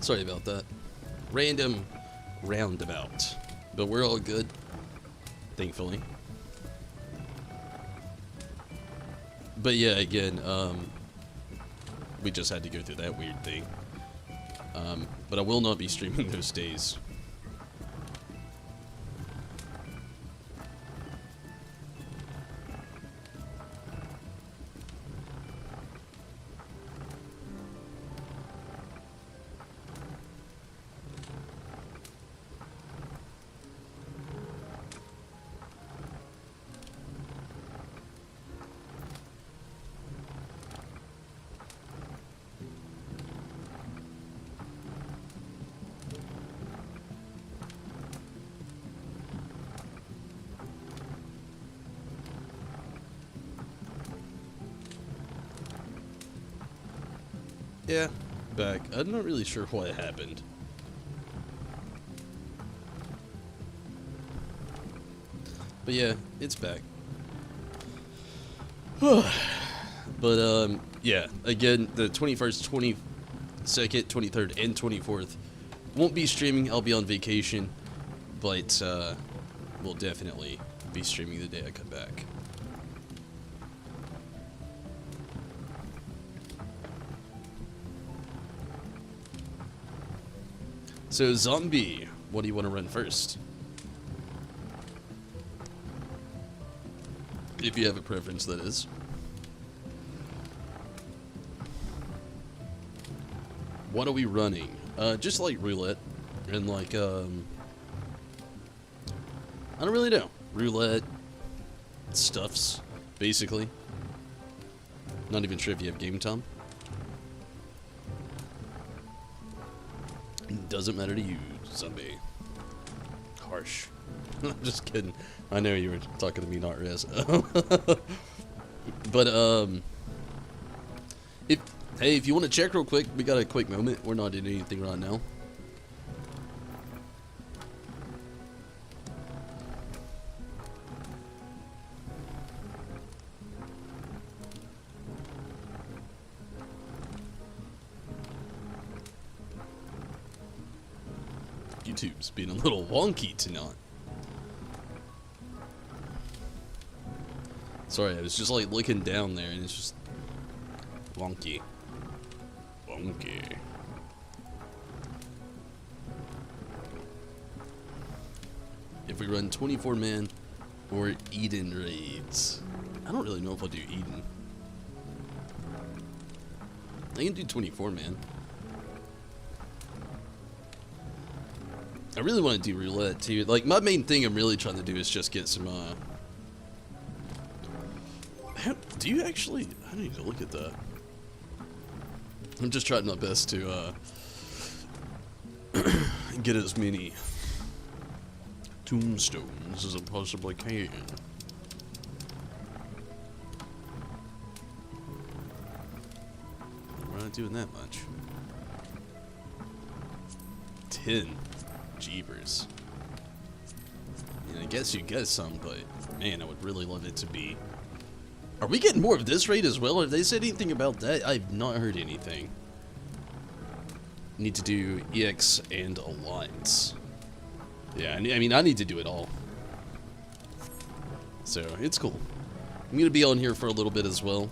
Sorry about that. Random roundabout. But we're all good, thankfully. But yeah, again, we just had to go through that weird thing. But I will not be streaming those days. Yeah, back. I'm not really sure what happened. But yeah, it's back. But yeah, again, the 21st, 22nd, 23rd, and 24th won't be streaming. I'll be on vacation, but we'll definitely be streaming the day I come back. So, Zombie, what do you want to run first? If you have a preference, that is. What are we running? Just like Roulette. And like, I don't really know. Roulette. Stuffs, basically. Not even sure if you have game time. Doesn't matter to you, Zombie. Harsh. I'm just kidding. I know you were talking to me, not Riz. But if you want to check real quick, we got a quick moment. We're not doing anything right now. YouTube's being a little wonky tonight. Sorry, I was just like looking down there and it's just wonky. Wonky. If we run 24-man or Eden raids. I don't really know if I'll do Eden. I can do 24-man. I really want to do Roulette too. Like, my main thing I'm really trying to do is just get some, do you actually? I need to look at that. I'm just trying my best to, get as many tombstones as I possibly can. We're not doing that much. 10. Jeepers. And I guess you get some, but man, I would really love it to be. Are we getting more of this raid as well? Have they said anything about that? I've not heard anything. Need to do EX and Alliance. Yeah, I mean, I need to do it all. So, it's cool. I'm gonna be on here for a little bit as well.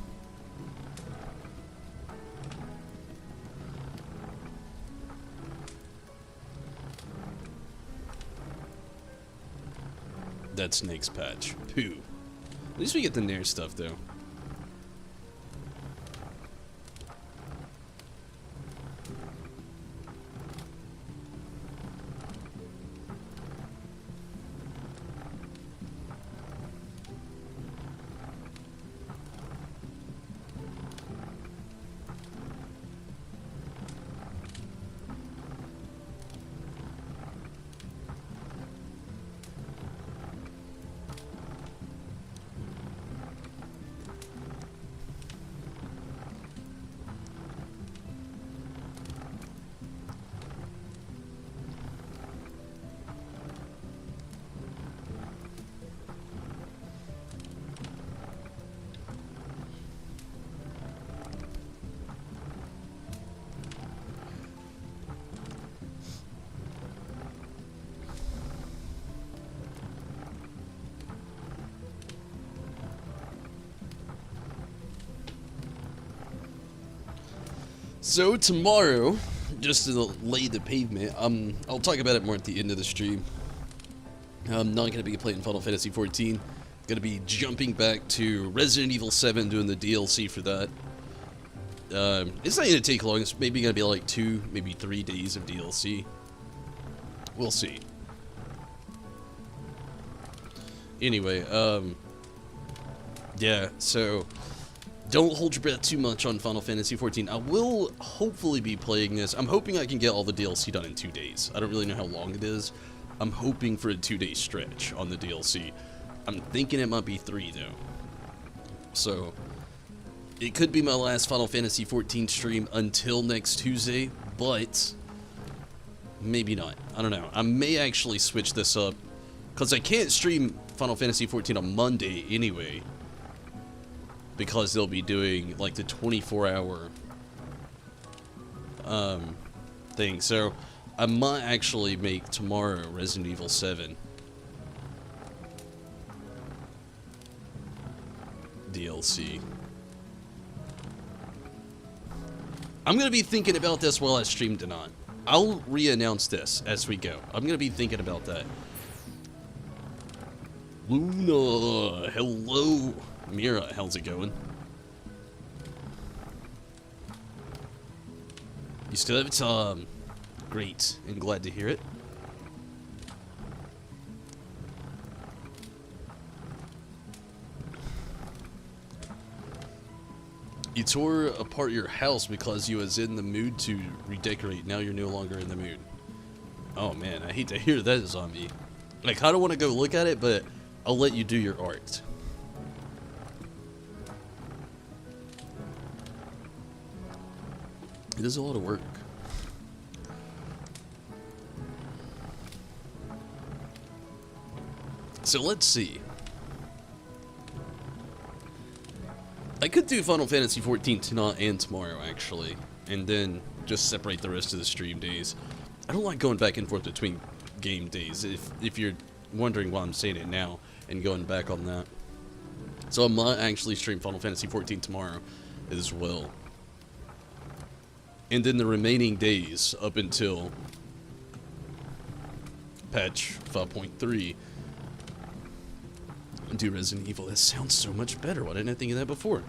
That snake's patch. Pooh. At least we get the Nair stuff, though. So tomorrow, just to lay the pavement, I'll talk about it more at the end of the stream. I'm not going to be playing Final Fantasy 14. Going to be jumping back to Resident Evil 7, doing the DLC for that. It's not going to take long. It's maybe going to be like 2, maybe 3 days of DLC. We'll see. Anyway, yeah, so don't hold your breath too much on Final Fantasy 14. I will hopefully be playing this. I'm hoping I can get all the DLC done in 2 days. I don't really know how long it is. I'm hoping for a 2-day stretch on the DLC. I'm thinking it might be 3 though. So it could be my last Final Fantasy 14 stream until next Tuesday, but maybe not. I don't know. I may actually switch this up because I can't stream Final Fantasy 14 on Monday anyway, because they'll be doing like the 24-hour thing. So I might actually make tomorrow Resident Evil 7 DLC. I'm gonna be thinking about this while I stream tonight. I'll re-announce this as we go. I'm gonna be thinking about that. Luna, hello. Mira, how's it going? You still have it? Great, and glad to hear it. You tore apart your house because you was in the mood to redecorate. Now you're no longer in the mood. Oh man, I hate to hear that, zombie. I kind of want to go look at it, but I'll let you do your art. It is a lot of work. So let's see. I could do Final Fantasy 14 tonight and tomorrow, actually, and then just separate the rest of the stream days. I don't like going back and forth between game days, if you're wondering why I'm saying it now and going back on that. So I might actually stream Final Fantasy 14 tomorrow as well. And then the remaining days up until patch 5.3 do Resident Evil. That sounds so much better. Why didn't I think of that before?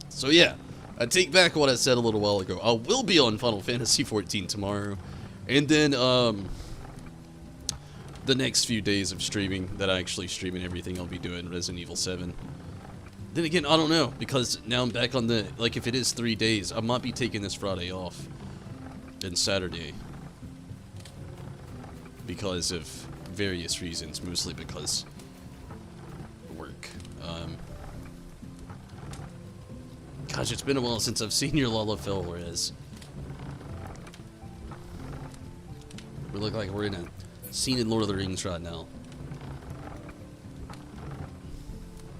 So yeah, I take back what I said a little while ago. I will be on Final Fantasy 14 tomorrow, and then the next few days of streaming that I actually stream and everything, I'll be doing Resident Evil 7. Then again, I don't know, because now I'm back on the, like, if it is 3 days, I might be taking this Friday off and Saturday because of various reasons, mostly because work. Gosh, it's been a while since I've seen your Lalafell, whereas we look like we're in a scene in Lord of the Rings right now.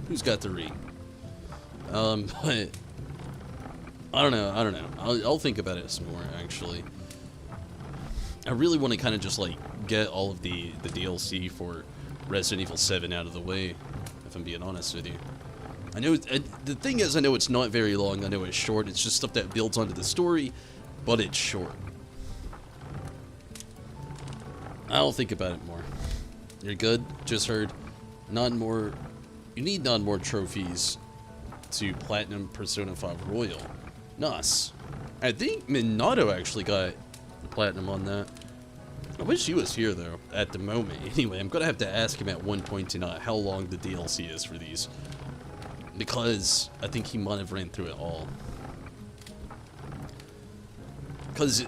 Who's got the ring? But I don't know. I'll think about it some more, actually. I really want to kind of just like get all of the DLC for Resident Evil 7 out of the way, if I'm being honest with you. I know the thing is, I know it's not very long. I know it's short. It's just stuff that builds onto the story, but it's short. I'll think about it more. You're good. Just heard. You need 9 more trophies to Platinum Persona 5 Royal. Nice. I think Minato actually got Platinum on that. I wish he was here, though, at the moment. Anyway, I'm going to have to ask him at one point tonight how long the DLC is for these, because I think he might have ran through it all. Because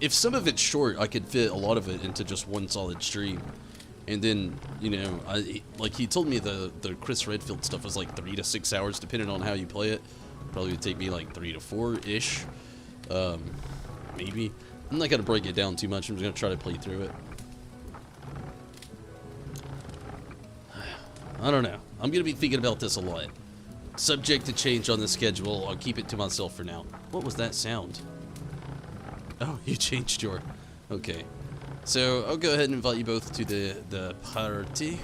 if some of it's short, I could fit a lot of it into just one solid stream. And then, you know, like he told me the Chris Redfield stuff was like 3 to 6 hours, depending on how you play it. Probably would take me like 3 to 4-ish. Maybe. I'm not going to break it down too much. I'm just going to try to play through it. I don't know. I'm going to be thinking about this a lot. Subject to change on the schedule. I'll keep it to myself for now. What was that sound? Oh, you changed your... Okay. So, I'll go ahead and invite you both to the party.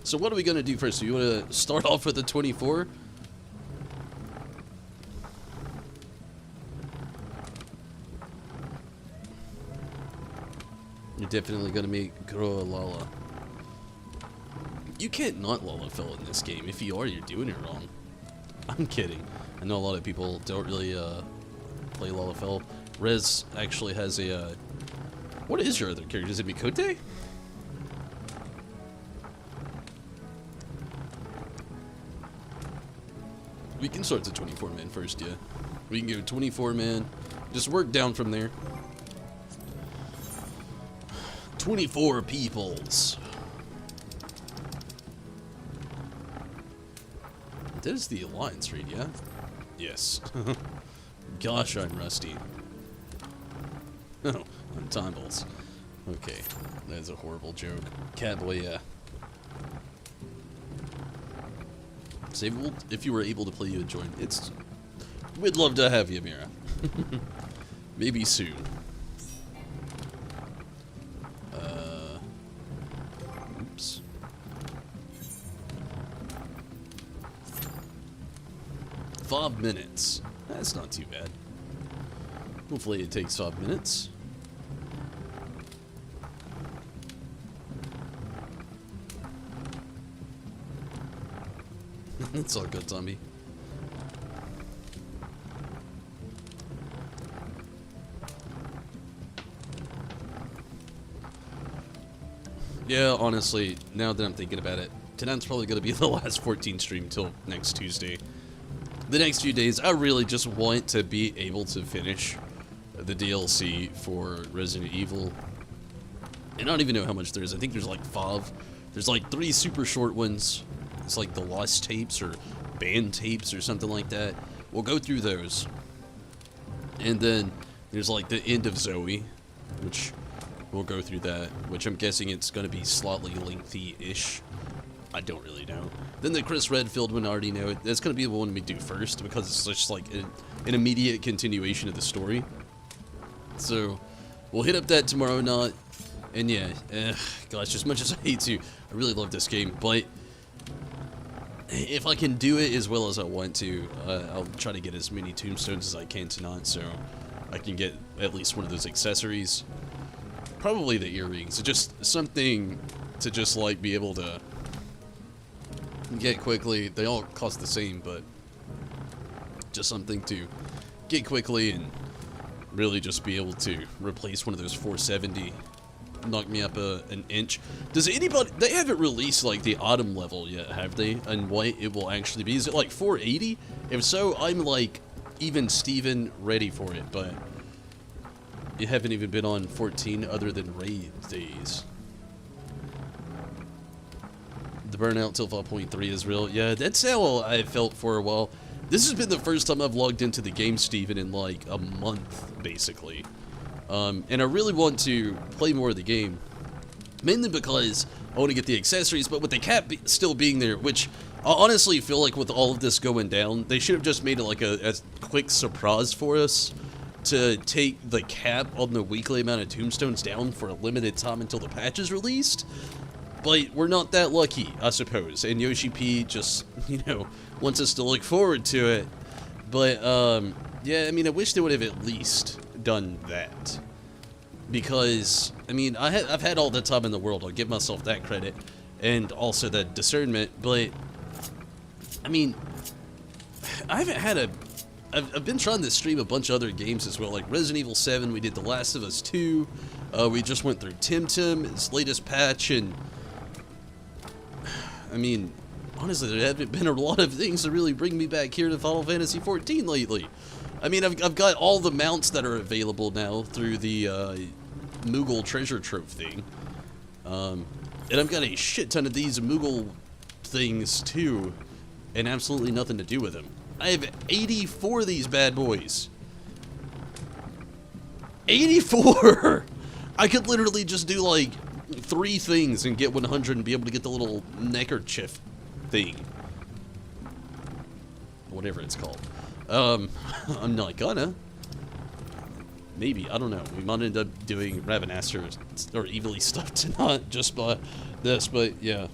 So what are we going to do first? Do you want to start off with the 24? You're definitely going to make Groa Lala. You can't not Lalafell in this game. If you are, you're doing it wrong. I'm kidding. I know a lot of people don't really play Lalafell. Rez actually has a... what is your other character? Is it Mikote? We can start the 24-man first, yeah. We can go 24-man. Just work down from there. 24 peoples. That is the Alliance raid, yeah? Yes. Gosh, I'm rusty. Oh, on Timbles. Okay, that's a horrible joke. Catboy, yeah. Saveable, if you were able to play, you would join. We'd love to have you, Mira. Maybe soon. Oops. 5 minutes. That's not too bad. Hopefully it takes 5 minutes. It's all good, zombie. Yeah, honestly, now that I'm thinking about it, tonight's probably going to be the last 14 stream until next Tuesday. The next few days, I really just want to be able to finish the DLC for Resident Evil. And I don't even know how much there is. I think there's like 5. There's like 3 super short ones. It's like the Lost tapes or band tapes or something like that. We'll go through those. And then there's like the end of Zoe, which we'll go through that, which I'm guessing it's going to be slightly lengthy-ish. I don't really know. Then the Chris Redfield one, I already know. That's going to be the one we do first because it's just like an immediate continuation of the story. So we'll hit up that tomorrow night. And yeah, gosh, as much as I hate to, I really love this game. But if I can do it as well as I want to, I'll try to get as many tombstones as I can tonight so I can get at least one of those accessories. Probably the earrings. Just something to just like be able to get quickly. They all cost the same, but just something to get quickly and really just be able to replace one of those 470. Knock me up an inch. Does anybody... They haven't released like the autumn level yet, have they? And what it will actually be. Is it like 480? If so, I'm like even Steven ready for it, but you haven't even been on 14 other than raid days. The burnout till 5.3 is real. Yeah, that's how I felt for a while. This has been the first time I've logged into the game, Steven, in like a month, basically. And I really want to play more of the game, mainly because I want to get the accessories, but with the cap still being there, which I honestly feel like with all of this going down, they should have just made it like a quick surprise for us to take the cap on the weekly amount of tombstones down for a limited time until the patch is released. But we're not that lucky, I suppose, and Yoshi P just, you know, wants us to look forward to it. But, yeah, I mean, I wish they would have at least done that, because I mean I've had all the time in the world, I'll give myself that credit, and also that discernment, but I mean I haven't had I've been trying to stream a bunch of other games as well, like Resident Evil 7, we did The Last of Us 2, we just went through Temtem, its latest patch, and I mean honestly there haven't been a lot of things to really bring me back here to Final Fantasy 14 lately. I mean, I've got all the mounts that are available now through the Moogle treasure trove thing. And I've got a shit ton of these Moogle things too, and absolutely nothing to do with them. I have 84 of these bad boys. 84! I could literally just do like 3 things and get 100 and be able to get the little neckerchief thing. Whatever it's called. I'm not gonna. Maybe, I don't know. We might end up doing Ravenasser or Evilly stuff tonight just by this, but yeah.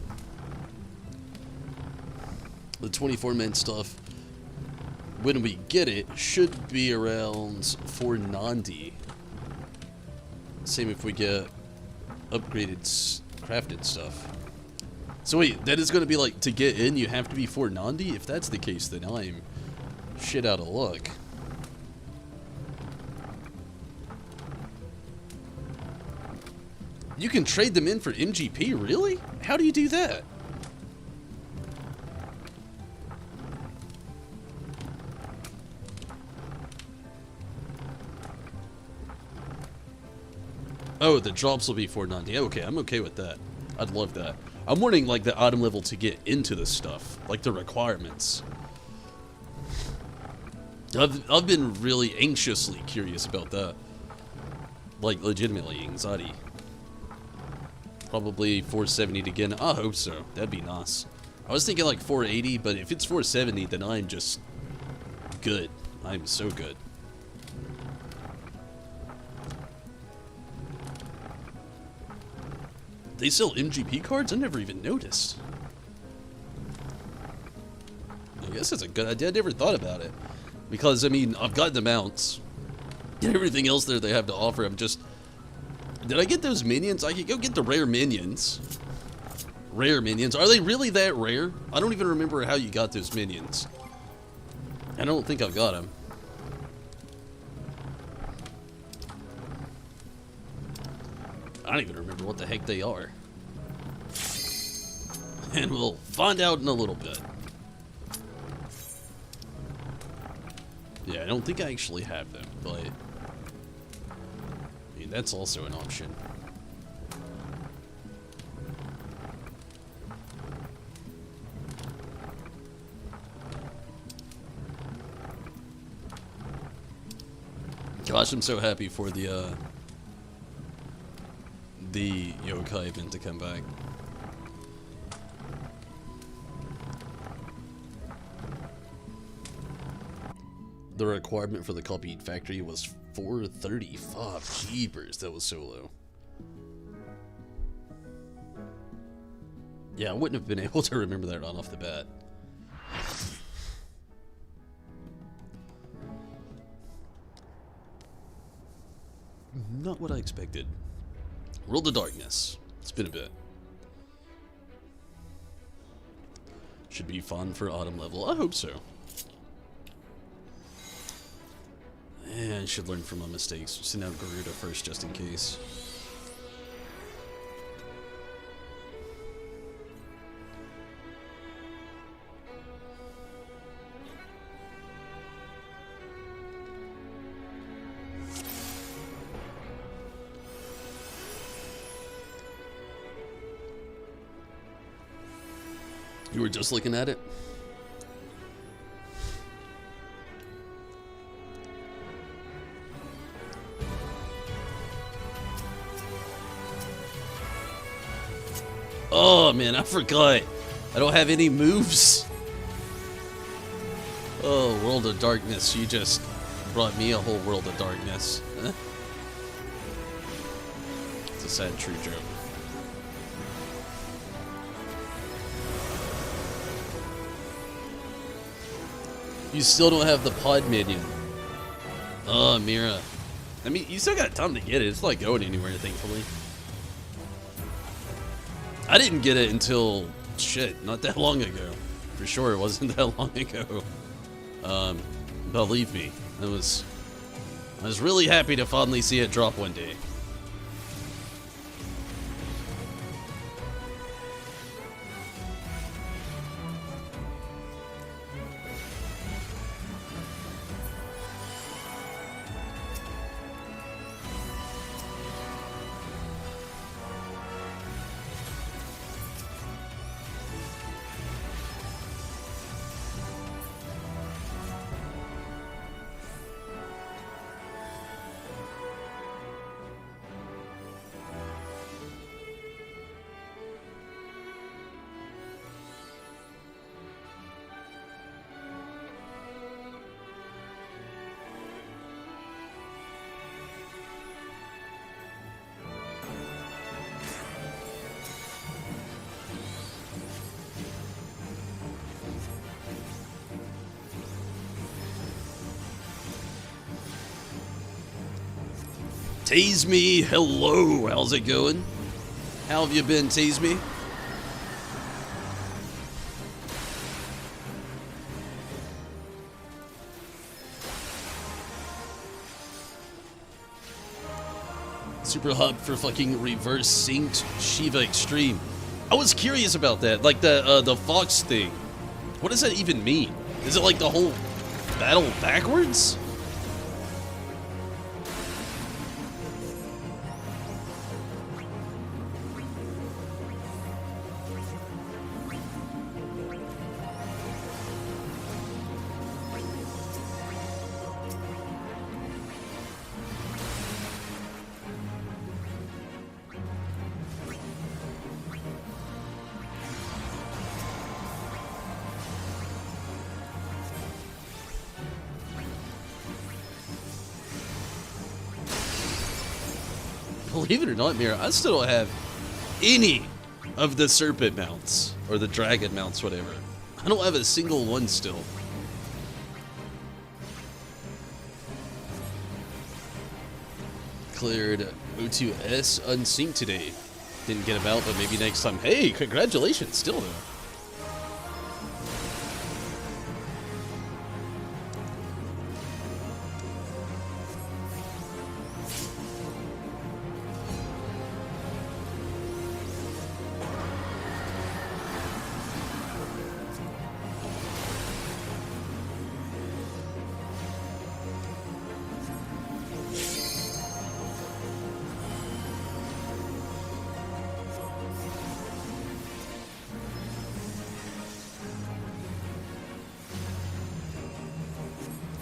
The 24-man stuff, when we get it, should be around 490. Same if we get upgraded, crafted stuff. So wait, that is going to be like, to get in, you have to be 490? If that's the case, then I'm shit out of luck. You can trade them in for MGP, really? How do you do that? Oh, the drops will be 490. Okay, I'm okay with that. I'd love that. I'm wanting like the item level to get into the stuff, like the requirements. I've been really anxiously curious about that. Like legitimately anxiety. Probably 470 to get in. I hope so. That'd be nice. I was thinking like 480, but if it's 470, then I'm just good. I'm so good. They sell MGP cards? I never even noticed. I guess that's a good idea. I never thought about it. Because, I mean, I've got the mounts. And everything else there they have to offer. I'm just... Did I get those minions? I could go get the rare minions. Rare minions. Are they really that rare? I don't even remember how you got those minions. I don't think I've got them. I don't even remember what the heck they are. And we'll find out in a little bit. Yeah, I don't think I actually have them, but... I mean, that's also an option. Gosh, I'm so happy for the yokai event to come back. The requirement for the copied factory was 435. Jeepers, that was so low. Yeah, I wouldn't have been able to remember that right off the bat. Not what I expected. World of Darkness. It's been a bit. Should be fun for autumn level. I hope so. And I should learn from my mistakes. Send out Garuda first just in case. You were just looking at it? Oh man, I forgot. I don't have any moves. Oh, World of Darkness. You just brought me a whole World of Darkness. Huh? It's a sad true joke. You still don't have the pod minion. Oh, Mira. I mean, you still got time to get it. It's not going anywhere, thankfully. I didn't get it until, shit, not that long ago. For sure, it wasn't that long ago. Believe me, I was really happy to finally see it drop one day. Tease me, hello, how's it going? How have you been, Tease me? Super hub for fucking reverse synced Shiva Extreme. I was curious about that, like the Fox thing. What does that even mean? Is it like the whole battle backwards? Believe it or not, Mira, I still don't have any of the serpent mounts, or the dragon mounts, whatever. I don't have a single one still. Cleared O2S unsynced today. Didn't get about, but maybe next time. Hey, congratulations, still though.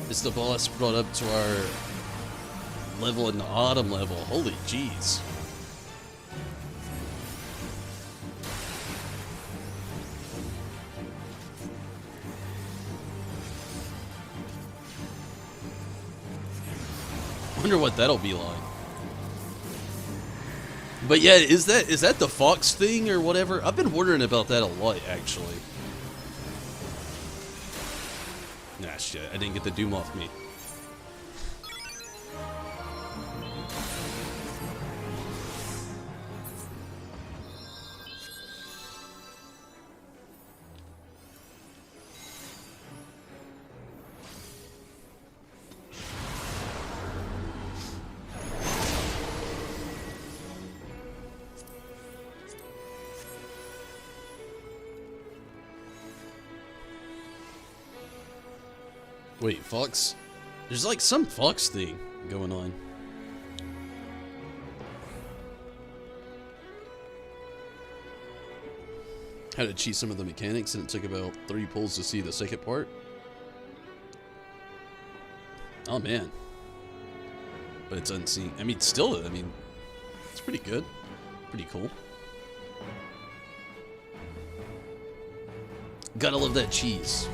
Is the boss brought up to our level in the autumn level? Holy jeez. Wonder what that'll be like. But yeah, is that the Fox thing or whatever? I've been wondering about that a lot actually. Nah, shit, I didn't get the Doom off me. Wait, Fox? There's like some Fox thing going on. Had to cheat some of the mechanics and it took about 3 pulls to see the second part. Oh man. But it's unseen. I mean, still, I mean, it's pretty good. Pretty cool. Gotta love that cheese.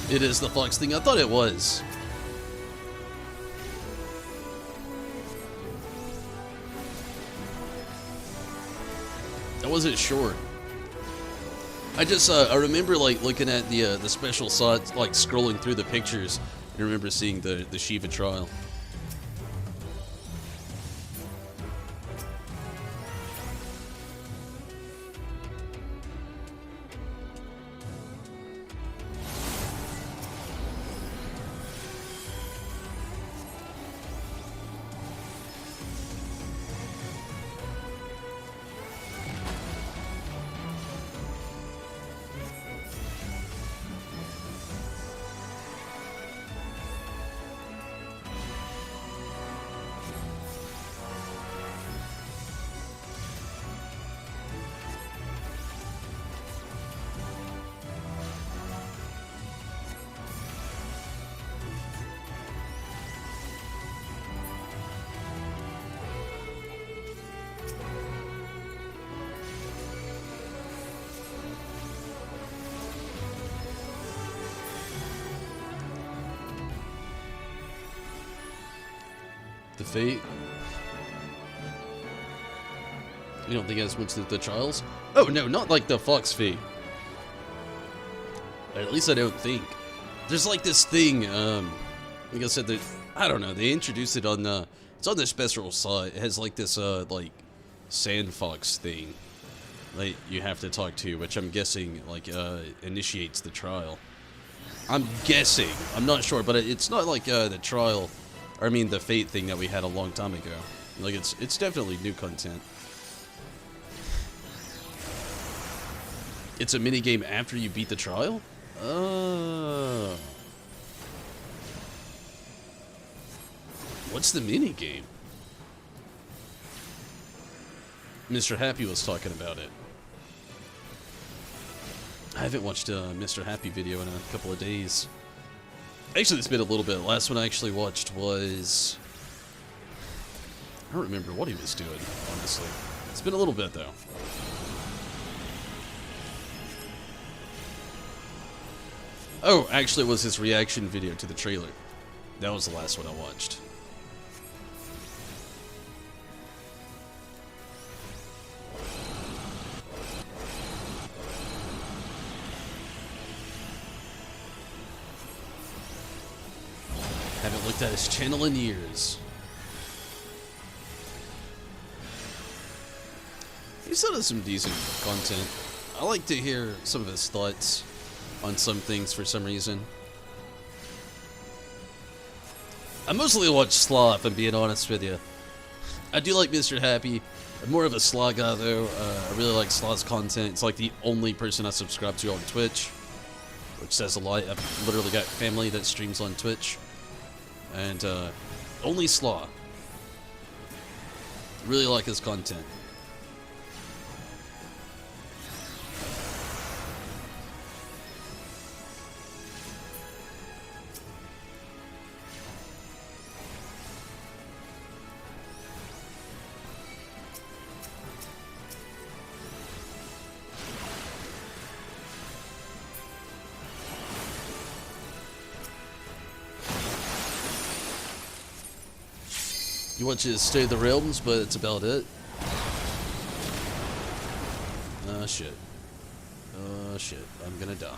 It is the Fox thing. I thought it was. I wasn't sure. I just I remember like looking at the special shots, like scrolling through the pictures, and I remember seeing the Shiva trial. The fate. You don't think as much as the trials? Oh no, not like the Fox fate. At least I don't think. There's like this thing, like I said, I don't know, they introduced it on the, it's on the special site. It has like this, like, sand fox thing that you have to talk to, which I'm guessing, like, initiates the trial. I'm guessing. I'm not sure, but it's not like, the trial, or I mean the fate thing that we had a long time ago. Like, it's definitely new content. It's a minigame after you beat the trial? What's the minigame? Mr. Happy was talking about it. I haven't watched a Mr. Happy video in a couple of days. Actually, it's been a little bit. Last one I actually watched was... I don't remember what he was doing, honestly. It's been a little bit, though. Oh, actually, it was his reaction video to the trailer. That was the last one I watched. Haven't looked at his channel in years. He still does some decent content. I like to hear some of his thoughts on some things for some reason. I mostly watch Slaw, if I'm being honest with you. I do like Mr. Happy. I'm more of a Slaw guy, though. I really like Slaw's content. It's like the only person I subscribe to on Twitch, which says a lot. I've literally got family that streams on Twitch. And only Slaw. Really like his content. You watch his State of the Realms, but it's about it. Oh shit. Oh shit. I'm gonna die.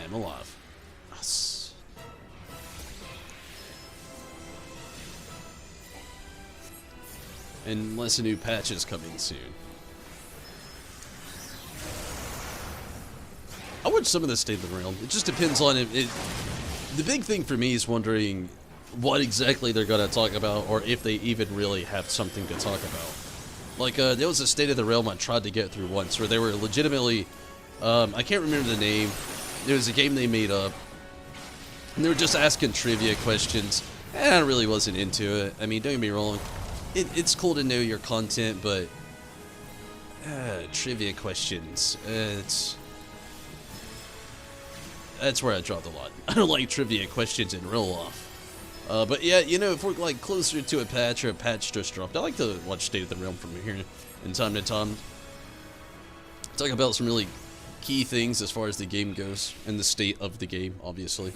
I am alive. Yes. Unless a new patch is coming soon. I watch some of the State of the Realm. It just depends on it. The big thing for me is wondering what exactly they're going to talk about, or if they even really have something to talk about. Like, there was a State of the Realm I tried to get through once, where they were legitimately, I can't remember the name, it was a game they made up, and they were just asking trivia questions, and I really wasn't into it. I mean, don't get me wrong, it's cool to know your content, but, trivia questions, that's where I dropped a lot. I don't like trivia questions in real life. But yeah, you know, if we're like closer to a patch or a patch just dropped, I like to watch State of the Realm from here in time to time. Talk about some really key things as far as the game goes, and the state of the game, obviously.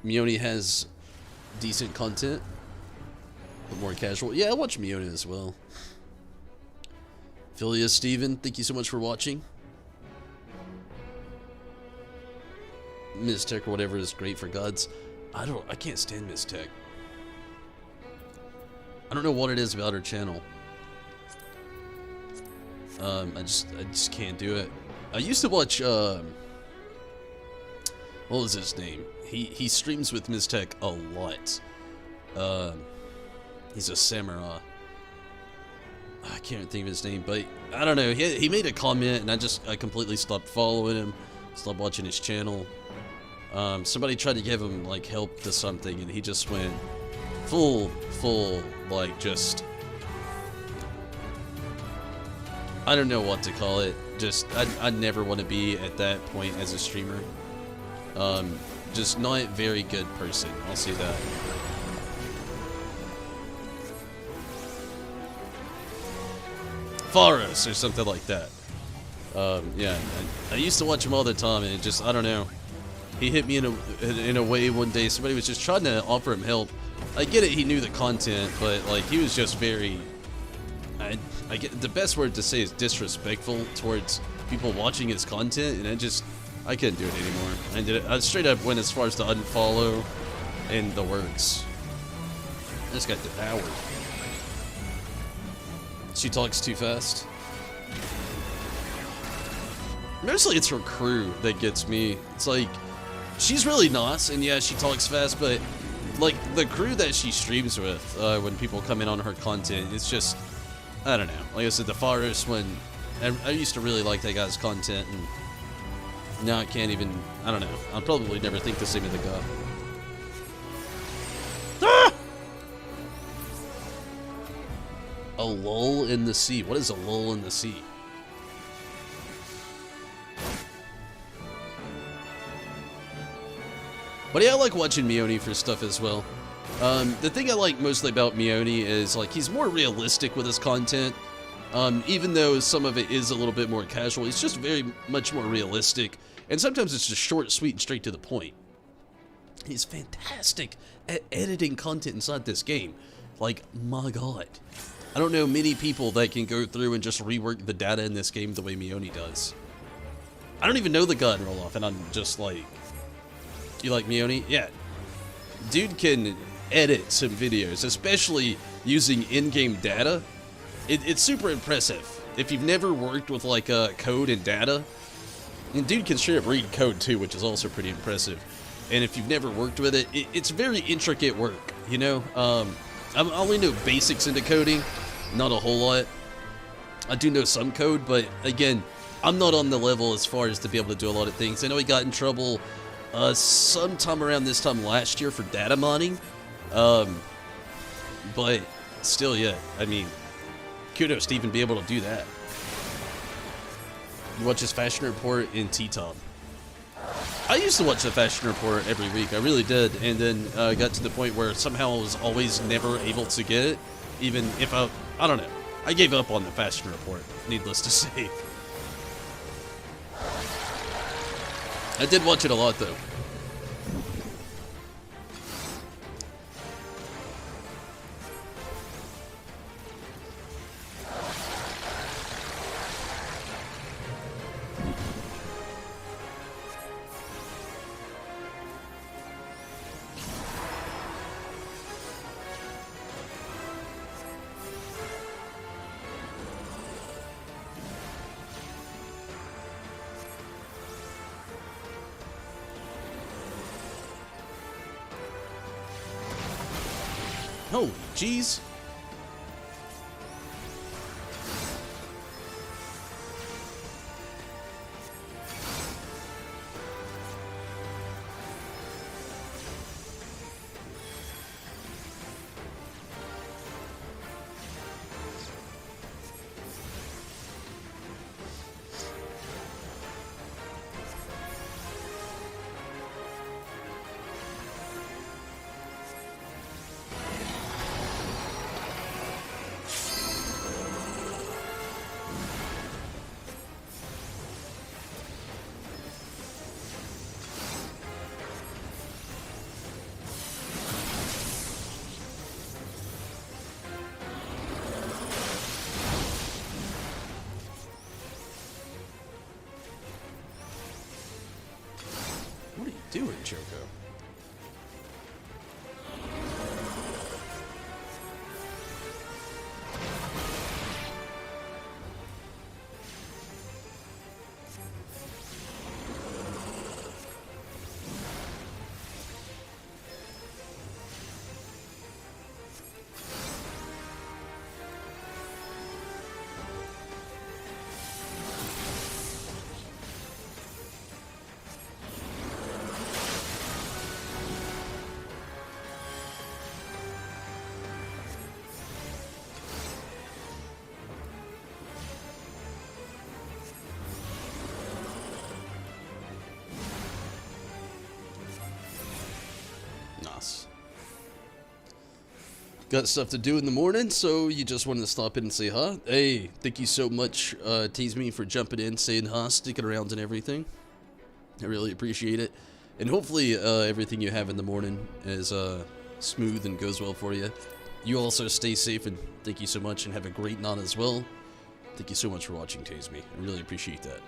Mione has decent content, but more casual. Yeah, I watch Mione as well. Philia Steven, thank you so much for watching. Ms. Tech or whatever is great for gods. I can't stand Ms. Tech. I don't know what it is about her channel. I just can't do it. I used to watch, what was his name? He streams with Ms. Tech a lot. He's a samurai. I can't think of his name, but I don't know. He made a comment, and I completely stopped following him, stopped watching his channel. Somebody tried to give him, like, help to something, and he just went full, like, just... I don't know what to call it. Just, I never want to be at that point as a streamer. Just not a very good person, I'll say that. Faros, or something like that. Yeah, I used to watch him all the time, and it just, I don't know. He hit me in a way one day. Somebody was just trying to offer him help. I get it, he knew the content, but like he was just very, I get the best word to say is disrespectful towards people watching his content, and I couldn't do it anymore. I did it. I straight up went as far as to unfollow in the works. I just got devoured. She talks too fast. Mostly it's her crew that gets me. It's like, she's really nice, and yeah, she talks fast, but like the crew that she streams with, when people come in on her content, it's just, I don't know. Like I said, the Forest, when I used to really like that guy's content, and now I can't even, I don't know. I'll probably never think the same of the guy. Ah! A lull in the sea. What is a lull in the sea? But yeah, I like watching Mioni for stuff as well. The thing I like mostly about Mioni is, like, he's more realistic with his content. Even though some of it is a little bit more casual, he's just very much more realistic. And sometimes it's just short, sweet, and straight to the point. He's fantastic at editing content inside this game. Like, my god. I don't know many people that can go through and just rework the data in this game the way Mioni does. I don't even know the guy in real life, and I'm just like... You like Mioni? Yeah. Dude can edit some videos, especially using in-game data. It's super impressive. If you've never worked with, like, code and data, and dude can straight up read code too, which is also pretty impressive. And if you've never worked with it, it's very intricate work, you know? I only know basics into coding, not a whole lot. I do know some code, but again, I'm not on the level as far as to be able to do a lot of things. I know he got in trouble sometime around this time last year for data mining, but still, yeah, I mean, kudos to even be able to do that. You watch his fashion report in T-Top. I used to watch the fashion report every week, I really did, and then got to the point where somehow I was always never able to get it, even if I don't know, I gave up on the fashion report, needless to say. I did watch it a lot, though. Holy jeez. What are you doing, Choco? Got stuff to do in the morning, so you just wanted to stop in and say hi. Hey, thank you so much, Tease Me, for jumping in, saying hi, sticking around and everything. I really appreciate it. And hopefully everything you have in the morning is smooth and goes well for you. You also stay safe, and thank you so much, and have a great night as well. Thank you so much for watching, Tease Me. I really appreciate that.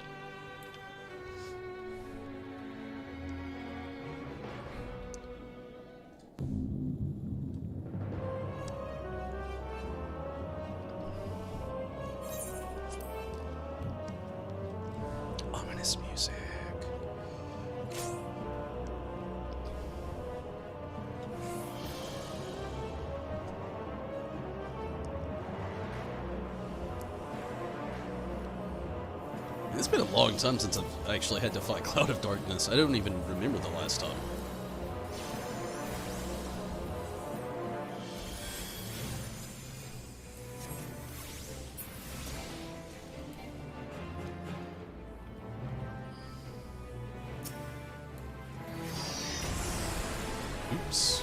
ominous music. It's been a long time since I've actually had to fight Cloud of Darkness. I don't even remember the last time. Oops.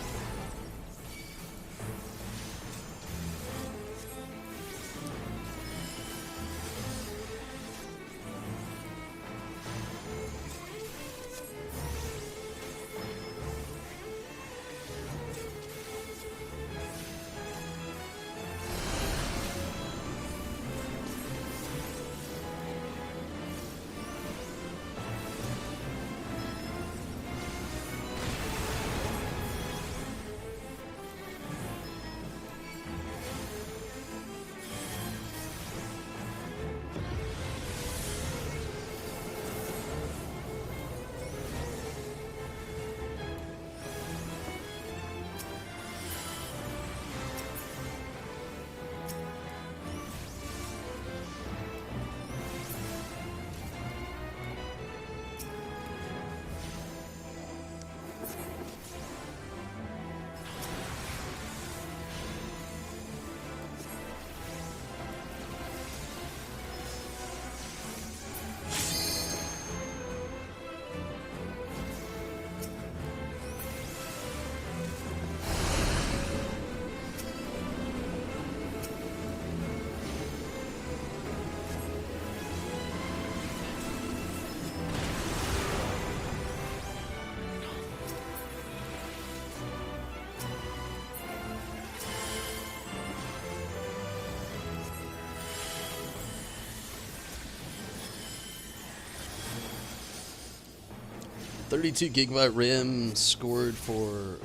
$32 GB RAM scored for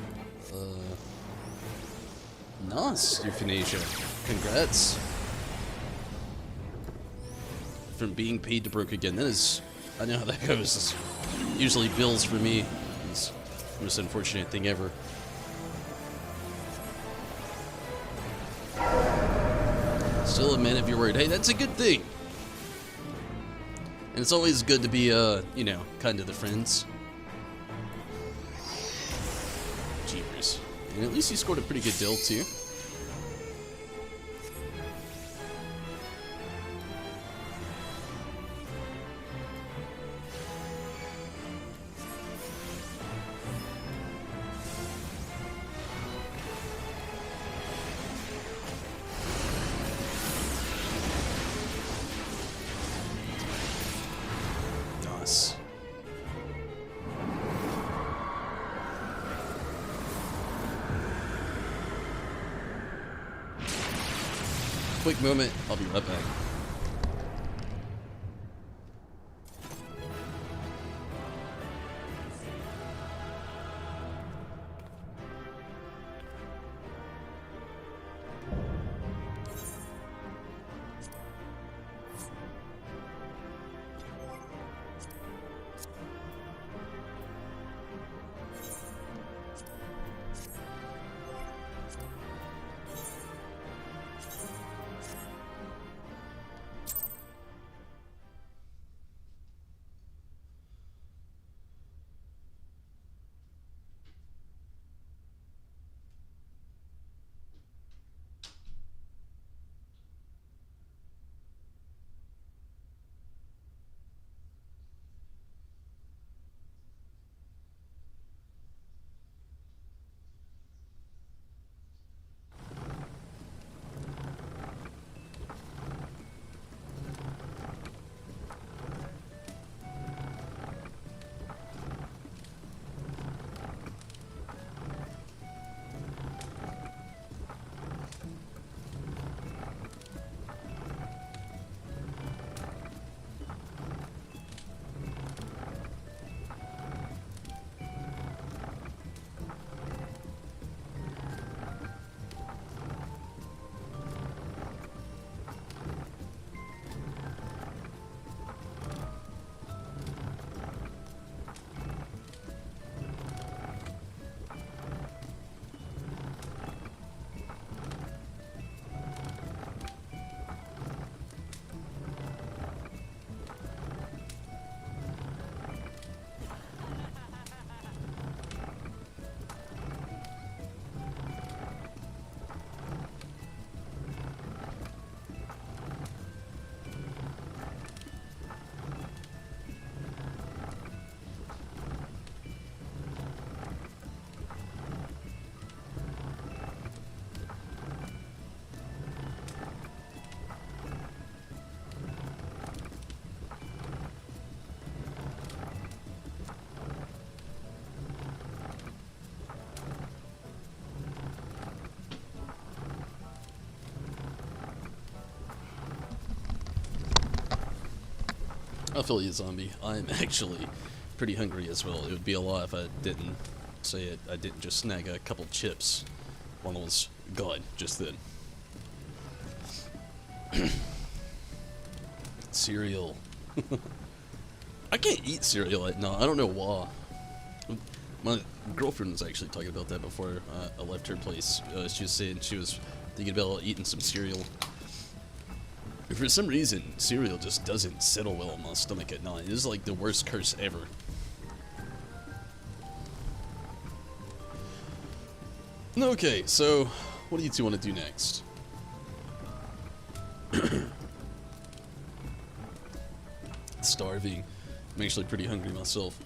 Nas Euthanasia. Congrats. From being paid to broke again. That is, I know how that goes. It's usually bills for me. It's the most unfortunate thing ever. Still a man of your word. Hey, that's a good thing. And it's always good to be, you know, kind to the friends. Jeepers. And at least he scored a pretty good deal, too. Nice. Quick moment, I'll be right back. I feel you, zombie. I'm actually pretty hungry as well. It would be a lot if I didn't say it. I didn't just snag a couple chips while I was gone just then. Cereal. I can't eat cereal at night. I don't know why. My girlfriend was actually talking about that before I left her place. She was saying she was thinking about eating some cereal. And for some reason, cereal just doesn't settle well in my stomach at night. It is like the worst curse ever. Okay, so what do you two want to do next? Starving. I'm actually pretty hungry myself.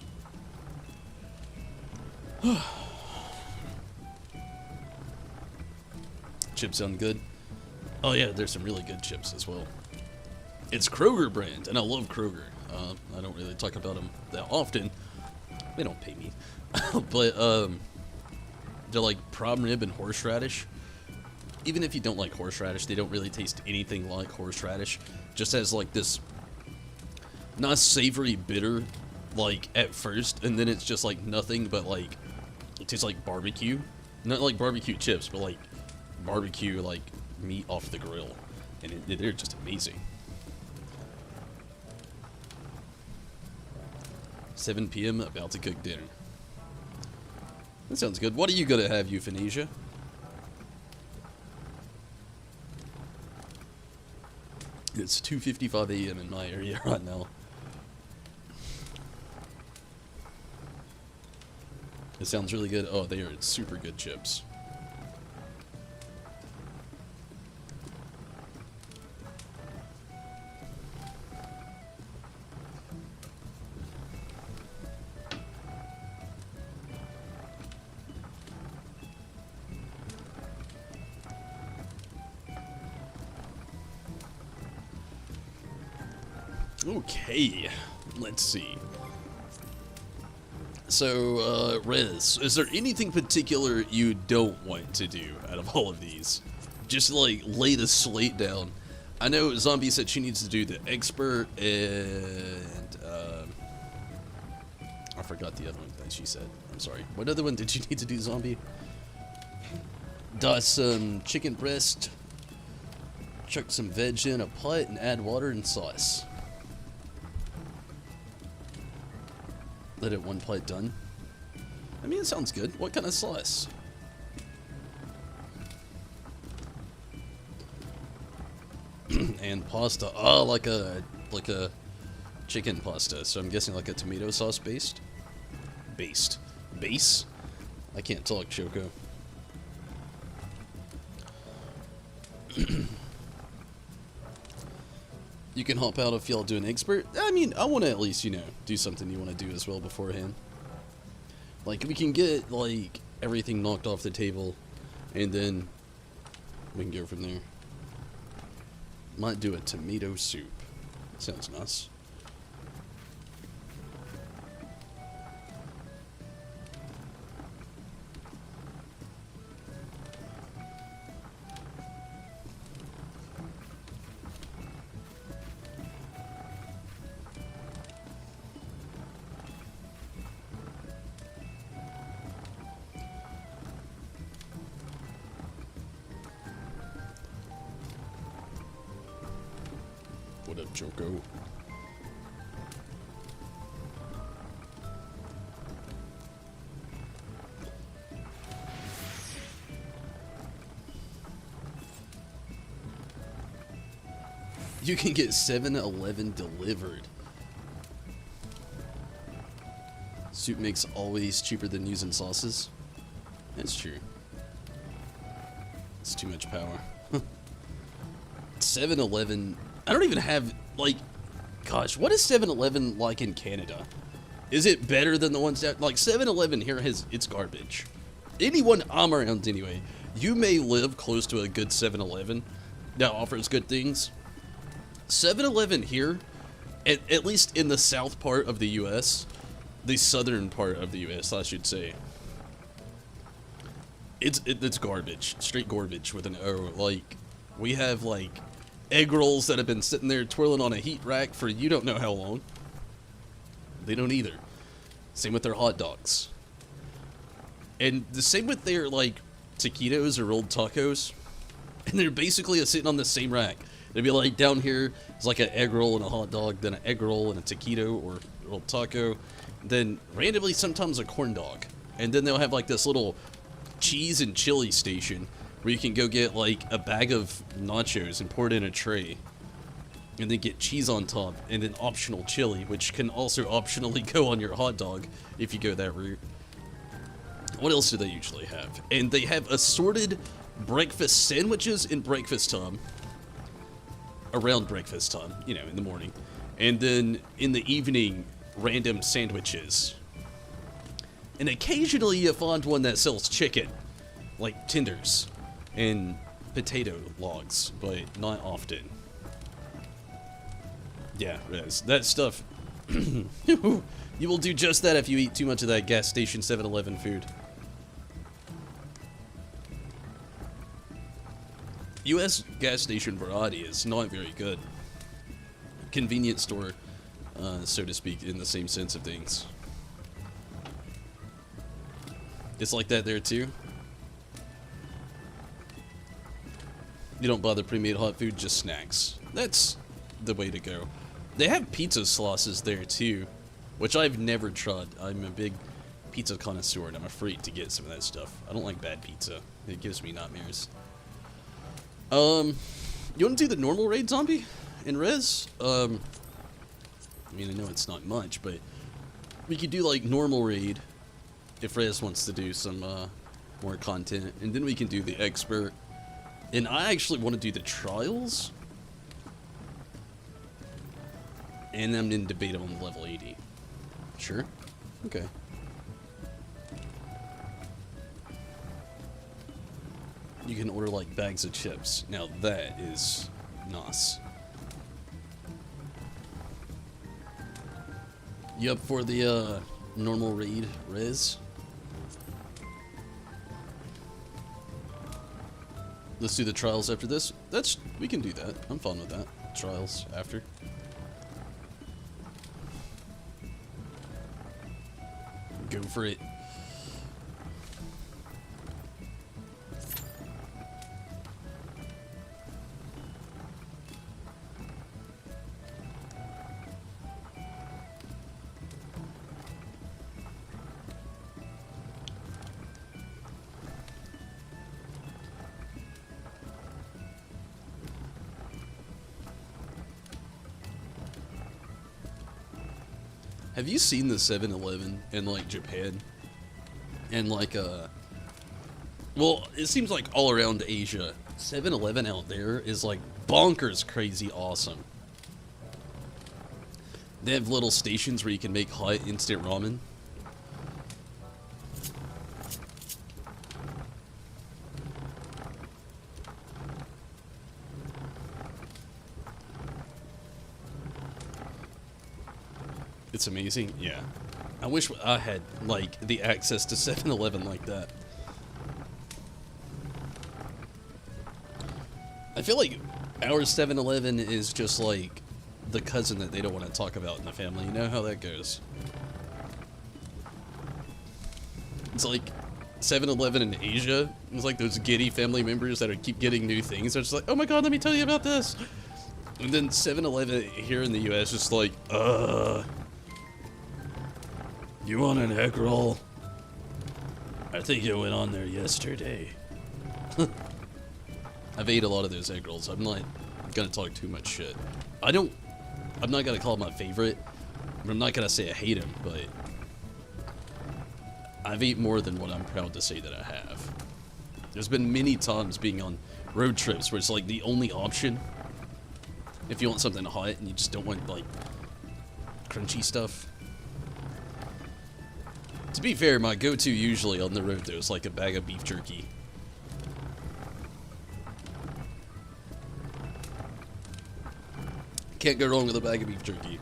Chips sound good. Oh yeah, there's some really good chips as well. It's Kroger brand, and I love Kroger. I don't really talk about them that often. They don't pay me. But they're like prime rib and horseradish. Even if you don't like horseradish, they don't really taste anything like horseradish. Just has like this nice savory bitter, like at first, and then it's just like nothing but like it tastes like barbecue. Not like barbecue chips, but like barbecue, like meat off the grill, and they're just amazing. 7 p.m. about to cook dinner. That sounds good. What are you gonna have, Euthanasia? It's 2:55 a.m. in my area right now. It sounds really good. Oh, they are super good chips. Okay, let's see. So, Rez, is there anything particular you don't want to do out of all of these? Just, like, lay the slate down. I know Zombie said she needs to do the expert, and, I forgot the other one that she said. I'm sorry. What other one did you need to do, Zombie? Dot some chicken breast, chuck some veg in a pot, and add water and sauce. Let it one plate done. I mean, it sounds good. What kind of sauce? And pasta. Oh, like a chicken pasta. So I'm guessing like a tomato sauce based. Base. I can't talk, Choco. You can hop out if y'all do an expert. I mean, I want to at least, you know, do something you want to do as well beforehand. Like, we can get, like, everything knocked off the table, and then we can go from there. Might do a tomato soup. Sounds nice. What up, Choco? You can get 7-Eleven delivered. Soup makes always cheaper than using sauces. That's true. It's too much power. 7-Eleven. I don't even have, like, gosh, what is 7-Eleven like in Canada? Is it better than the ones that, like, 7-Eleven here it's garbage. Anyone I'm around anyway, you may live close to a good 7-Eleven that offers good things. 7-Eleven here, at least in the south part of the U.S., the southern part of the U.S., I should say, it's garbage, straight garbage with an O. Like, we have, like, egg rolls that have been sitting there twirling on a heat rack for you don't know how long. They don't either. Same with their hot dogs. And the same with their, like, taquitos or rolled tacos. And they're basically sitting on the same rack. They'd be like, down here is like an egg roll and a hot dog, then an egg roll and a taquito or rolled taco. Then randomly sometimes a corn dog. And then they'll have like this little cheese and chili station where you can go get like a bag of nachos and pour it in a tray. And then get cheese on top and then optional chili, which can also optionally go on your hot dog if you go that route. What else do they usually have? And they have assorted breakfast sandwiches in breakfast time. Around breakfast time, you know, in the morning. And then in the evening, random sandwiches. And occasionally you find one that sells chicken, like tenders and potato logs, but not often. Yeah, Rez, that stuff, you will do just that if you eat too much of that gas station 7-Eleven food. U.S. gas station variety is not very good. Convenience store, so to speak, in the same sense of things. It's like that there too. You don't bother pre-made hot food, just snacks. That's the way to go. They have pizza sauces there too, which I've never tried. I'm a big pizza connoisseur and I'm afraid to get some of that stuff. I don't like bad pizza. It gives me nightmares. You want to do the normal raid, Zombie? In Res? I mean, I know it's not much, but we could do, like, normal raid if Res wants to do some, more content, and then we can do the expert. And I actually want to do the trials. And I'm in debate on level 80. Sure? Okay. You can order like bags of chips. Now that is nice. You up for the normal raid, Rez? Let's do the trials after this. We can do that. I'm fine with that. Trials after. Go for it. Have you seen the 7-Eleven in, like, Japan? And, like, well, it seems like all around Asia, 7-Eleven out there is, like, bonkers crazy awesome. They have little stations where you can make hot instant ramen. It's amazing, yeah. I wish I had, like, the access to 7-Eleven like that. I feel like our 7-Eleven is just, like, the cousin that they don't want to talk about in the family. You know how that goes. It's like 7-Eleven in Asia. It's like those giddy family members that keep getting new things. They're just like, oh my god, let me tell you about this. And then 7-Eleven here in the US just like, you want an egg roll? I think it went on there yesterday. I've ate a lot of those egg rolls. I'm not gonna talk too much shit. I'm not gonna call it my favorite. I'm not gonna say I hate them, but I've ate more than what I'm proud to say that I have. There's been many times being on road trips where it's like the only option if you want something hot and you just don't want like crunchy stuff. To be fair, my go-to usually on the road though is like a bag of beef jerky. Can't go wrong with a bag of beef jerky.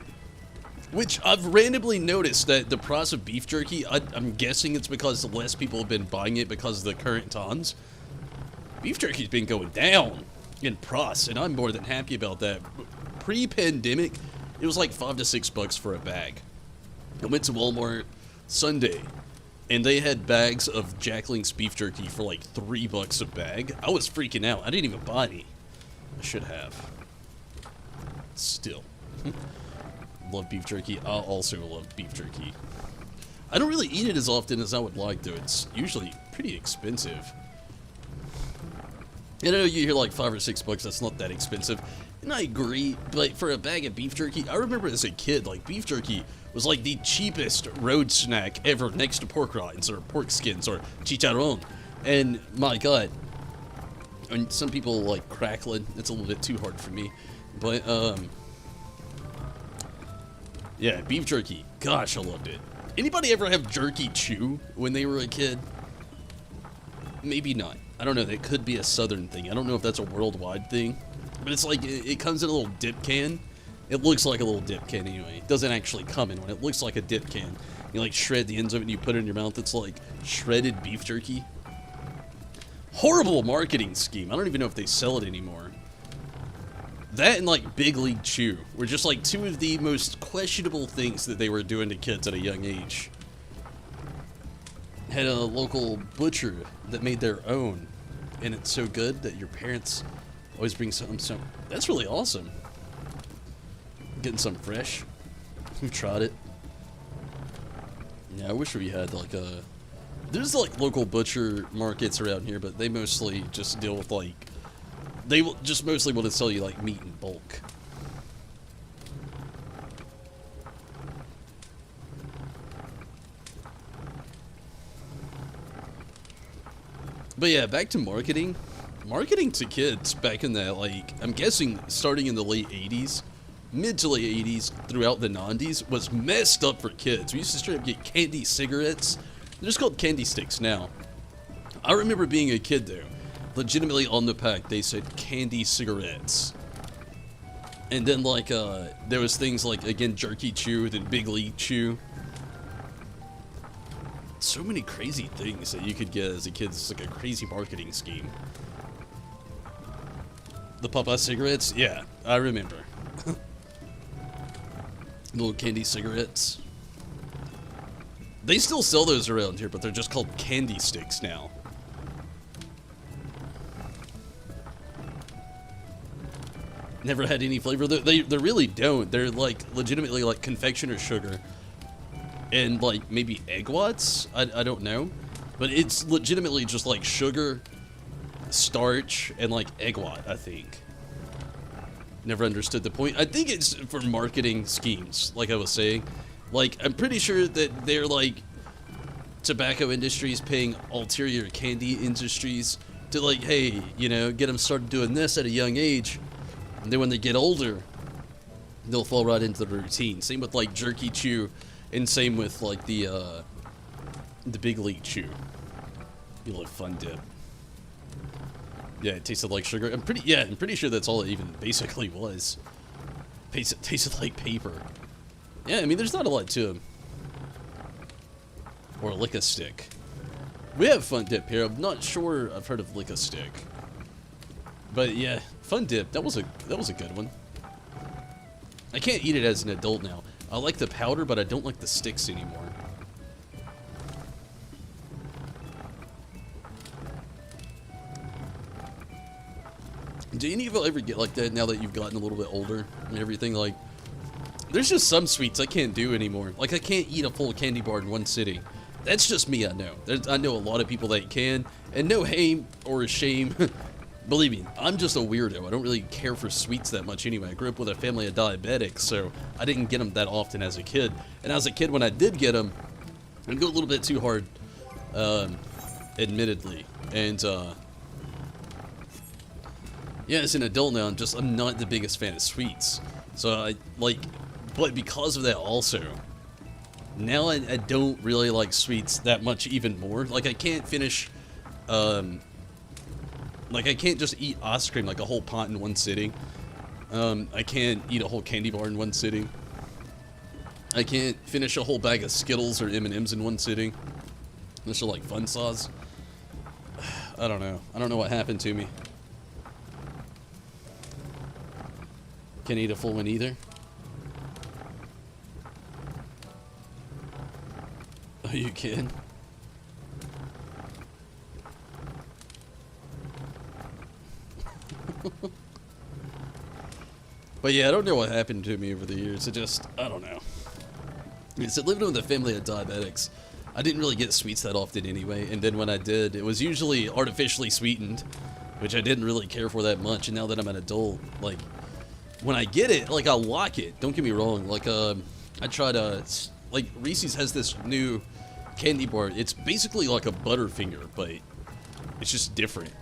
Which I've randomly noticed that the price of beef jerky, I'm guessing it's because less people have been buying it because of the current times. Beef jerky's been going down in price, and I'm more than happy about that. Pre-pandemic, it was like $5 to $6 for a bag. I went to Walmart Sunday, and they had bags of Jack Link's beef jerky for like $3 a bag. I was freaking out. I didn't even buy any. I should have. Still. Love beef jerky. I also love beef jerky. I don't really eat it as often as I would like, though. It's usually pretty expensive. I know you hear like $5 or $6, that's not that expensive. And I agree, but for a bag of beef jerky, I remember as a kid, like, beef jerky was like the cheapest road snack ever next to pork rinds or pork skins or chicharron. And my God, and some people like crackling. It's a little bit too hard for me. But, yeah, beef jerky. Gosh, I loved it. Anybody ever have jerky chew when they were a kid? Maybe not. I don't know. That could be a southern thing. I don't know if that's a worldwide thing. But it's like, it comes in a little dip can. It looks like a little dip can anyway. It doesn't actually come in one. It looks like a dip can. You like shred the ends of it and you put it in your mouth. It's like shredded beef jerky. Horrible marketing scheme. I don't even know if they sell it anymore. That and like Big League Chew were just like two of the most questionable things that they were doing to kids at a young age. Had a local butcher that made their own, and it's so good that your parents always bring some. So that's really awesome. Getting some fresh. Who tried it? Yeah, I wish we had like a. There's like local butcher markets around here, but they mostly just deal with like. They will just mostly want to sell you like meat in bulk. But yeah, back to marketing. Marketing to kids back in the, like, I'm guessing starting in the late 80s, mid to late 80s, throughout the 90s, was messed up for kids. We used to straight up get candy cigarettes. They're just called candy sticks now. I remember being a kid, though. Legitimately on the pack, they said candy cigarettes. And then, like, there was things like, again, Jerky Chew, then Big League Chew. So many crazy things that you could get as a kid. It's like a crazy marketing scheme. The Popeye cigarettes? Yeah, I remember. Little candy cigarettes. They still sell those around here, but they're just called candy sticks now. Never had any flavor. They really don't. They're like legitimately like confectioner sugar. And like maybe egg whites? I don't know. But it's legitimately just like sugar, starch, and like egg white, I think. Never understood the point. I think it's for marketing schemes, like I was saying. Like, I'm pretty sure that they're like tobacco industries paying ulterior candy industries to like, hey, you know, get them started doing this at a young age. And then when they get older, they'll fall right into the routine. Same with like Jerky Chew, and same with like the Big League Chew. You love Fun Dip. Yeah, it tasted like sugar. I'm pretty sure that's all it even basically was. It tasted like paper. Yeah, I mean, there's not a lot to them. Or Lick-a-Stick. We have Fun Dip here. I'm not sure I've heard of Lick-a-Stick. But yeah, Fun Dip, that was a good one. I can't eat it as an adult now. I like the powder, but I don't like the sticks anymore. Do any of you ever get like that now that you've gotten a little bit older and everything? Like, there's just some sweets I can't do anymore. Like, I can't eat a full candy bar in one sitting. That's just me, I know. I know a lot of people that can, and no shame or shame. Believe me, I'm just a weirdo. I don't really care for sweets that much anyway. I grew up with a family of diabetics, so I didn't get them that often as a kid. And as a kid, when I did get them, I'd go a little bit too hard, admittedly. And, yeah, as an adult now, I'm not the biggest fan of sweets. So but because of that also, now I don't really like sweets that much even more. Like, I can't finish, like, I can't just eat ice cream like a whole pot in one sitting. I can't eat a whole candy bar in one sitting. I can't finish a whole bag of Skittles or M&Ms in one sitting. Unless they're like Fun Sauce. I don't know. I don't know what happened to me. Can't eat a full one either. you can. But yeah, I don't know what happened to me over the years. I don't know. So living with a family of diabetics, I didn't really get sweets that often anyway, and then when I did, it was usually artificially sweetened, which I didn't really care for that much, and now that I'm an adult, like, when I get it, like, I'll lock it. Don't get me wrong. Like, I tried like, Reese's has this new candy bar. It's basically like a Butterfinger, but it's just different.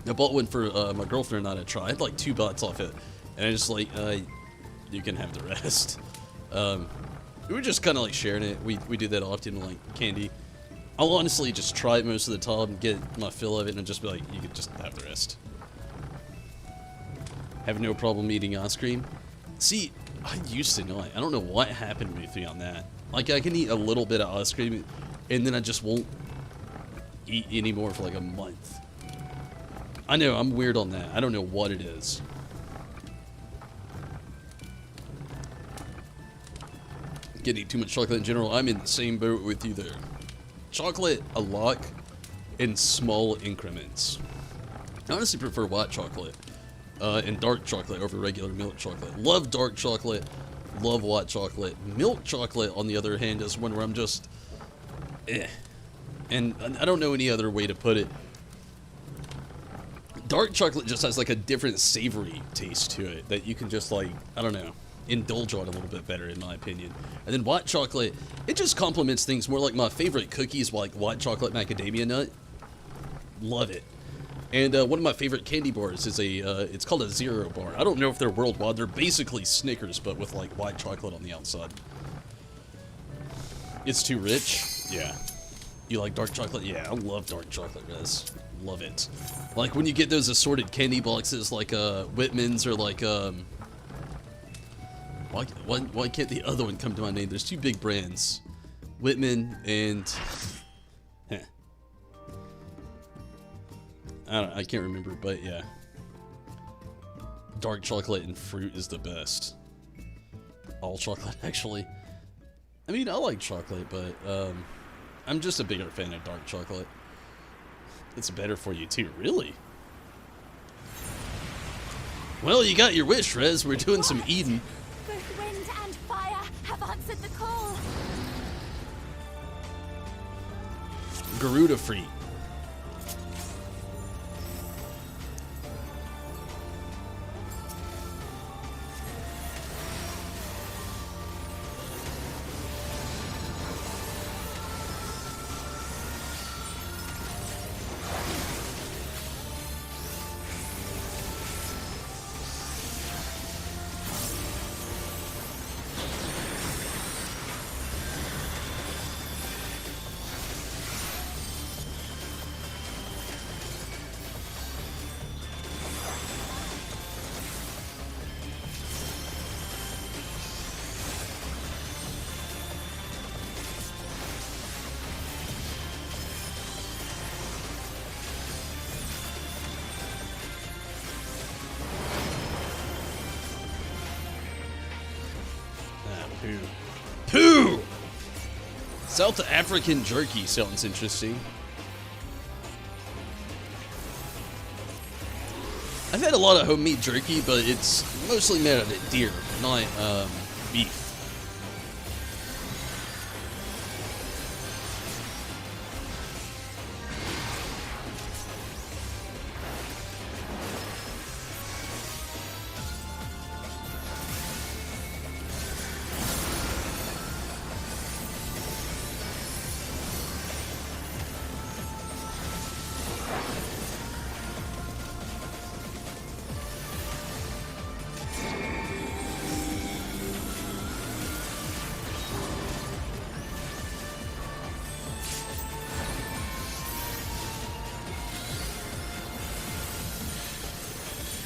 I bought one for my girlfriend and I to try. I had like 2 bites off it, and I just like, you can have the rest. We were just kind of like sharing it. We do that often, like candy. I'll honestly just try it most of the time, get my fill of it, and just be like, you can just have the rest. Have no problem eating ice cream. See, I used to not. I don't know what happened with me on that. Like, I can eat a little bit of ice cream, and then I just won't eat anymore for like a month. I know, I'm weird on that. I don't know what it is. Getting too much chocolate in general. I'm in the same boat with you there. Chocolate, a lot, in small increments. I honestly prefer white chocolate and dark chocolate over regular milk chocolate. Love dark chocolate, love white chocolate. Milk chocolate, on the other hand, is one where I'm just, eh. And I don't know any other way to put it. Dark chocolate just has like a different savory taste to it that you can just like, I don't know, indulge on a little bit better in my opinion. And then white chocolate, it just complements things more. Like my favorite cookies, like white chocolate macadamia nut. Love it. And one of my favorite candy bars is it's called a Zero bar. I don't know if they're worldwide. They're basically Snickers, but with like white chocolate on the outside. It's too rich? Yeah. You like dark chocolate? Yeah, I love dark chocolate, guys. Love it. Like when you get those assorted candy boxes like Whitman's or like why can't the other one come to my name? There's 2 big brands. Whitman and I can't remember, but yeah. Dark chocolate and fruit is the best. All chocolate, actually. I mean, I like chocolate, but I'm just a bigger fan of dark chocolate. It's better for you too, really. Well, you got your wish, Rez. We're doing some eating. Both wind and fire have answered the call. Garuda free. Poo! South African jerky sounds interesting. I've had a lot of homemade jerky, but it's mostly made out of deer, not beef.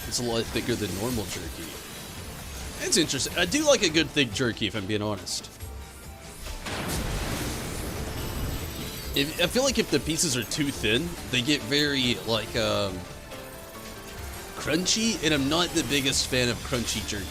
It's a lot thicker than normal jerky. It's interesting. I do like a good thick jerky, if I'm being honest. I feel like if the pieces are too thin, they get very, like, crunchy, and I'm not the biggest fan of crunchy jerky.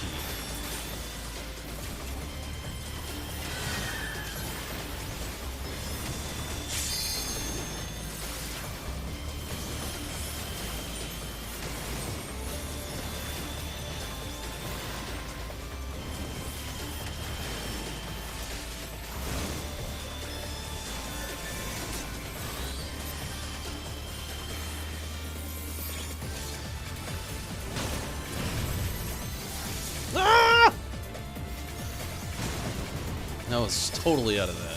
I was totally out of that.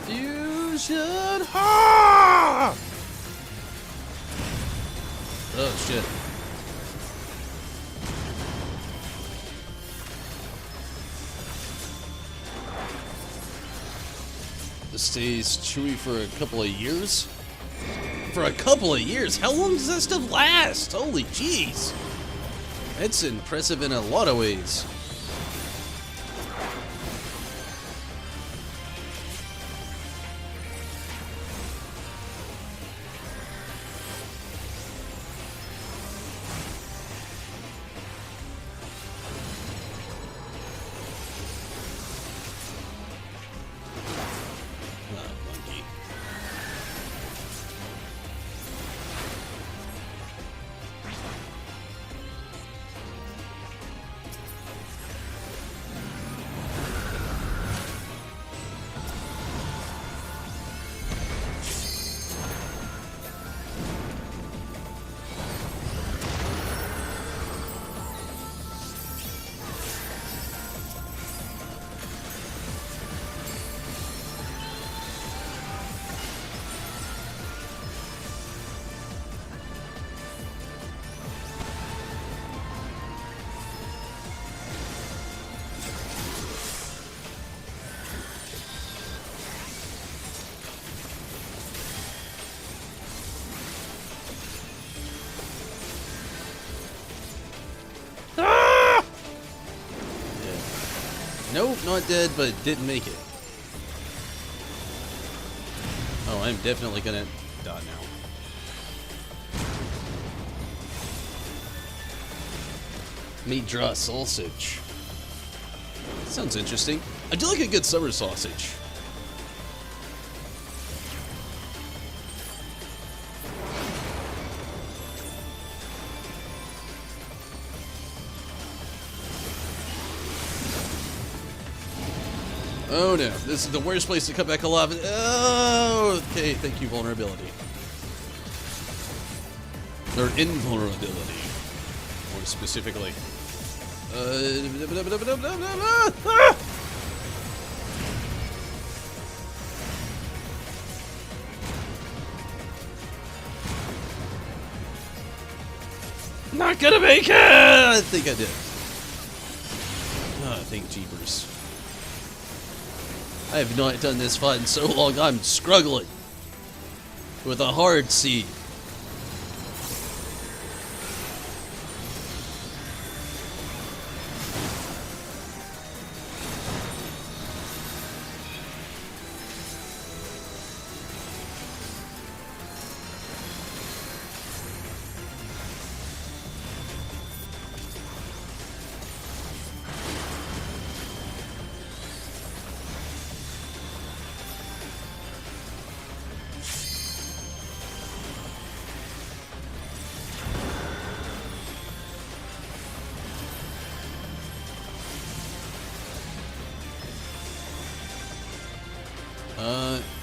Fusion! Ha! Oh shit. This stays chewy for a couple of years? For a couple of years? How long does that stuff last? Holy jeez. That's impressive in a lot of ways. Nope, not dead, but didn't make it. Oh, I'm definitely gonna die now. Meat draw sausage. Sounds interesting. I do like a good summer sausage. Oh no, this is the worst place to come back alive. Oh, okay, thank you, vulnerability. Or invulnerability, more specifically. Not gonna make it! I think I did. Oh, thank jeepers. I have not done this fight in so long, I'm struggling with a hard C.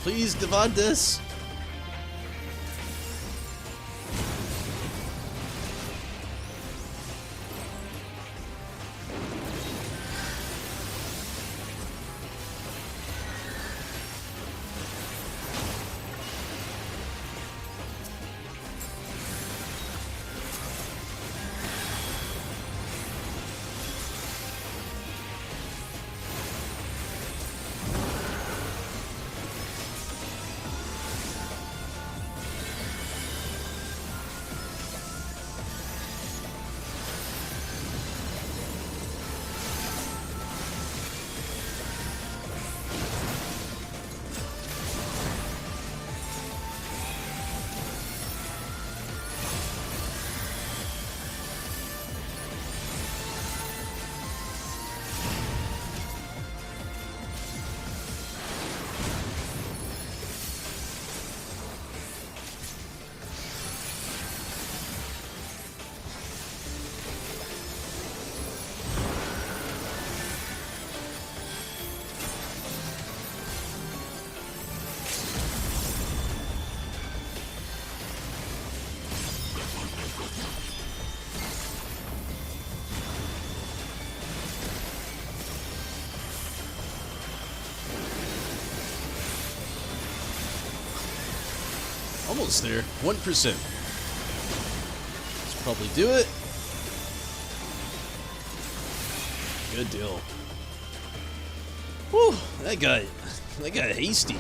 Please divide this. Almost there. 1%. Let's probably do it. Good deal. Whew, that got hasty.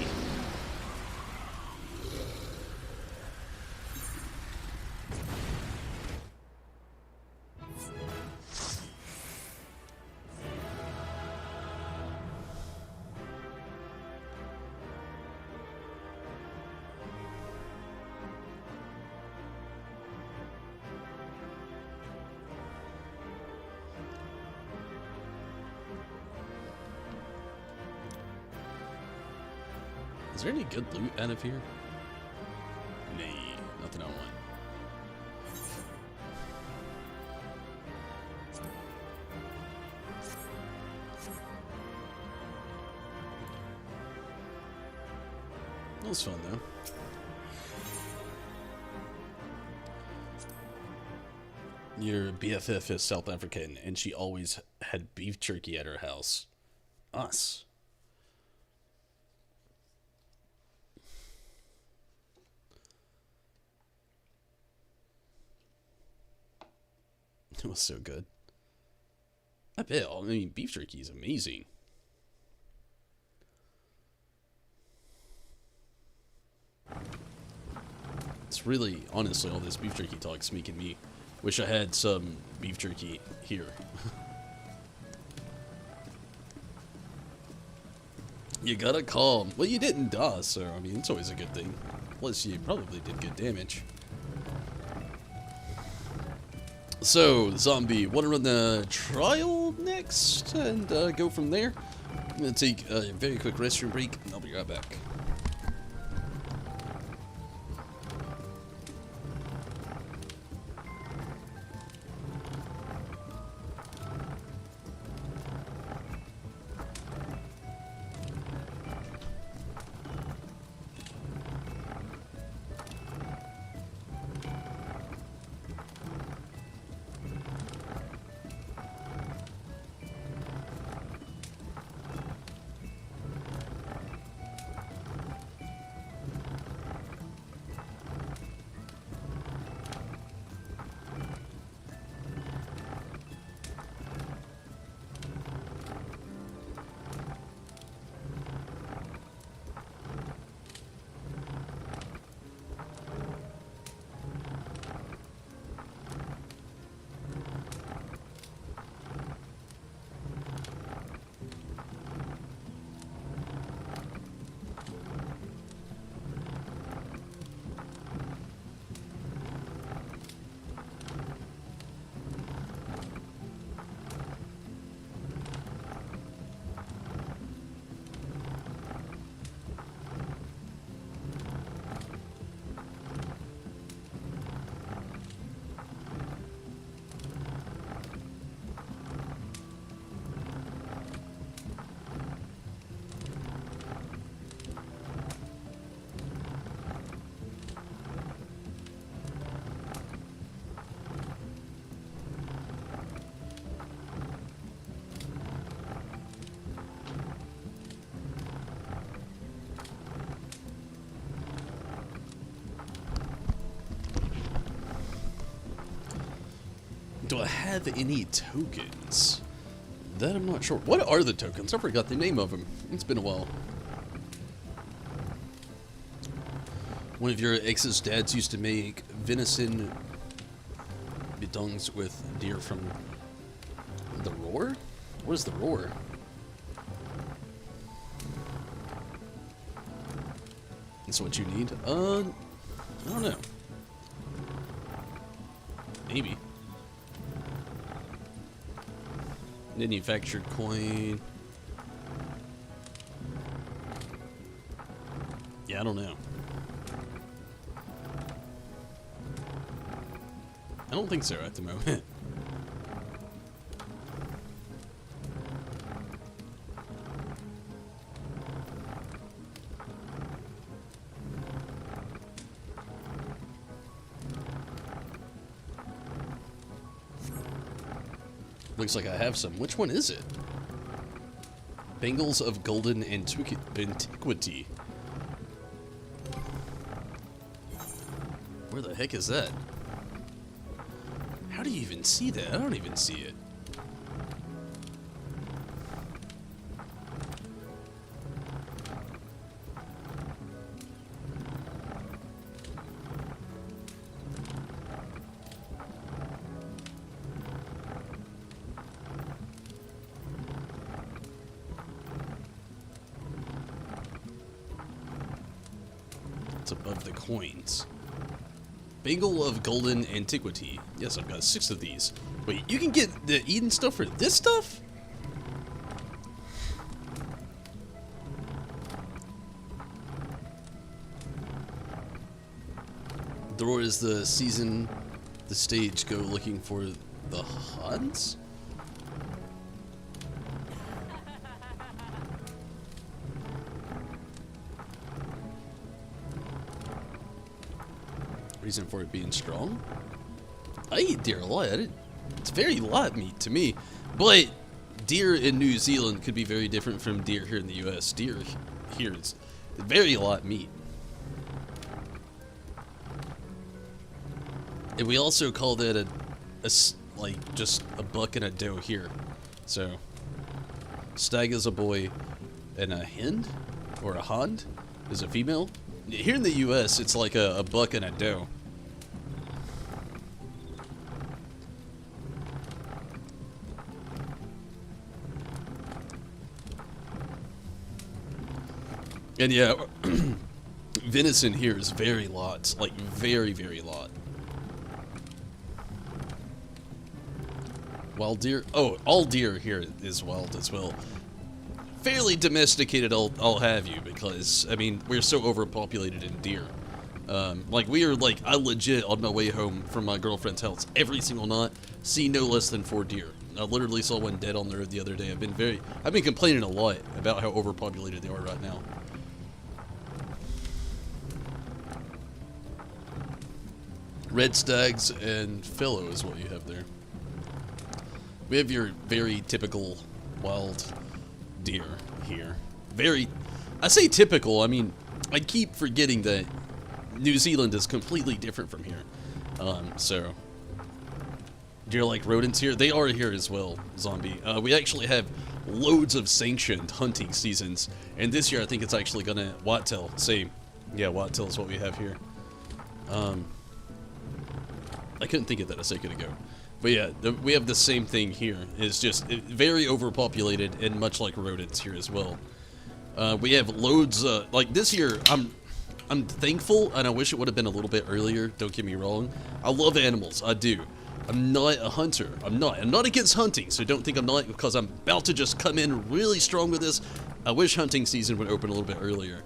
Is there any good loot out of here? Nay, nothing I want. That was fun though. Your BFF is South African, and she always had beef jerky at her house. Us. It was so good. I bet. I mean, beef jerky is amazing. It's really, honestly, all this beef jerky talk's making me wish I had some beef jerky here. You got a calm. Well, you didn't die, so I mean, it's always a good thing. Plus, you probably did good damage. So, zombie, want to run the trial next and go from there? I'm going to take a very quick restroom break, and I'll be right back. Do I have any tokens? That I'm not sure. What are the tokens? I forgot the name of them. It's been a while. One of your ex's dads used to make venison bidongs with deer from the roar? What is the roar? That's what you need? I don't know. Maybe. Manufactured coin. Yeah, I don't know. I don't think so at the moment. Looks like I have some. Which one is it? Bangles of Golden Antiquity. Where the heck is that? How do you even see that? I don't even see it. It's above the coins. Bangle of Golden Antiquity. Yes, I've got 6 of these. Wait, you can get the Eden stuff for this stuff? Nor is the season, the stage go looking for the Huns? Reason for it being strong? I eat deer a lot. It's very lot meat to me. But deer in New Zealand could be very different from deer here in the US. Deer here is very lot meat. And we also call that like just a buck and a doe here. So stag is a boy and a hen or a hond is a female. Here in the US it's like a buck and a doe. And yeah, venison here is very lot, like very, very lot. Wild deer, oh, all deer here is wild as well. Fairly domesticated, I'll have you, because, I mean, we're so overpopulated in deer. Like, we are, like, I legit, on my way home from my girlfriend's house, every single night, see no less than 4 deer. I literally saw one dead on the road the other day. I've been complaining a lot about how overpopulated they are right now. Red stags and fellow is what you have there. We have your very typical wild deer here. I say typical, I mean, I keep forgetting that New Zealand is completely different from here. So, deer like rodents here? They are here as well, zombie. We actually have loads of sanctioned hunting seasons, and this year I think it's actually gonna, whitetail, same. Yeah, whitetail is what we have here. I couldn't think of that a second ago. But yeah, we have the same thing here. It's just very overpopulated and much like rodents here as well. We have loads, like this year, I'm thankful and I wish it would have been a little bit earlier, don't get me wrong. I love animals, I do. I'm not a hunter, I'm not against hunting, so don't think I'm not because I'm about to just come in really strong with this. I wish hunting season would open a little bit earlier.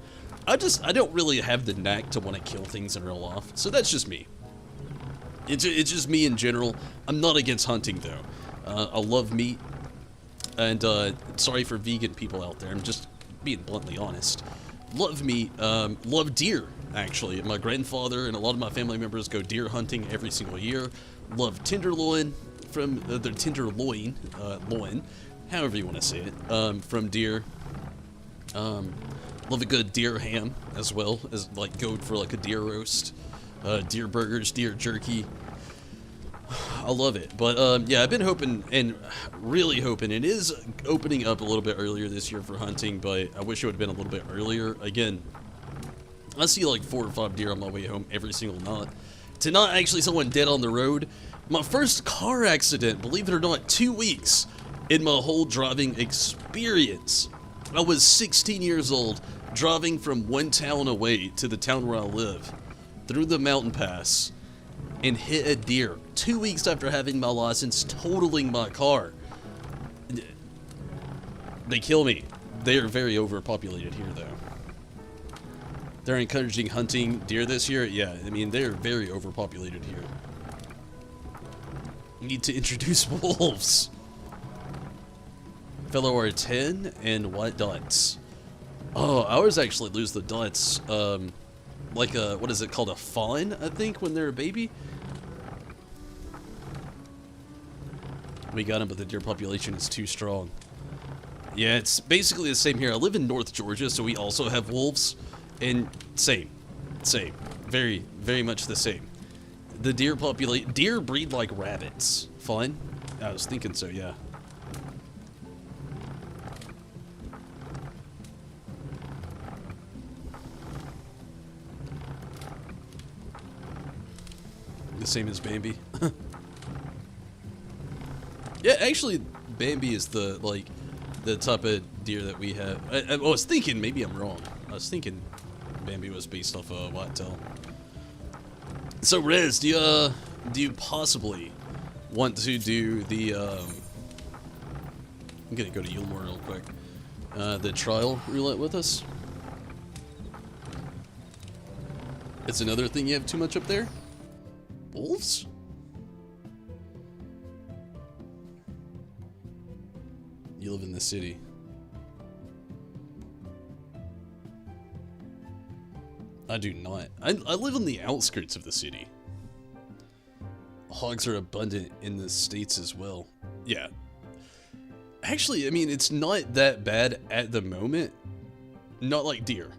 I don't really have the knack to want to kill things in real life, so that's just me. It's just me in general. I'm not against hunting though. I love meat, and sorry for vegan people out there. I'm just being bluntly honest. Love meat. Love deer actually. My grandfather and a lot of my family members go deer hunting every single year. Love tenderloin from the tenderloin, loin, however you want to say it, from deer. Love a good deer ham as well as like go for like a deer roast. Deer burgers, deer jerky. I love it. But yeah, I've been hoping and really hoping it is opening up a little bit earlier this year for hunting, but I wish it would have been a little bit earlier. Again, I see like 4 or 5 deer on my way home every single night. To not actually someone dead on the road. My first car accident, believe it or not, 2 weeks in my whole driving experience. I was 16 years old, driving from one town away to the town where I live, through the mountain pass, and hit a deer 2 weeks after having my license, totaling my car. They kill me. They are very overpopulated here, though. They're encouraging hunting deer this year. Yeah, I mean, they're very overpopulated here. We need to introduce wolves. Fellow are 10 and white dots. Oh, ours actually lose the dots. Like a, what is it called, a fawn, I think, when they're a baby. We got them, but the deer population is too strong. Yeah, it's basically the same here. I live in North Georgia, so we also have wolves, and same, very, very much the same. The deer populate. Deer breed like rabbits. Fun? I was thinking so, yeah. The same as Bambi. Yeah, actually, Bambi is the, like, the type of deer that we have. I was thinking, maybe I'm wrong. I was thinking Bambi was based off a whitetail. So, Rez, do you possibly want to do the, I'm gonna go to Yulmore real quick. The trial roulette with us? It's another thing you have too much up there? Wolves? You live in the city. I do not. I live on the outskirts of the city. Hogs are abundant in the States as well. Yeah. Actually, I mean, it's not that bad at the moment. Not like deer.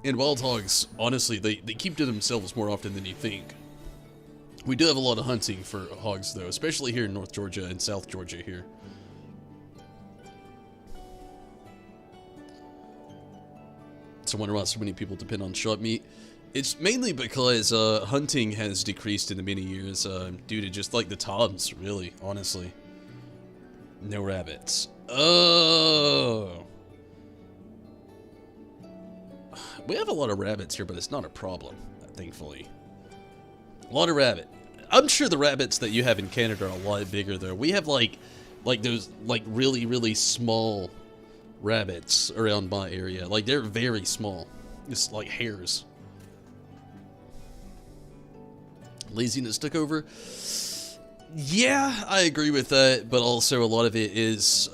And wild hogs, honestly, they keep to themselves more often than you think. We do have a lot of hunting for hogs, though, especially here in North Georgia and South Georgia here. So I wonder why so many people depend on shot meat. It's mainly because hunting has decreased in the many years due to just like the toms, really, honestly. No rabbits. Oh. We have a lot of rabbits here, but it's not a problem, thankfully. A lot of rabbit. I'm sure the rabbits that you have in Canada are a lot bigger, though. We have like those like really, really small rabbits around my area. Like, they're very small. It's like hares. Laziness took over. Yeah, I agree with that, but also a lot of it is,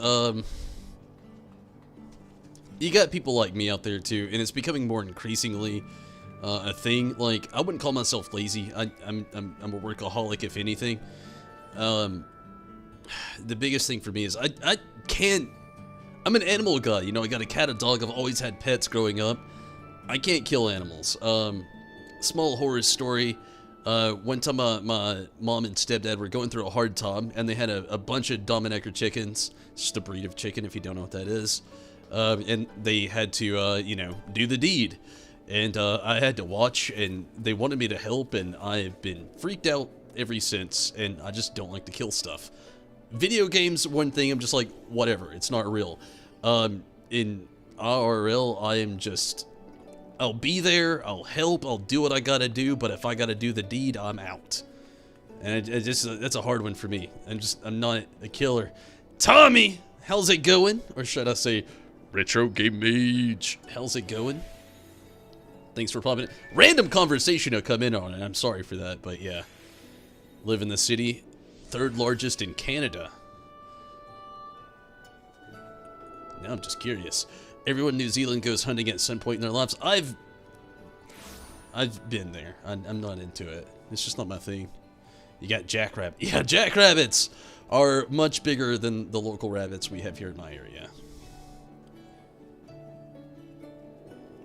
you got people like me out there too, and it's becoming more increasingly a thing. Like, I wouldn't call myself lazy. I'm a workaholic, if anything. The biggest thing for me is I can't. I'm an animal guy. You know, I got a cat, a dog. I've always had pets growing up. I can't kill animals. Small horror story. One time my mom and stepdad were going through a hard time, and they had a bunch of Dominecker chickens. It's just a breed of chicken, if you don't know what that is. And they had to, you know, do the deed. And I had to watch, and they wanted me to help, and I've been freaked out ever since, and I just don't like to kill stuff. Video games, one thing, I'm just like, whatever, it's not real. In IRL, I am just, I'll be there, I'll help, I'll do what I gotta do, but if I gotta do the deed, I'm out. And it just, that's a hard one for me. I'm not a killer. Tommy, how's it going? Or should I say, Retro Game Mage, how's it going? Thanks for popping in. Random conversation to come in on, and I'm sorry for that, but yeah. Live in the city. Third largest in Canada. Now I'm just curious. Everyone in New Zealand goes hunting at some point in their lives. I've been there. I'm not into it. It's just not my thing. You got jackrabbit. Yeah, jackrabbits are much bigger than the local rabbits we have here in my area.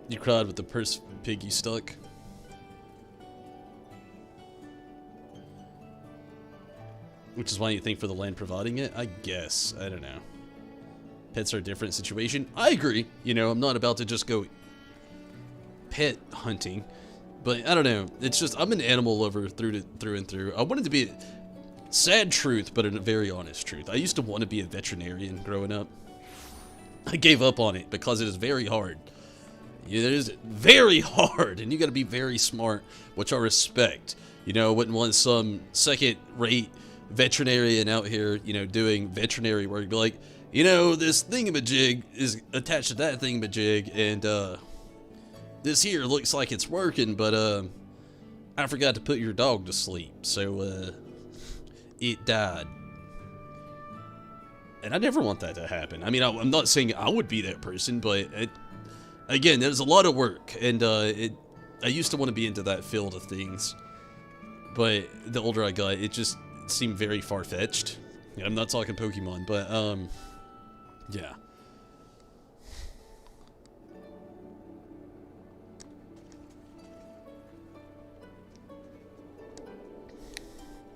You cried with the purse pig you stuck. Which is why you think for the land providing it? I guess. I don't know. Pets are a different situation. I agree. You know, I'm not about to just go pet hunting. But I don't know. It's just, I'm an animal lover through and through. I wanted to be a sad truth, but a very honest truth. I used to want to be a veterinarian growing up. I gave up on it because it is very hard. It is very hard, and you got to be very smart, which I respect. You know, I wouldn't want some second-rate veterinarian out here, you know, doing veterinary work. Be like, you know, this thingamajig is attached to that thingamajig, and this here looks like it's working, but I forgot to put your dog to sleep, so it died. And I never want that to happen. I mean, I'm not saying I would be that person, but again, there's a lot of work, and I used to want to be into that field of things, but the older I got, it just seemed very far-fetched. Yeah, I'm not talking Pokemon, but yeah.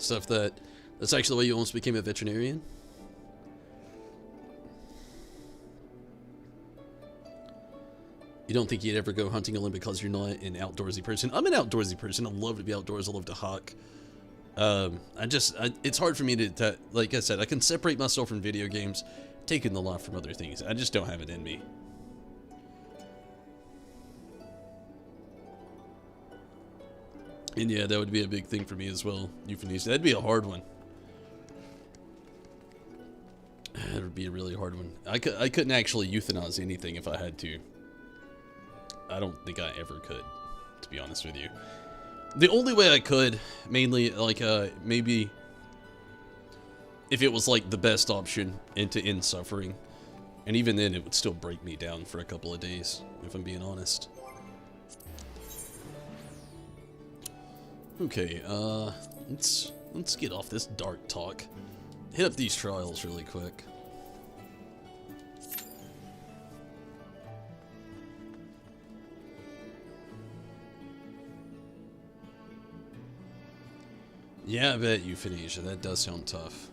Stuff that's actually the way you almost became a veterinarian. You don't think you'd ever go hunting alone because you're not an outdoorsy person? I'm an outdoorsy person. I love to be outdoors. I love to hawk. It's hard for me to, like I said, I can separate myself from video games, taking the lot from other things. I just don't have it in me. And yeah, that would be a big thing for me as well. Euthanasia. That'd be a hard one. That would be a really hard one. I couldn't actually euthanize anything if I had to. I don't think I ever could, to be honest with you. The only way I could, mainly, like, maybe if it was, like, the best option and to end suffering. And even then, it would still break me down for a couple of days, if I'm being honest. Okay, let's get off this dark talk. Hit up these trials really quick. Yeah, I bet euthanasia. That does sound tough.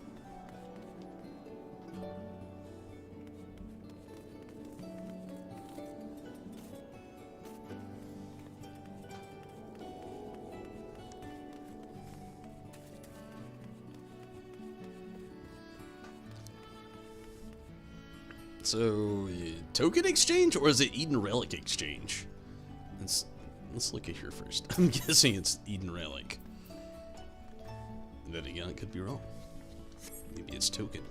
So, token exchange, or is it Eden Relic exchange? Let's look at here first. I'm guessing it's Eden Relic. Then again, I could be wrong. Maybe it's token.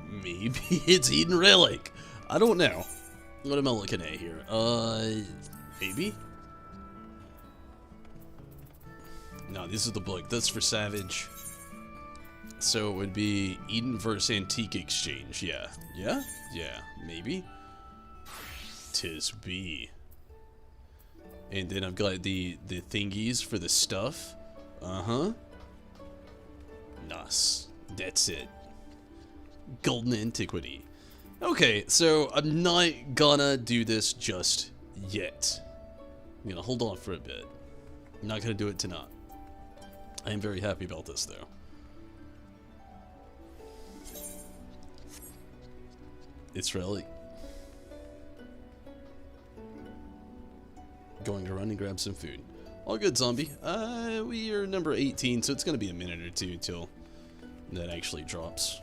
Maybe it's Eden Relic. I don't know. What am I looking at here? Maybe? No, this is the book. That's for Savage. So it would be Eden versus Antique Exchange. Yeah. Yeah? Yeah. Maybe? 'Tis be. And then I've got the thingies for the stuff. Uh-huh. Nice. That's it. Golden Antiquity. Okay, so I'm not gonna do this just yet. I'm gonna hold on for a bit. I'm not gonna do it tonight. I am very happy about this, though. It's really... going to run and grab some food. All good, zombie. We are number 18, so it's going to be a minute or two till that actually drops.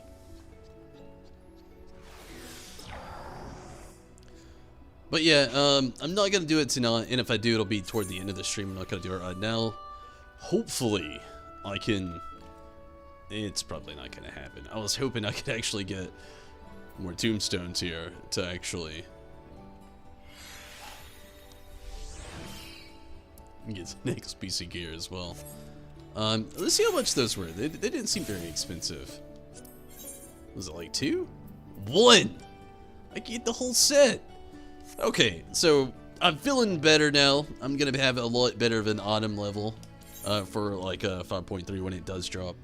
But yeah, I'm not going to do it tonight, and if I do, it'll be toward the end of the stream. I'm not going to do it right now. Hopefully, I can... It's probably not going to happen. I was hoping I could actually get more tombstones here to actually... get the next piece of gear as well. Let's see how much those were. They didn't seem very expensive. Was it like 2? 1! I get the whole set! Okay, so I'm feeling better now. I'm gonna have a lot better of an autumn level for like 5.3 when it does drop.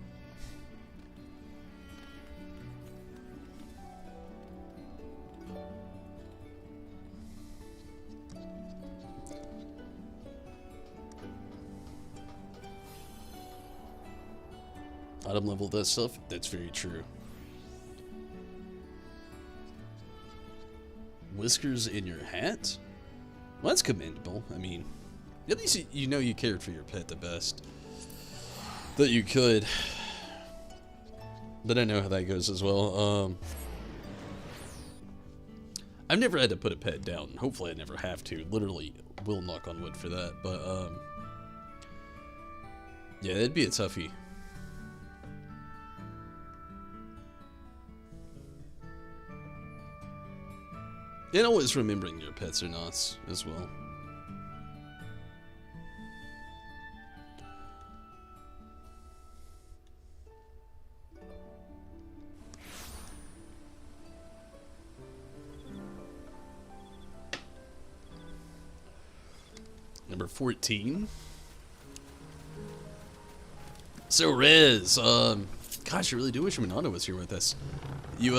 Autumn level does stuff? That's very true. Whiskers in your hat? Well, that's commendable. I mean, at least you know you cared for your pet the best that you could. But I know how that goes as well. I've never had to put a pet down. Hopefully I never have to. Literally will knock on wood for that. But, yeah, that'd be a toughie. And always remembering your pets are nice as well. Number 14. So Rez, gosh, I really do wish Renato was here with us. You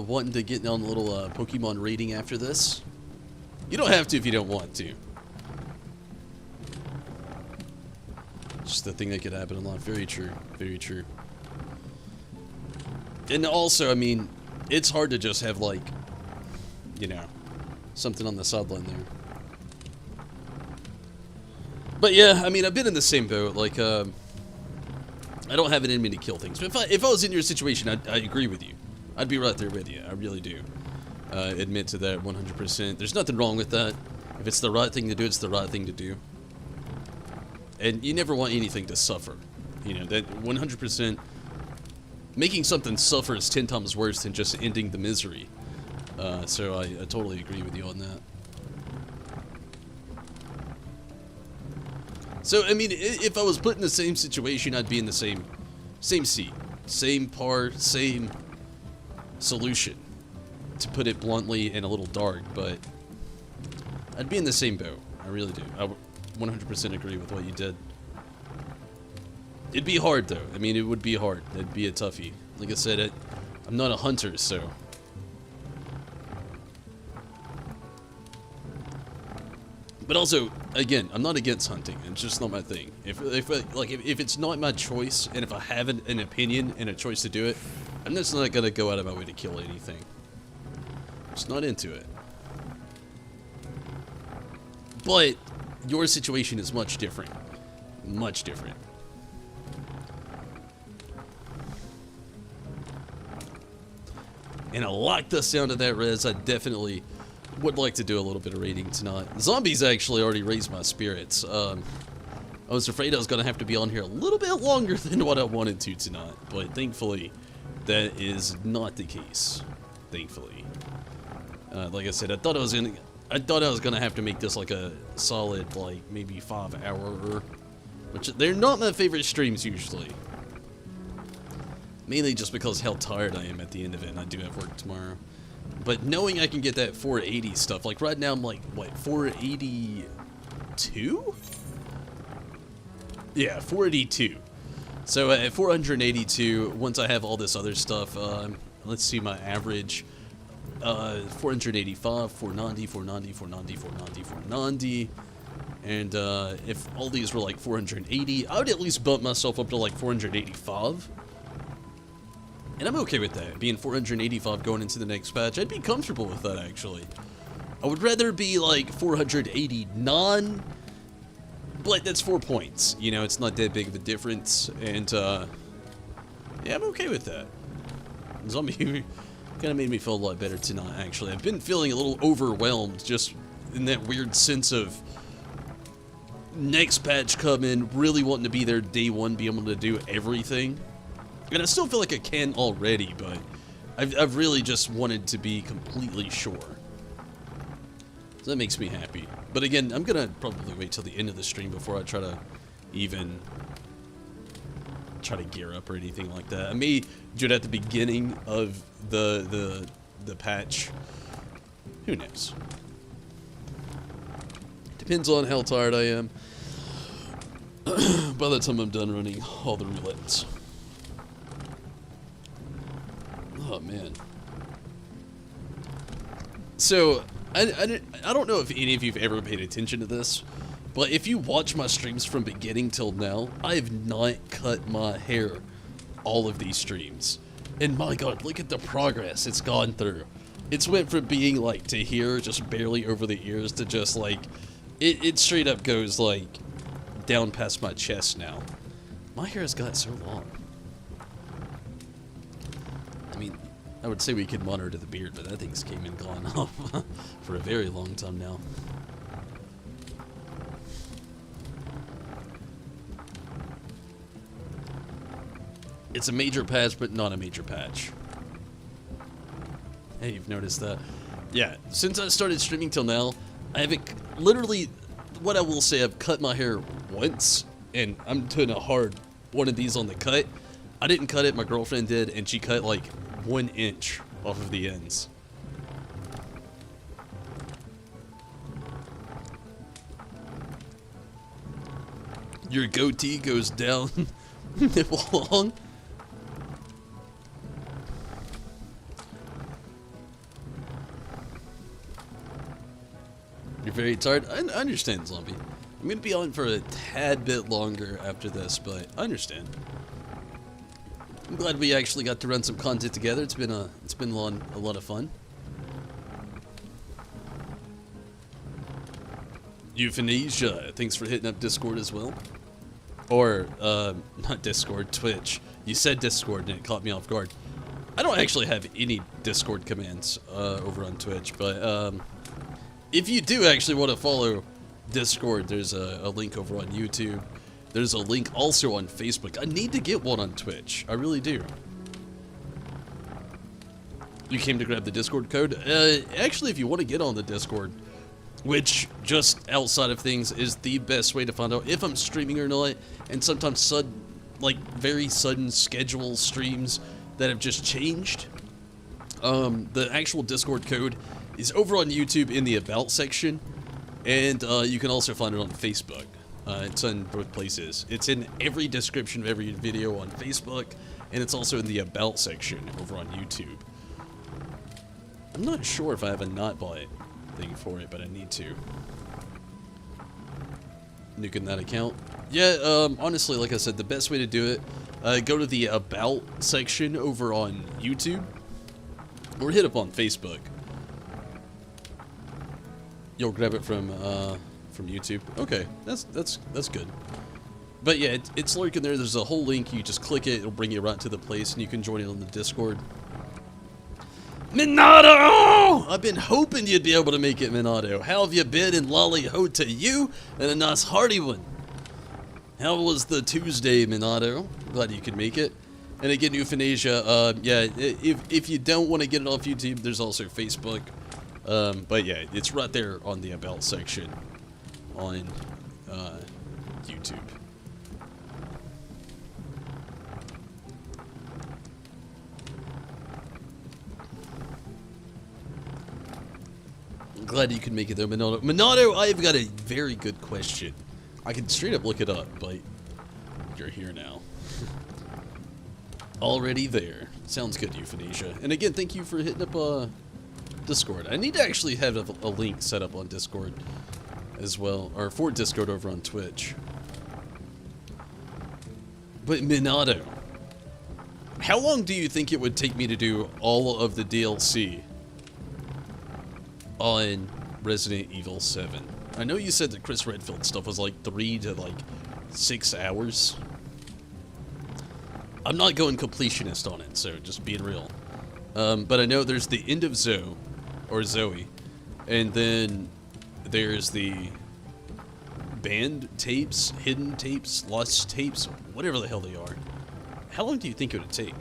wanting to get on a little Pokemon rating after this? You don't have to if you don't want to. Just the thing that could happen a lot. Very true. Very true. And also, I mean, it's hard to just have, like, you know, something on the sideline there. But yeah, I mean, I've been in the same boat. Like, I don't have it in me to kill things. But if I was in your situation, I agree with you. I'd be right there with you. I really do. Admit to that 100%. There's nothing wrong with that. If it's the right thing to do, it's the right thing to do. And you never want anything to suffer. You know, that 100%. Making something suffer is 10 times worse than just ending the misery. So I totally agree with you on that. So, I mean, if I was put in the same situation, I'd be in the same seat. Same part, same solution. To put it bluntly and a little dark, but I'd be in the same boat. I really do. I 100% agree with what you did. It'd be hard, though. I mean, it would be hard. It'd be a toughie. Like I said, I'm not a hunter, so... But also, again, I'm not against hunting. It's just not my thing. If it's not my choice, and if I have an opinion and a choice to do it, I'm just not gonna go out of my way to kill anything. Just not into it. But your situation is much different. Much different. And I like the sound of that res. I definitely would like to do a little bit of raiding tonight. Zombies actually already raised my spirits. I was afraid I was going to have to be on here a little bit longer than what I wanted to tonight. But thankfully, that is not the case. Thankfully. Like I said, I thought I was gonna have to make this like a solid, like, maybe 5 hour, which they're not my favorite streams usually. Mainly just because how tired I am at the end of it, and I do have work tomorrow. But knowing I can get that 480 stuff, like right now I'm like, what, 482? Yeah, 482. So at 482, once I have all this other stuff, let's see my average. 485, 490, 490, 490, 490, 490. And if all these were like 480, I would at least bump myself up to like 485. And I'm okay with that, being 485 going into the next patch. I'd be comfortable with that, actually. I would rather be like 489, but that's 4 points. You know, it's not that big of a difference. And, yeah, I'm okay with that. Zombie kind of made me feel a lot better tonight, actually. I've been feeling a little overwhelmed, just in that weird sense of next patch coming, really wanting to be there day one, be able to do everything. And I still feel like I can already, but I've really just wanted to be completely sure. So that makes me happy. But again, I'm gonna probably wait till the end of the stream before I try to even try to gear up or anything like that. I may do it at the beginning of the patch. Who knows? Depends on how tired I am. By the time I'm done running all the roulettes. Oh man. So I don't know if any of you've ever paid attention to this, but if you watch my streams from beginning till now, I have not cut my hair all of these streams. And my god, look at the progress it's gone through. It's went from being like to here, just barely over the ears, to just like, it straight up goes like down past my chest now. My hair has got so long. I mean, I would say we could monitor the beard, but that thing's came and gone off for a very long time now. It's a major patch, but not a major patch. Hey, you've noticed that? Yeah, since I started streaming till now, I haven't, literally, what I will say, I've cut my hair once, and I'm doing a hard one of these on the cut. I didn't cut it, my girlfriend did, and she cut like 1 inch off of the ends. Your goatee goes down nipple long. You're very tired. I understand, Zombie. I'm gonna be on for a tad bit longer after this, but I understand. I'm glad we actually got to run some content together. It's been a lot of fun. Euthanasia, thanks for hitting up Discord as well. Or, not Discord, Twitch. You said Discord and it caught me off guard. I don't actually have any Discord commands over on Twitch, but if you do actually want to follow Discord, there's a link over on YouTube. There's a link also on Facebook. I need to get one on Twitch. I really do. You came to grab the Discord code? Actually, if you want to get on the Discord, which, just outside of things, is the best way to find out if I'm streaming or not, and sometimes very sudden schedule streams that have just changed. The actual Discord code is over on YouTube in the About section, and you can also find it on Facebook. It's in both places. It's in every description of every video on Facebook, and it's also in the About section over on YouTube. I'm not sure if I have a not bought thing for it, but I need to. Nuking that account. Yeah, honestly, like I said, the best way to do it, go to the About section over on YouTube, or hit up on Facebook. You'll grab it from YouTube. Okay, that's good. But yeah, it's lurking there. There's a whole link. You just click it. It'll bring you right to the place, and you can join it on the Discord. Minato! I've been hoping you'd be able to make it, Minato. How have you been? And lolly ho to you, and a nice hearty one. How was the Tuesday, Minato? Glad you could make it. And again, Euthanasia, yeah, if you don't want to get it off YouTube, there's also Facebook. But yeah, it's right there on the About section on YouTube. I'm glad you could make it though, Minato. Minato, I've got a very good question. I can straight up look it up, but you're here now. Already there. Sounds good, Euthanasia. And again, thank you for hitting up Discord. I need to actually have a link set up on Discord as well, or for Discord over on Twitch. But Minato, how long do you think it would take me to do all of the DLC on Resident Evil 7? I know you said that Chris Redfield stuff was like 3 to 6 hours. I'm not going completionist on it, so just being real. But I know there's the end of Zoe, and then there's the banned tapes, hidden tapes, lost tapes, whatever the hell they are. How long do you think it would take?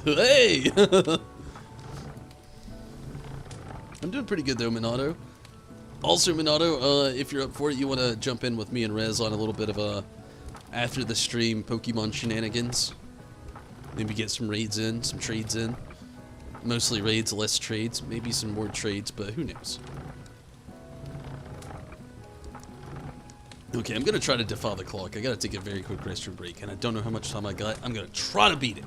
Hey! I'm doing pretty good though, Minato. Also, Minato, if you're up for it, you want to jump in with me and Rez on a little bit of a after the stream Pokemon Shenanigans. Maybe get some raids in, some trades in. Mostly raids, less trades. Maybe some more trades, but who knows? Okay, I'm going to try to defy the clock. I got to take a very quick restroom break, and I don't know how much time I got. I'm going to try to beat it.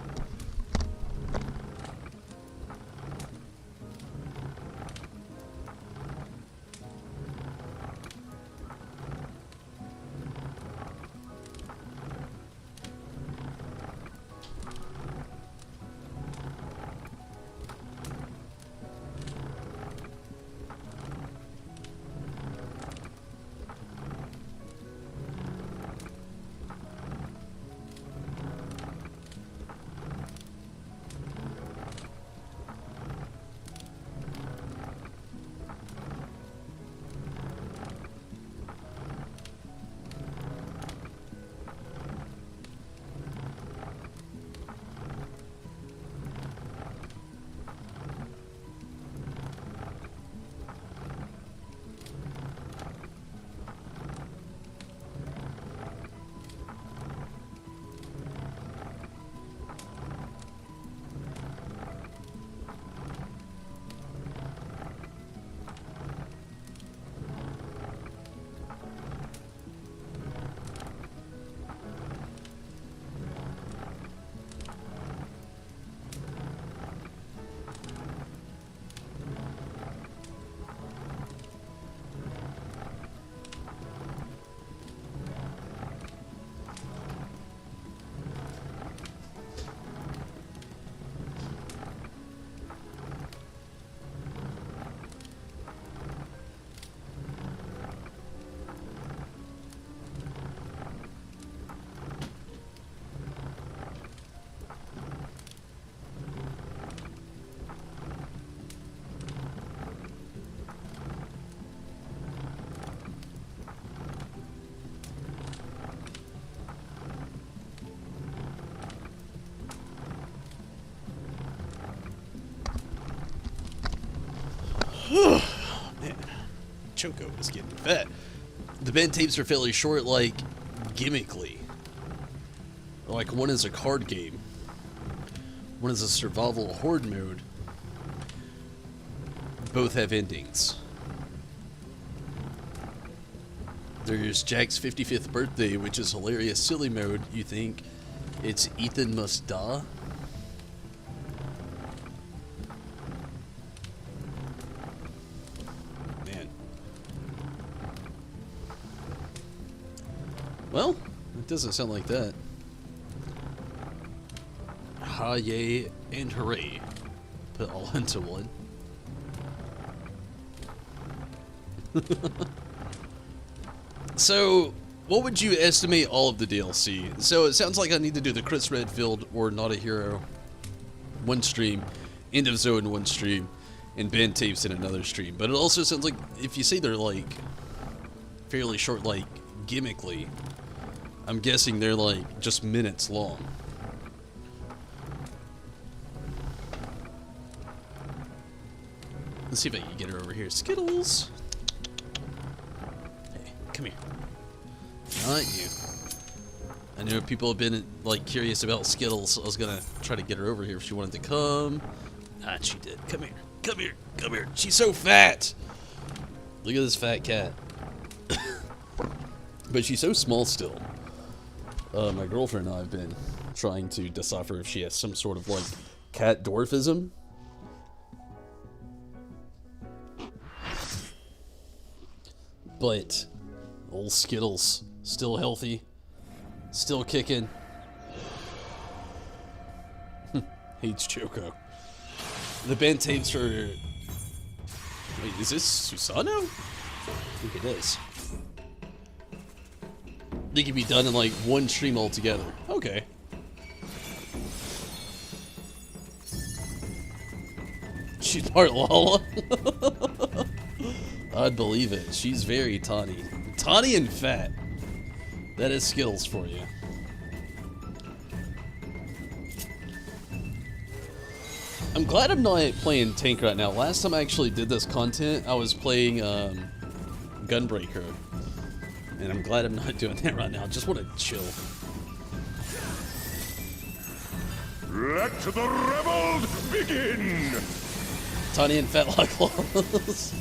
Choco is getting fat. The band tapes are fairly short, like, gimmickly. Like, one is a card game. One is a survival horde mode. Both have endings. There's Jack's 55th birthday, which is hilarious silly mode. You think it's Ethan Must Die? Man. Well, it doesn't sound like that. Ha, yay, and hooray. Put all into one. So, what would you estimate all of the DLC? So, it sounds like I need to do the Chris Redfield or Not a Hero one stream, End of Zone one stream, and band tapes in another stream. But it also sounds like, if you say they're like fairly short, like gimmickly, I'm guessing they're like just minutes long. Let's see if I can get her over here. Skittles! Hey, come here. Not you. I know people have been like curious about Skittles, so I was gonna try to get her over here if she wanted to come. Ah, she did. Come here. Come here. Come here. She's so fat! Look at this fat cat. But she's so small still. My girlfriend and I have been trying to decipher if she has some sort of like cat dwarfism. But old Skittles, still healthy, still kicking. Hates Choco. The band tapes are... Wait, is this Susano? I think it is. They can be done in like one stream altogether. Okay. She's part Lala. I'd believe it. She's very tawny. Tawny and fat. That is Skittles for you. I'm glad I'm not playing tank right now. Last time I actually did this content, I was playing Gunbreaker. And I'm glad I'm not doing that right now. I just want to chill. Let the rebels begin! Tawny and fat like Laws.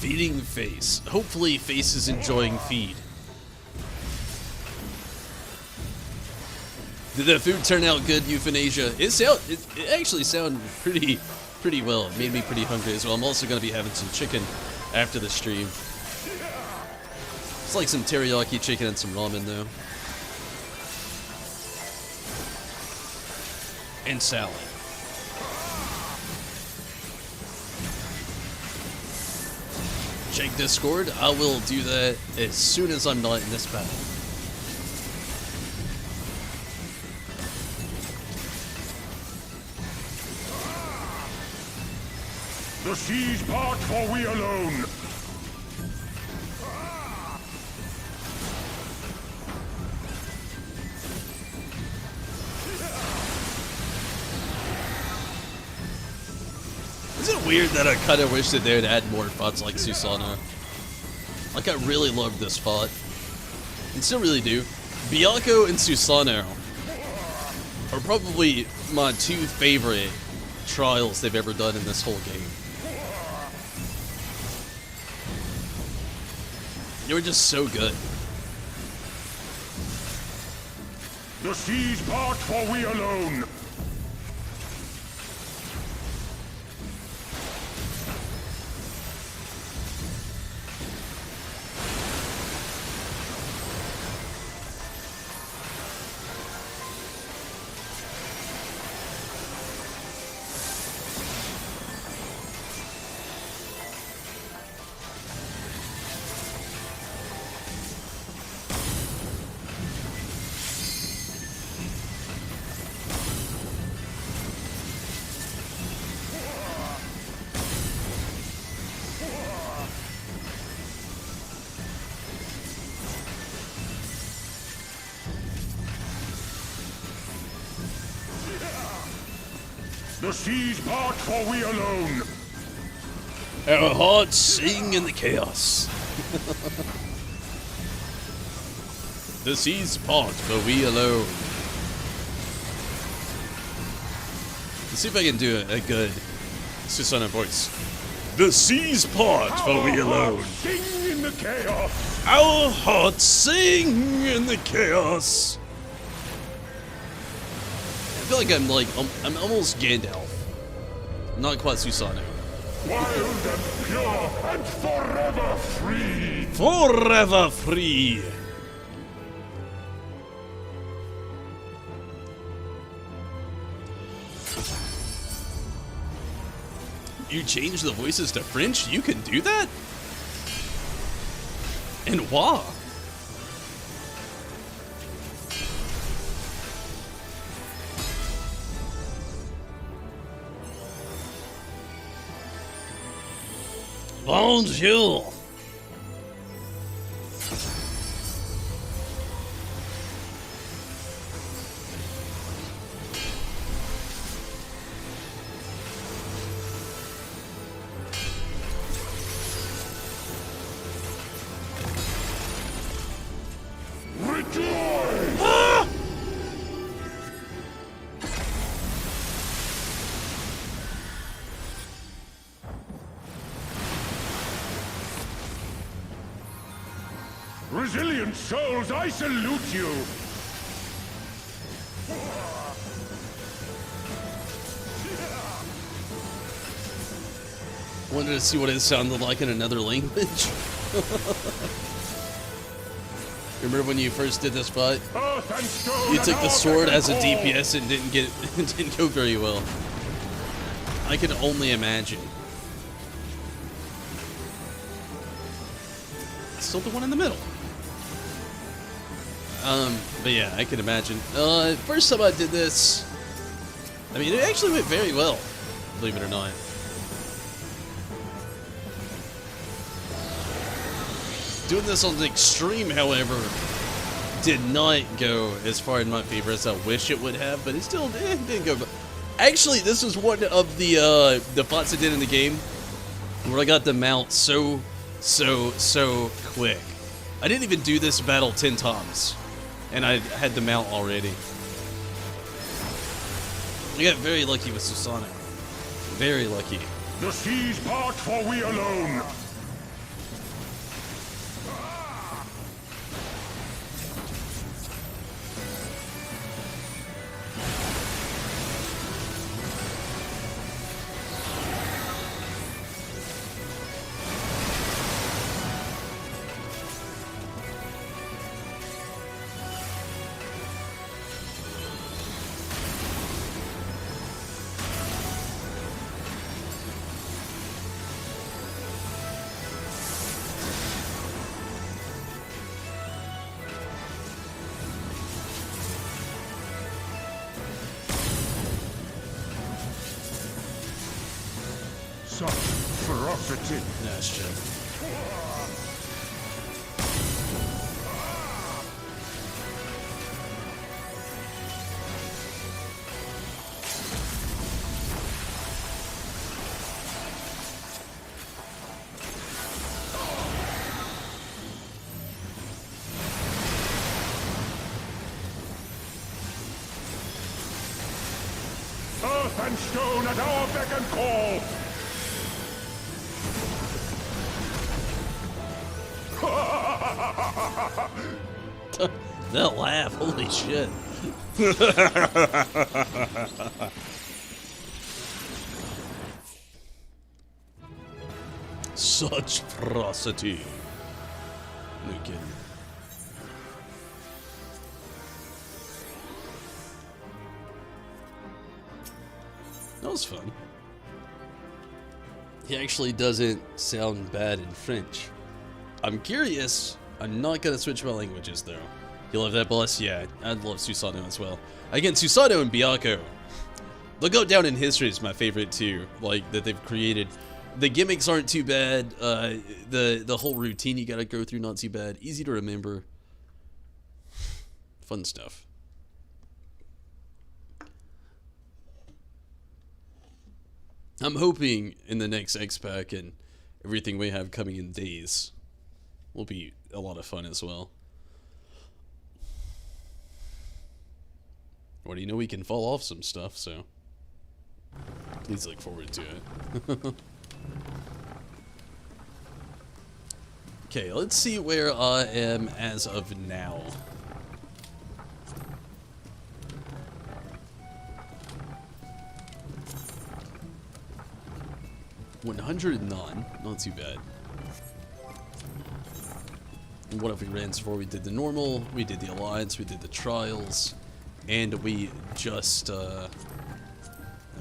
Feeding Face. Hopefully Face is enjoying feed. Did the food turn out good, Euthanasia? It actually sounded pretty well. It made me pretty hungry as well. I'm also going to be having some chicken after the stream. It's like some teriyaki chicken and some ramen though. And salad. Check Discord. I will do that as soon as I'm not in this battle. The seas part for we alone. Is it weird that I kind of wish that they would add more spots like Susano? Like, I really loved this spot. And still really do. Byakko and Susano are probably my two favorite trials they've ever done in this whole game. They were just so good. The seas part for we alone. The seas part, for we alone. Our hearts sing in the chaos. The seas part, but we alone. Let's see if I can do a good Susanna voice. The seas part, but we alone. Sing in the chaos. Our hearts sing in the chaos. I feel like I'm almost Gandalf. Not quite Susanna. Wild and pure and forever free. Forever free. You change the voices to French? You can do that? And why? Bonjour. Rejoice! Resilient souls, I salute you! Wanted to see what it sounded like in another language. Remember when you first did this fight? Earth and stone You took the and sword earth as a and coal. DPS and didn't go very well. I can only imagine. Still the one in the middle. But yeah, I can imagine. First time I did this, I mean, it actually went very well, believe it or not. Doing this on the extreme, however, did not go as far in my favor as I wish it would have, but it still didn't go. Actually, this was one of the fights I did in the game where I got the mount so quick. I didn't even do this battle 10 times, and I had the mount already. I got very lucky with Susanna. Very lucky. The seas part, for we alone. Such ferocity. Nice job. Earth and stone at our beck and call. That laugh, holy shit. Such ferocity. No kidding. That was fun. He actually doesn't sound bad in French. I'm curious. I'm not gonna switch my languages though. You love that, Bless? Yeah, I'd love Susanoo as well. Again, Susanoo and Byakko. They'll go down in history as my favorite too. Like that they've created. The gimmicks aren't too bad. The whole routine you gotta go through not too bad. Easy to remember. Fun stuff. I'm hoping in the next X Pack and everything we have coming in days will be a lot of fun as well. Well, you know, we can fall off some stuff, so please look forward to it. Okay, let's see where I am as of now. $109, not too bad. And what if we ran before? We did the normal, we did the alliance, we did the trials, and we just, I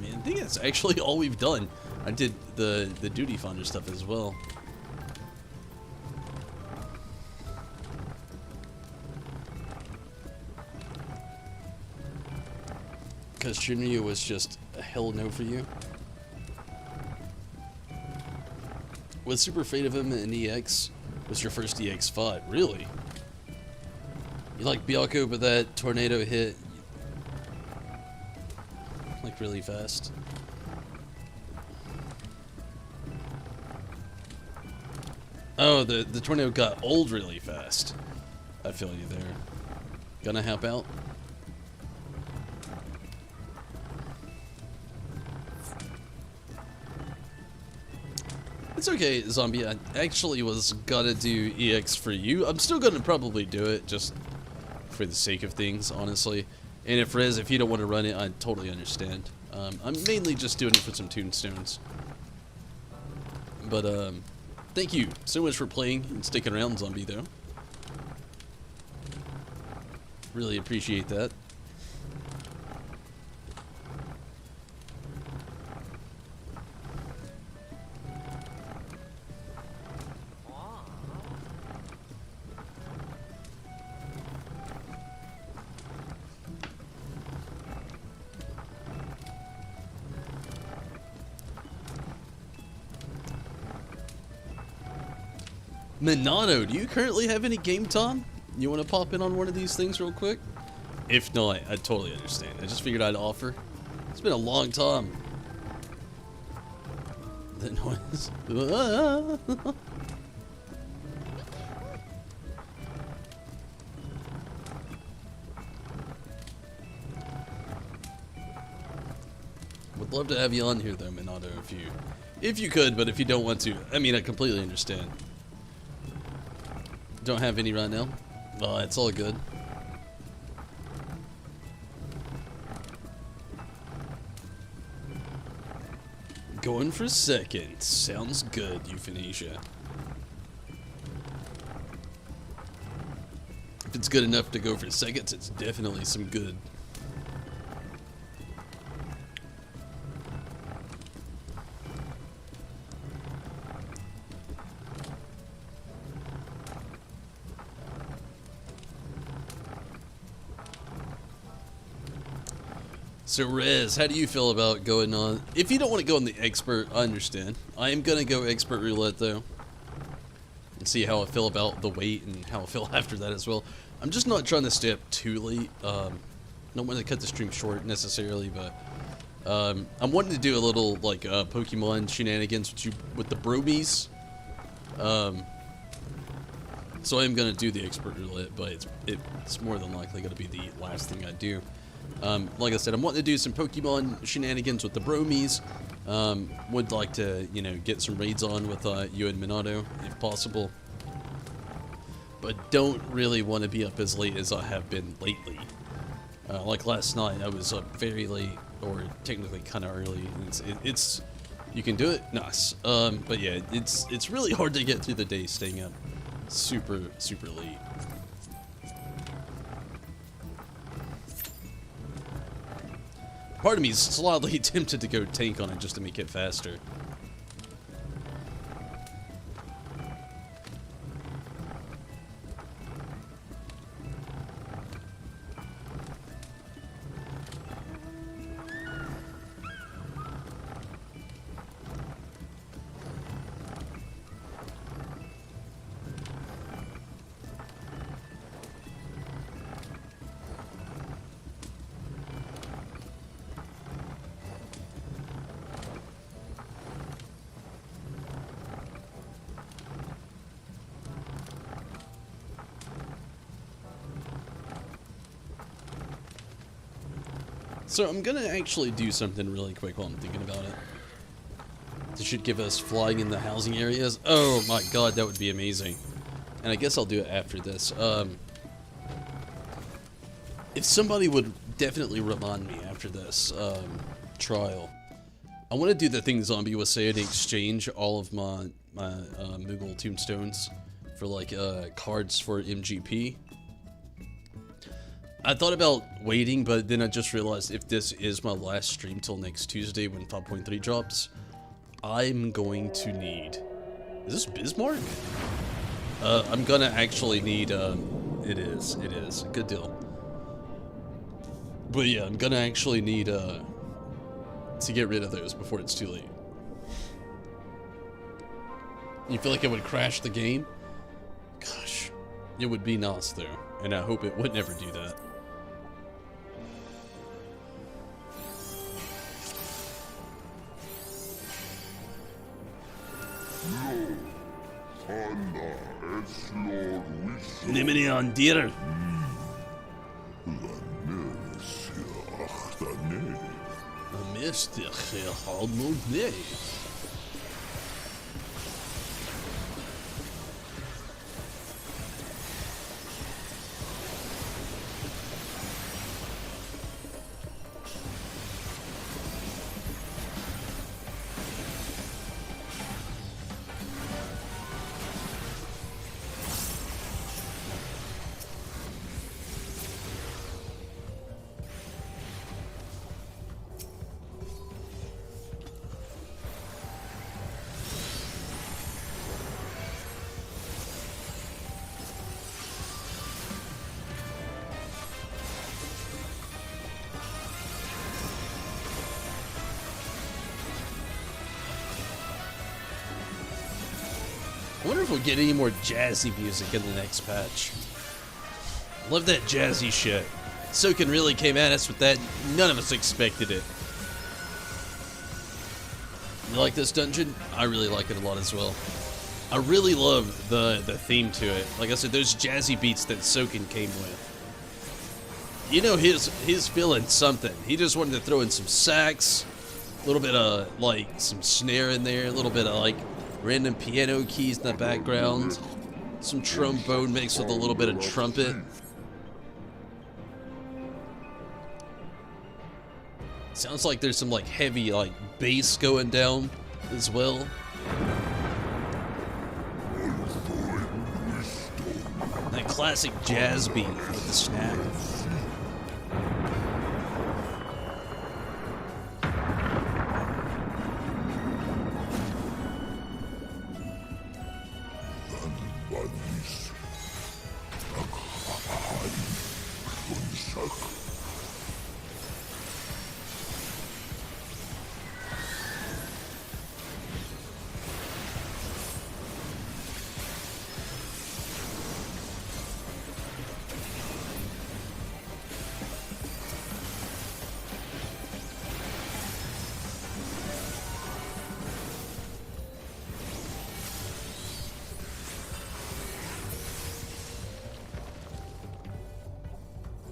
mean, I think that's actually all we've done. I did the duty finder stuff as well. Because Shinryu was just a hell no for you. Was Super afraid of him in EX? Was your first EX fight? Really? You like Byakko, but that tornado hit like really fast. Oh, the tornado got old really fast. I feel you there. Gonna help out? It's okay, Zombie. I actually was gonna do EX for you. I'm still gonna probably do it, just for the sake of things, honestly. And if Rez, if you don't want to run it, I totally understand. I'm mainly just doing it for some tombstones. But, thank you so much for playing and sticking around, Zombie, though. Really appreciate that. Minato, do you currently have any game time? You want to pop in on one of these things real quick? If not, I totally understand. I just figured I'd offer. It's been a long time. The noise. Would love to have you on here though, Minato, if you could, but if you don't want to, I mean, I completely understand. Don't have any right now. It's all good. Going for second. Sounds good, Euthanasia. If it's good enough to go for seconds, it's definitely some good. So Rez, how do you feel about going on? If you don't want to go on the expert, I understand. I am going to go expert roulette though. And see how I feel about the wait and how I feel after that as well. I'm just not trying to stay up too late. Don't want to cut the stream short necessarily, but I'm wanting to do a little like Pokemon Shenanigans with the bromies. So I am going to do the expert roulette, but it's more than likely going to be the last thing I do. Like I said, I'm wanting to do some Pokemon Shenanigans with the bromies. Would like to, you know, get some raids on with you and Minato, if possible. But don't really want to be up as late as I have been lately. Like last night, I was up very late, or technically kind of early. It's you can do it, nice. But yeah, it's really hard to get through the day staying up super late. Part of me is slightly tempted to go tank on it just to make it faster. So I'm gonna actually do something really quick while I'm thinking about it. This should give us flying in the housing areas. Oh my god, that would be amazing. And I guess I'll do it after this. If somebody would definitely remind me after this trial, I want to do the thing Zombie was saying, exchange all of my Moogle tombstones for like cards for MGP. I thought about waiting, but then I just realized if this is my last stream till next Tuesday when 5.3 drops, I'm going to need... Is this Bismarck? I'm gonna actually need... It is. Good deal. But yeah, I'm gonna actually need to get rid of those before it's too late. You feel like it would crash the game? Gosh, it would be nice though, and I hope it would never do that. Nimini on deer. Mr. Haldmode. I wonder if we'll get any more jazzy music in the next patch. Love that jazzy shit. Soken really came at us with that. None of us expected it. You like this dungeon? I really like it a lot as well. I really love the theme to it. Like I said, those jazzy beats that Soken came with. You know, he's feeling something. He just wanted to throw in some sax, a little bit of like some snare in there, a little bit of like random piano keys in the background, some trombone mixed with a little bit of trumpet. Sounds like there's some like heavy like bass going down as well. That classic jazz beat with the snap.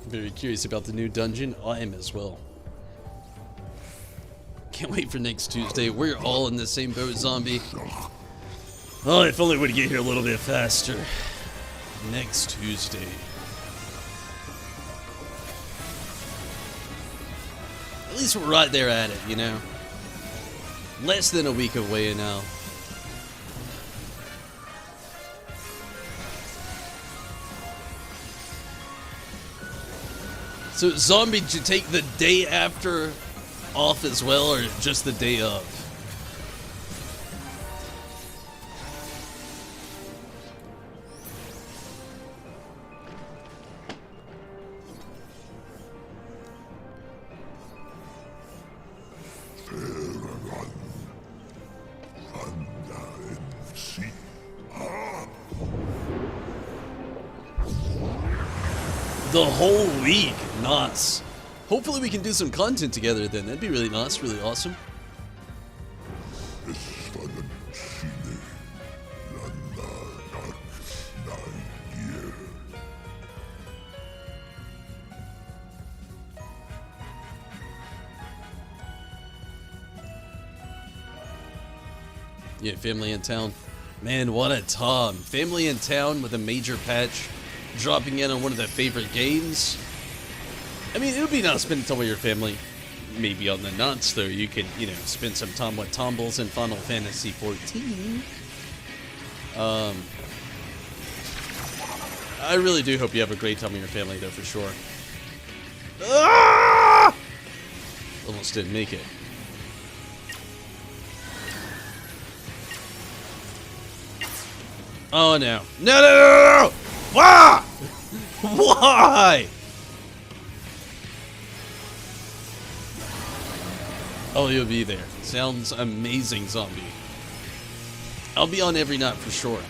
Very curious about the new dungeon. I am as well. Can't wait for next Tuesday. We're all in the same boat, Zombie. Oh, if only we'd get here a little bit faster. Next Tuesday. At least we're right there at it, you know? Less than a week away now. So, Zombie, did you take the day after off as well, or just the day of? The whole week. Nice. Hopefully we can do some content together then. That'd be really nice, really awesome. Yeah, family in town. Man, what a time. Family in town with a major patch dropping in on one of their favorite games. I mean, it would be nice spending time with your family. Maybe on the nuts, though, you could, you know, spend some time with Tumbles in Final Fantasy XIV. I really do hope you have a great time with your family, though, for sure. Ah! Almost didn't make it. Oh, no. No, no, no, no, no! Why? Why? Oh, you'll be there. Sounds amazing, zombie. I'll be on every night for sure.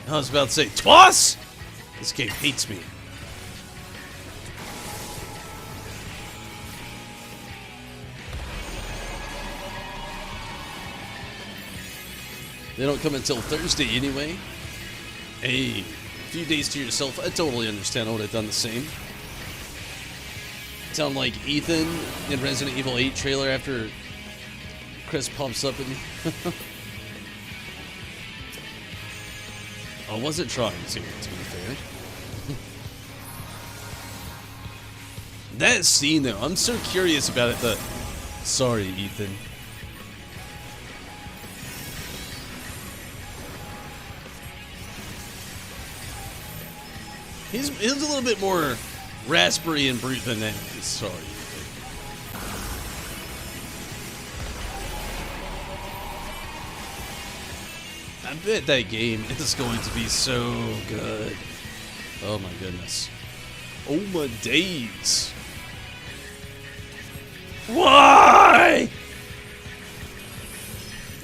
I was about to say, twice? This game hates me. They don't come until Thursday anyway. Hey, a few days to yourself. I totally understand. I would have done the same. Sound like Ethan in Resident Evil 8 trailer after Chris pops up at me. I wasn't trying to be fair. That scene though, I'm so curious about it. Sorry, Ethan. He's a little bit more raspberry and brute than that. Sorry. I bet that game is going to be so good. Oh my goodness. Oh my days. Why?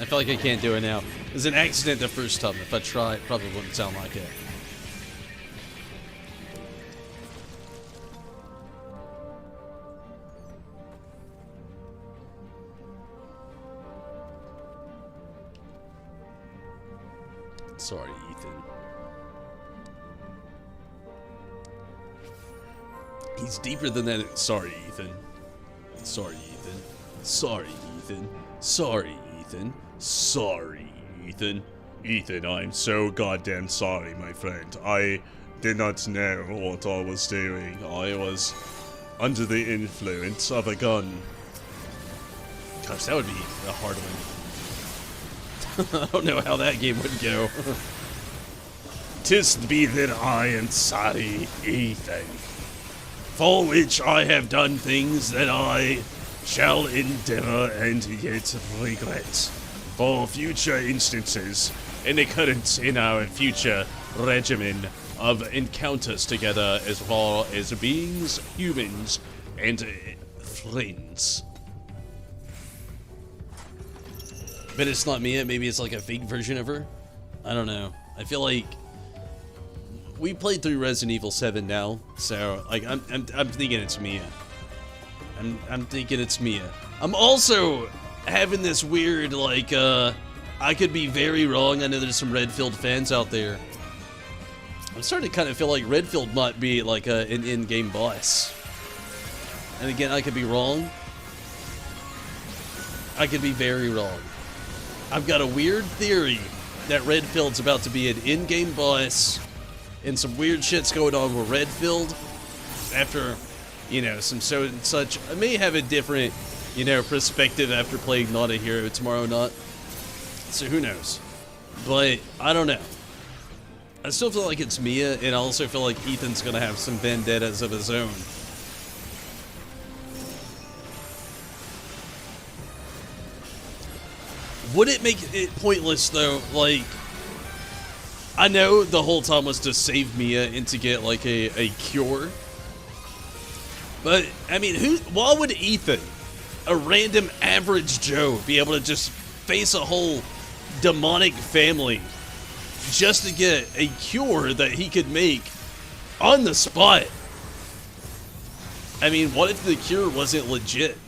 I feel like I can't do it now. It was an accident the first time. If I try, it probably wouldn't sound like it. Sorry, Ethan. He's deeper than that. Sorry, Ethan. Sorry, Ethan. Sorry, Ethan. Sorry, Ethan. Sorry, Ethan. Ethan, I'm so goddamn sorry, my friend. I did not know what I was doing. I was under the influence of a gun. Gosh, that would be a hard one. I don't know how that game would go. 'Tis be that I am sorry, Ethan, for which I have done things that I shall endeavor and yet regret for future instances in the current in our future regimen of encounters together as far as beings, humans, and friends. But it's not Mia. Maybe it's like a fake version of her. I don't know. I feel like we played through Resident Evil 7 now, so like I'm thinking it's Mia. I'm thinking it's Mia. I'm also having this weird like I could be very wrong. I know there's some Redfield fans out there. I'm starting to kind of feel like Redfield might be like an in-game boss. And again, I could be wrong. I could be very wrong. I've got a weird theory that Redfield's about to be an in-game boss, and some weird shit's going on with Redfield after, you know, some so and such. I may have a different, you know, perspective after playing Not a Hero tomorrow night. So who knows? But I don't know. I still feel like it's Mia, and I also feel like Ethan's gonna have some vendettas of his own. Would it make it pointless though? Like, I know the whole time was to save Mia and to get like a cure. But I mean, why would Ethan, a random average Joe, be able to just face a whole demonic family just to get a cure that he could make on the spot? I mean, what if the cure wasn't legit?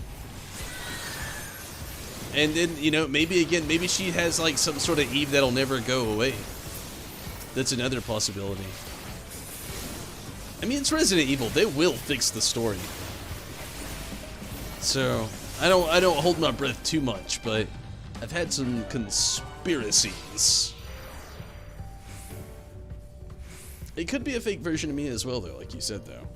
And then, you know, maybe she has like some sort of Eve that'll never go away. That's another possibility. I mean, it's Resident Evil. They will fix the story. So, I don't hold my breath too much, but I've had some conspiracies. It could be a fake version of me as well, though, like you said, though.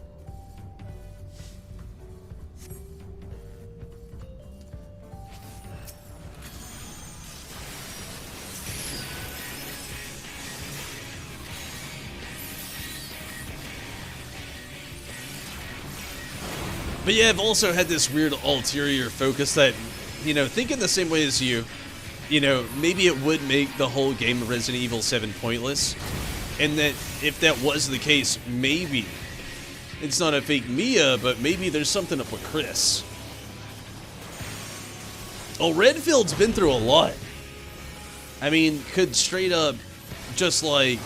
But yeah, I've also had this weird ulterior focus that, you know, thinking the same way as you, maybe it would make the whole game of Resident Evil 7 pointless. And that if that was the case, maybe it's not a fake Mia, but maybe there's something up with Chris. Oh, Redfield's been through a lot. I mean, could straight up just like...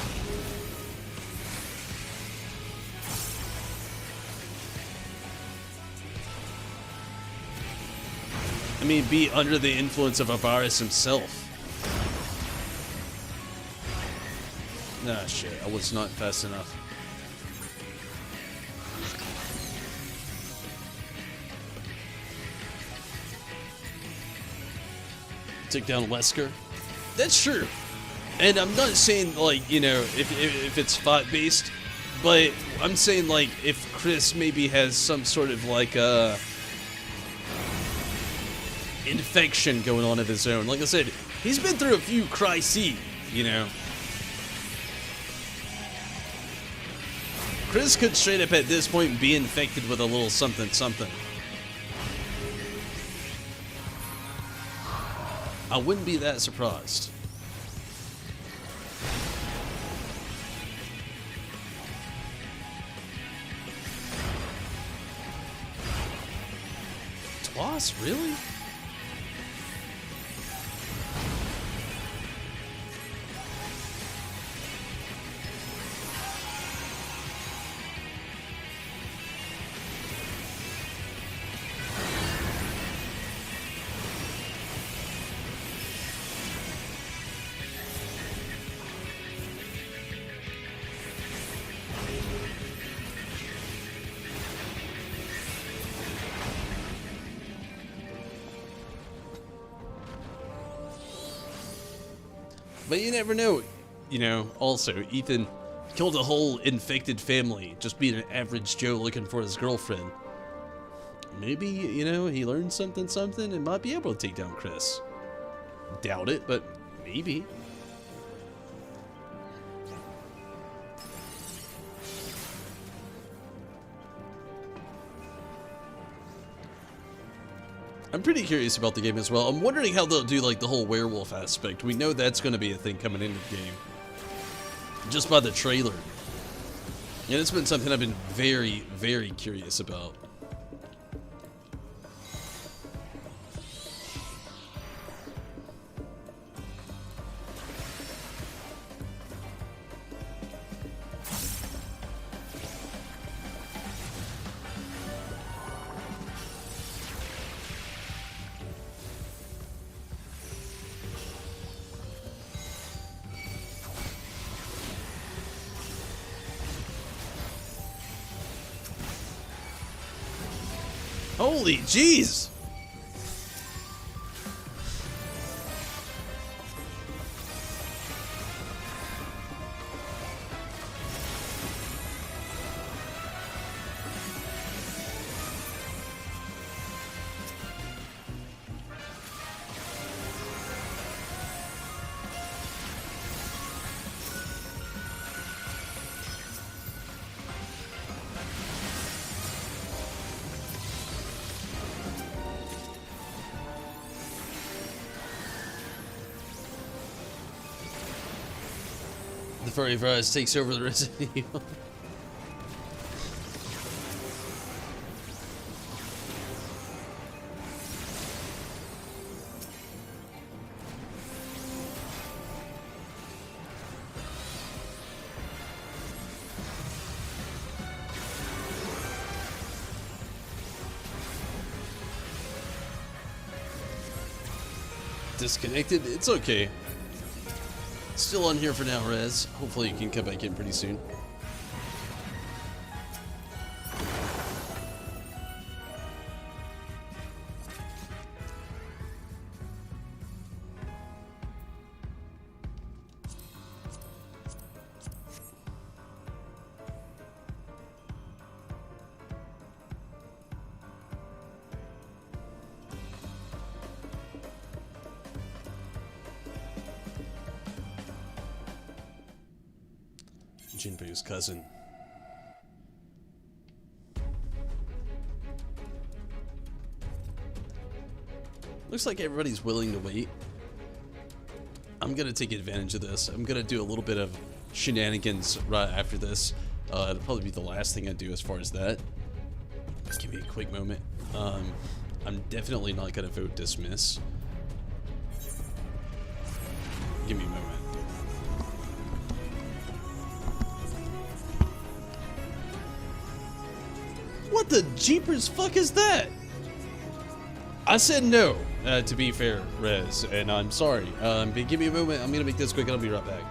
be under the influence of a virus himself. Nah, shit, I was not fast enough. Took down Wesker. That's true. And I'm not saying, like, if it's fight-based, but I'm saying, like, if Chris maybe has some sort of, like, infection going on of his own. Like I said, he's been through a few crises, Chris could straight up at this point be infected with a little something something. I wouldn't be that surprised. Twice? Really? But you never know, also, Ethan killed a whole infected family just being an average Joe looking for his girlfriend. Maybe, he learned something and might be able to take down Chris. Doubt it, but maybe. I'm pretty curious about the game as well. I'm wondering how they'll do, like, the whole werewolf aspect. We know that's going to be a thing coming into the game. Just by the trailer. And it's been something I've been very, very curious about. Holy jeez! The furry virus takes over the Resident Evil. Disconnected? It's okay. Still on here for now, Rez. Hopefully you can come back in pretty soon. Jinbu's cousin. Looks like everybody's willing to wait. I'm gonna take advantage of this. I'm gonna do a little bit of shenanigans right after this. It'll probably be the last thing I do as far as that. Just give me a quick moment. I'm definitely not gonna vote dismiss. Give me a moment. What the jeepers fuck is that? I said no, to be fair, Rez, and I'm sorry. But give me a moment. I'm gonna make this quick and I'll be right back.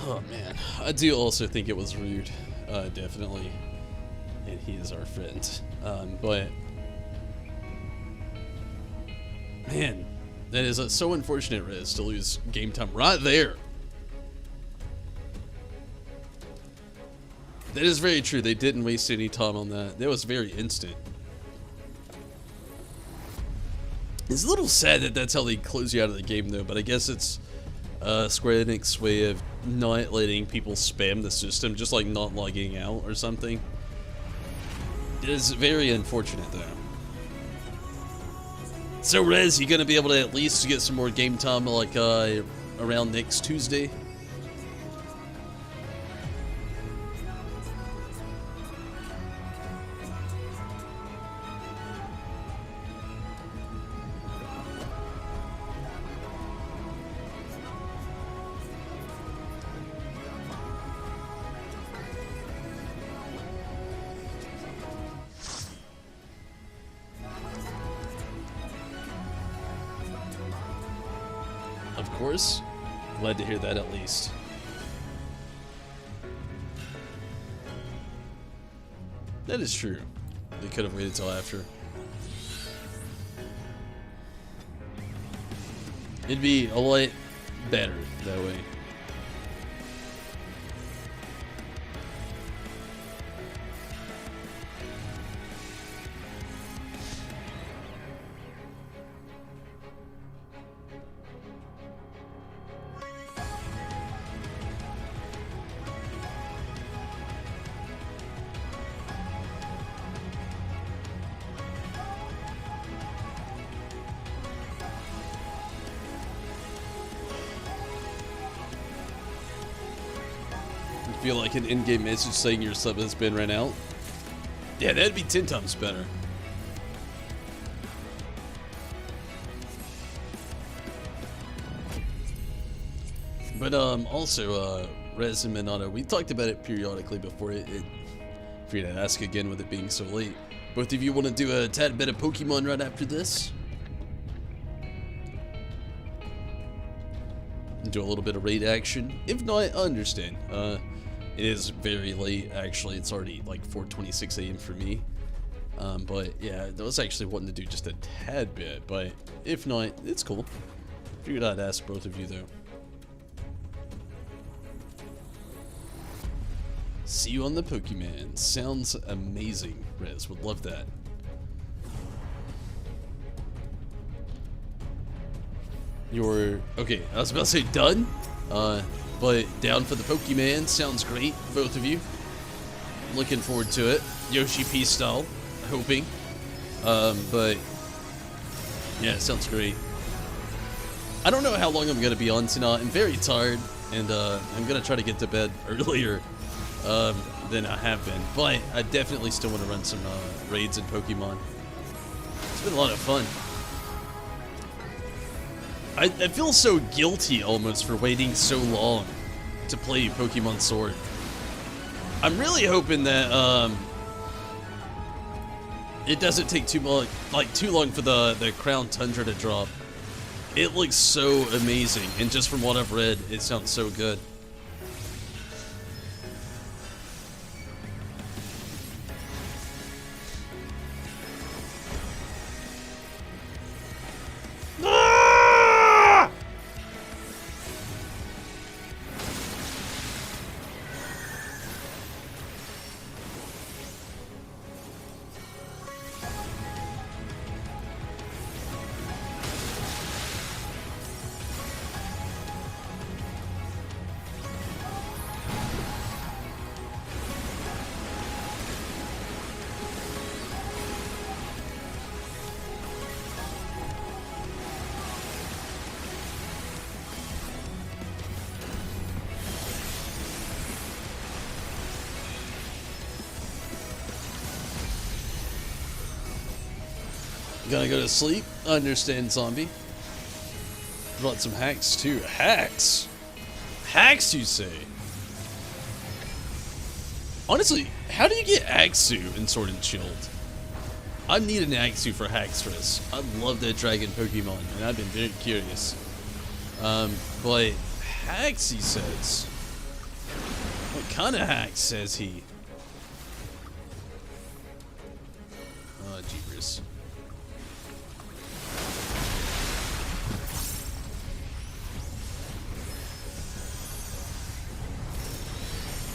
Oh man, I do also think it was rude, definitely, and he is our friend, but, man, that is so unfortunate, Rez, to lose game time right there. That is very true, they didn't waste any time on that. That was very instant. It's a little sad that that's how they close you out of the game though, but I guess it's Square Enix's way of not letting people spam the system, just like not logging out or something. It is very unfortunate though. So Rez, you gonna be able to at least get some more game time like around next Tuesday? Of course. Glad to hear that at least. That is true. They could have waited till after. It'd be a lot better that way. Feel like an in-game message saying your sub has been ran out? Yeah, that'd be 10 times better. But also, Rez and Minato, we talked about it periodically before. For you to ask again with it being so late. Both of you want to do a tad bit of Pokemon right after this? Do a little bit of raid action? If not, I understand. It is very late, actually. It's already like 4:26 a.m. for me. But yeah, I was actually wanting to do just a tad bit, but if not, it's cool. Figured I'd ask both of you though. See you on the Pokemon. Sounds amazing, Rez. Would love that. You're okay. I was about to say done, but down for the Pokemon. Sounds great, both of you. Looking forward to it. Yoshi P style, hoping. But yeah, it sounds great. I don't know how long I'm gonna be on tonight. I'm very tired, and I'm gonna try to get to bed earlier than I have been. But I definitely still want to run some raids in Pokemon. It's been a lot of fun. I feel so guilty almost for waiting so long to play Pokemon Sword. I'm really hoping that it doesn't take too long for the Crown Tundra to drop. It looks so amazing, and just from what I've read, it sounds so good. You gonna go to sleep? I understand, zombie. Brought some hacks too. Hacks? Hacks, you say? Honestly, how do you get Axu in Sword and Shield? I need an Axu for Haxorus. I love that dragon Pokemon, and I've been very curious. But hacks, he says. What kind of hacks, says he? Oh, jeepers.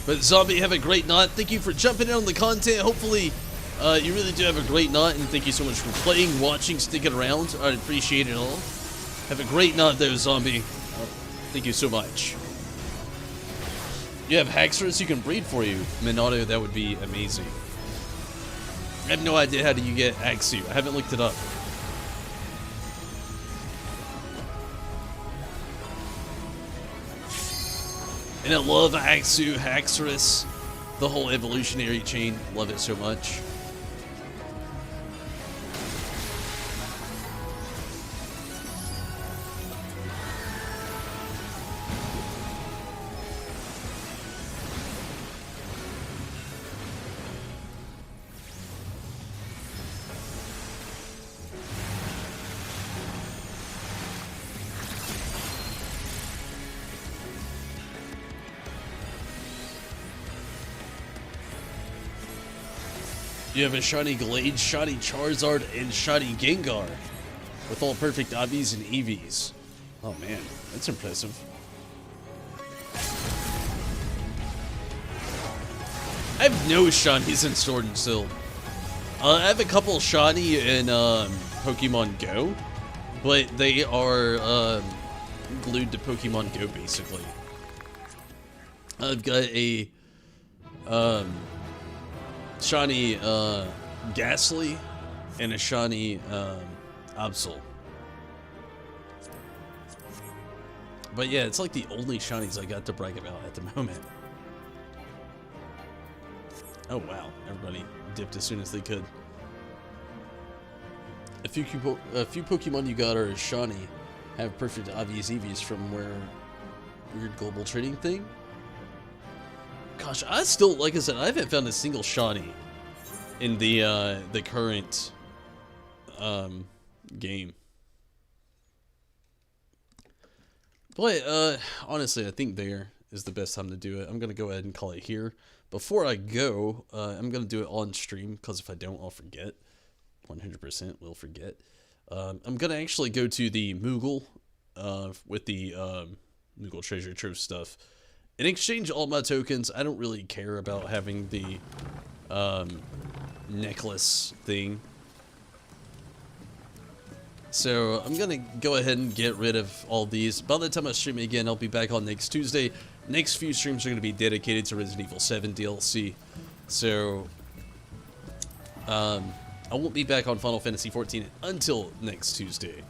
But zombie, have a great night. Thank you for jumping in on the content. Hopefully, you really do have a great night, and thank you so much for playing, watching, sticking around. I appreciate it all. Have a great night, though, zombie. Thank you so much. You have Haxorus you can breed for you, Minato. That would be amazing. I have no idea how do you get Axu. I haven't looked it up. And I love Axu, Haxorus, the whole evolutionary chain. Love it so much. You have a shiny Glade, shiny Charizard, and shiny Gengar with all perfect IVs and EVs. Oh man, that's impressive. I have no shinies in Sword and Shield. I have a couple shiny in Pokemon Go, but they are glued to Pokemon Go basically. I've got a shiny Ghastly and a shiny Absol. But yeah, it's like the only shinies I got to brag about at the moment. Oh wow, everybody dipped as soon as they could. A few Pokemon you got are shiny, have perfect obvious EVs from where weird global trading thing. Gosh, I still, like I said, I haven't found a single shiny in the current game. But honestly, I think there is the best time to do it. I'm gonna go ahead and call it here. Before I go, I'm gonna do it on stream because if I don't, I'll forget. 100% will forget. I'm gonna actually go to the Moogle with the Moogle Treasure Trove stuff. In exchange all my tokens, I don't really care about having the necklace thing. So I'm gonna go ahead and get rid of all these. By the time I stream again, I'll be back on next Tuesday. Next few streams are gonna be dedicated to Resident Evil 7 DLC. So I won't be back on Final Fantasy 14 until next Tuesday.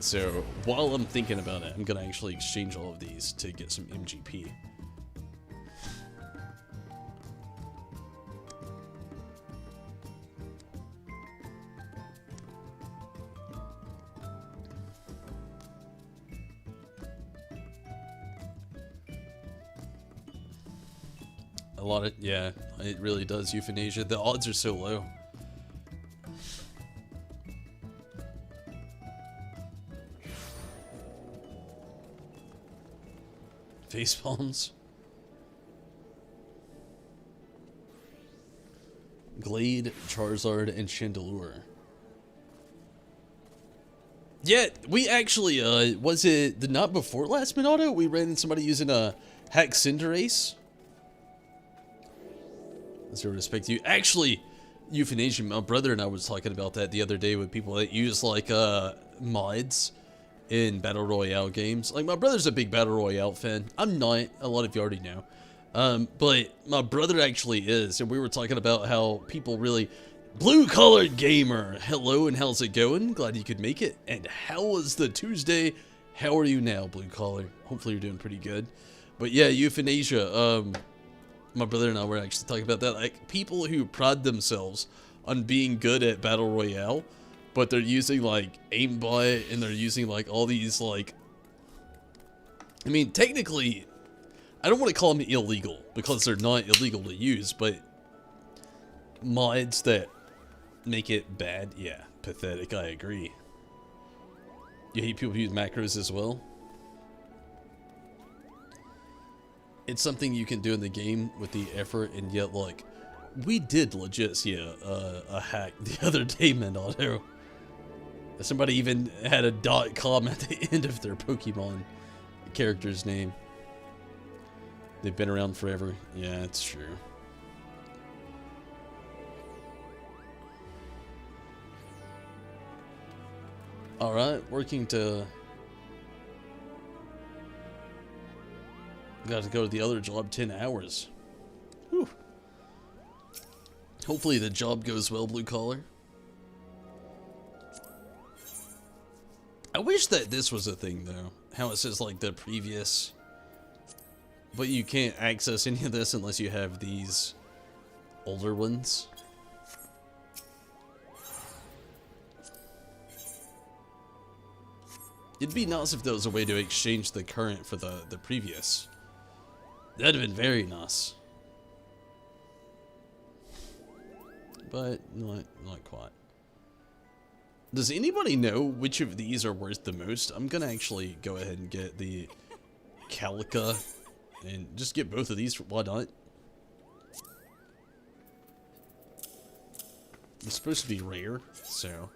So while I'm thinking about it, I'm gonna actually exchange all of these to get some MGP. A lot of, yeah, it really does, euthanasia. The odds are so low. Face palms. Glade, Charizard, and Chandelure. Yeah, we actually, was it the night before last Minato? We ran into somebody using a Hack Cinderace. Zero respect to you. Actually, euthanasia, my brother and I was talking about that the other day with people that use, like, mods in Battle Royale games. Like, my brother's a big Battle Royale fan. I'm not. A lot of you already know. But my brother actually is. And we were talking about how people really... Blue-collared gamer! Hello, and how's it going? Glad you could make it. And how was the Tuesday? How are you now, blue-collar? Hopefully you're doing pretty good. But yeah, euthanasia. My brother and I were actually talking about that. Like, people who pride themselves on being good at Battle Royale, but they're using, like, aimbot, and they're using, like, all these, like... I mean, technically, I don't want to call them illegal, because they're not illegal to use, but mods that make it bad, yeah, pathetic, I agree. You hate people who use macros as well? It's something you can do in the game with the effort, and yet, like, we did legit see a hack the other day, Minato. Somebody even had a .com at the end of their Pokemon character's name. They've been around forever. Yeah, it's true. Alright, working to... Got to go to the other job 10 hours. Whew. Hopefully the job goes well, blue collar. I wish that this was a thing, though. How it says, like, the previous... But you can't access any of this unless you have these older ones. It'd be nice if there was a way to exchange the current for the previous. That'd have been very nice. But not quite. Does anybody know which of these are worth the most? I'm gonna actually go ahead and get the Calica and just get both of these. Why not? It's supposed to be rare, so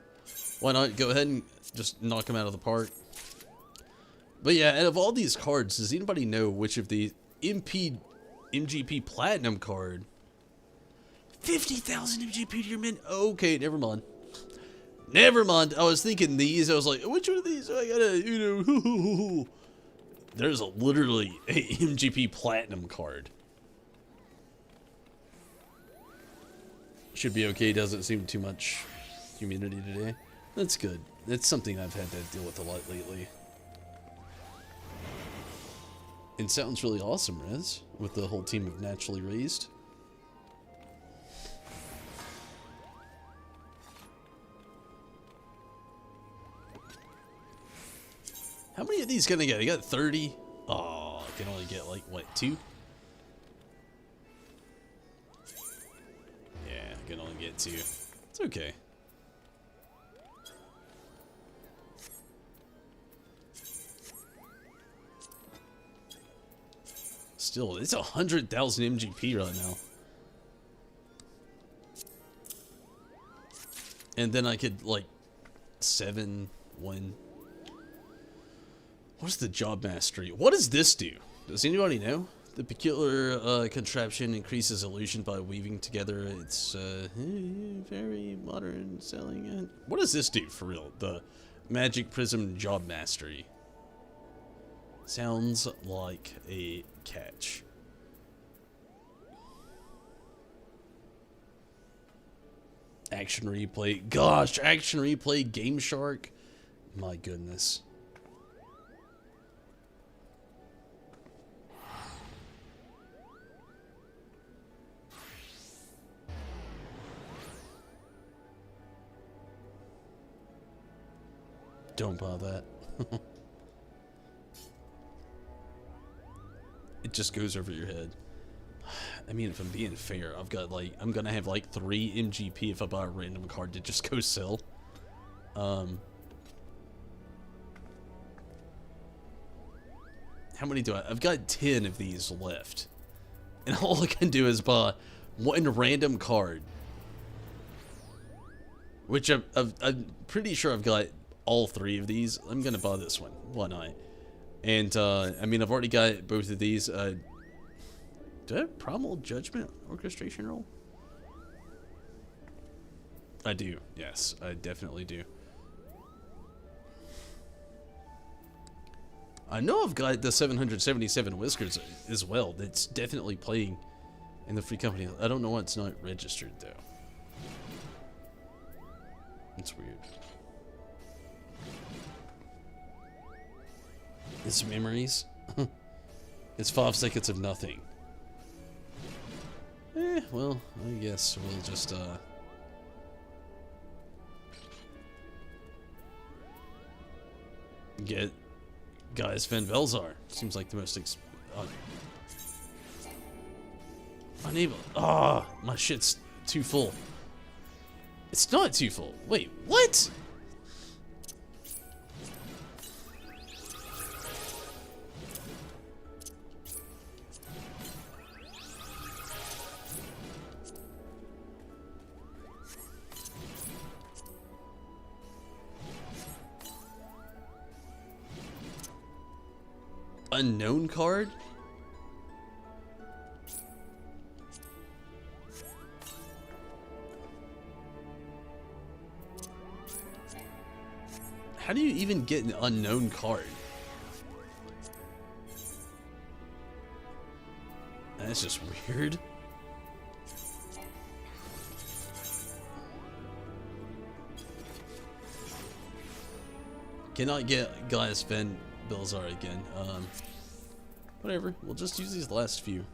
why not go ahead and just knock them out of the park? But yeah, out of all these cards, does anybody know which of the MGP Platinum card? 50,000 MGP to your min? Okay, never mind. Never mind. I was thinking these. I was like, which one of these? I gotta, you know. There's literally a MGP Platinum card. Should be okay. Doesn't seem too much humidity today. That's good. It's something I've had to deal with a lot lately. It sounds really awesome, Rez, with the whole team of Naturally Raised. How many of these can I get? I got 30. Oh, I can only get, like, what, 2? Yeah, I can only get 2. It's okay. Still, it's 100,000 MGP right now. And then I could, like, 7 win. What's the job mastery? What does this do? Does anybody know? The peculiar contraption increases illusion by weaving together. It's very modern selling it. What does this do for real? The Magic Prism Job Mastery. Sounds like a catch. Action replay. Gosh, action replay Game Shark. My goodness. Don't buy that. It just goes over your head. I mean, if I'm being fair, I've got like, I'm gonna have like 3 MGP if I buy a random card to just go sell. How many do I? I've got 10 of these left. And all I can do is buy 1 random card. Which I'm pretty sure I've got all 3 of these. I'm gonna buy this one. Why not? And, I mean, I've already got both of these. Do I have Primal Judgment Orchestration Roll? I do. Yes, I definitely do. I know I've got the 777 Whiskers as well. That's definitely playing in the free company. I don't know why it's not registered, though. It's weird. It's memories. It's 5 seconds of nothing. Well, I guess we'll just, get Gaius Van Velzar. Seems like the most unable. Ah, my shit's too full. It's not too full. Wait, what? Unknown card? How do you even get an unknown card? That's just weird. Cannot get Gaius Van Velzar again. Whatever. We'll just use these last few.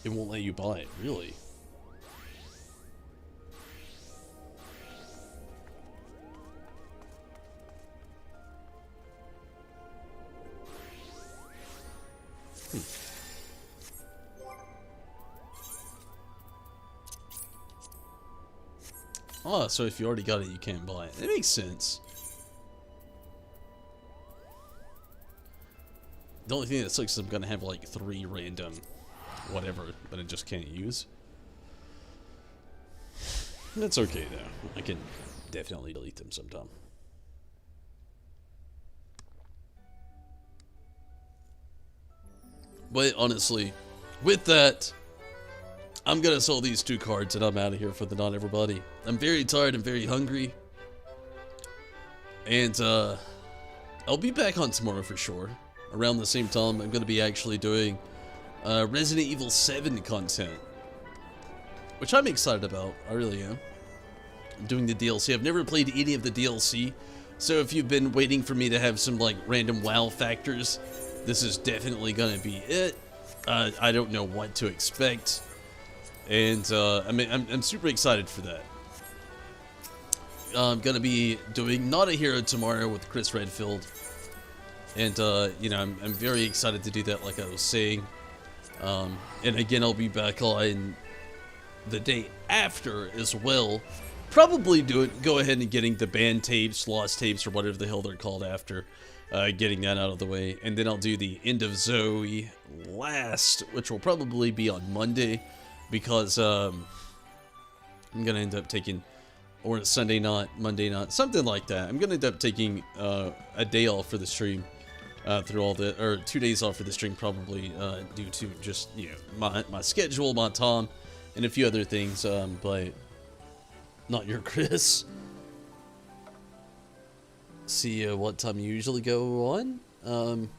It won't let you buy it, really. Oh, so if you already got it, you can't buy it. It makes sense. The only thing that sucks is I'm gonna have like 3 random whatever, but I just can't use. That's okay though. I can definitely delete them sometime. But honestly, with that, I'm gonna sell these 2 cards and I'm out of here for the Not Everybody. I'm very tired and very hungry. And I'll be back on tomorrow for sure. Around the same time, I'm gonna be actually doing Resident Evil 7 content. Which I'm excited about, I really am. I'm doing the DLC. I've never played any of the DLC. So if you've been waiting for me to have some like random WoW factors, this is definitely gonna be it. I don't know what to expect. And I mean, I'm super excited for that. I'm gonna be doing Not a Hero tomorrow with Chris Redfield, and you know, I'm very excited to do that, like I was saying. And again, I'll be back on the day after as well. Probably go ahead and getting the band tapes, lost tapes, or whatever the hell they're called after. Getting that out of the way, and then I'll do the End of Zoe last, which will probably be on Monday. Because I'm gonna end up taking or Sunday night, Monday night, something like that. I'm gonna end up taking a day off for the stream through all the, or 2 days off for the stream probably due to just, you know, my schedule, my time, and a few other things. But not your Chris. See what time you usually go on.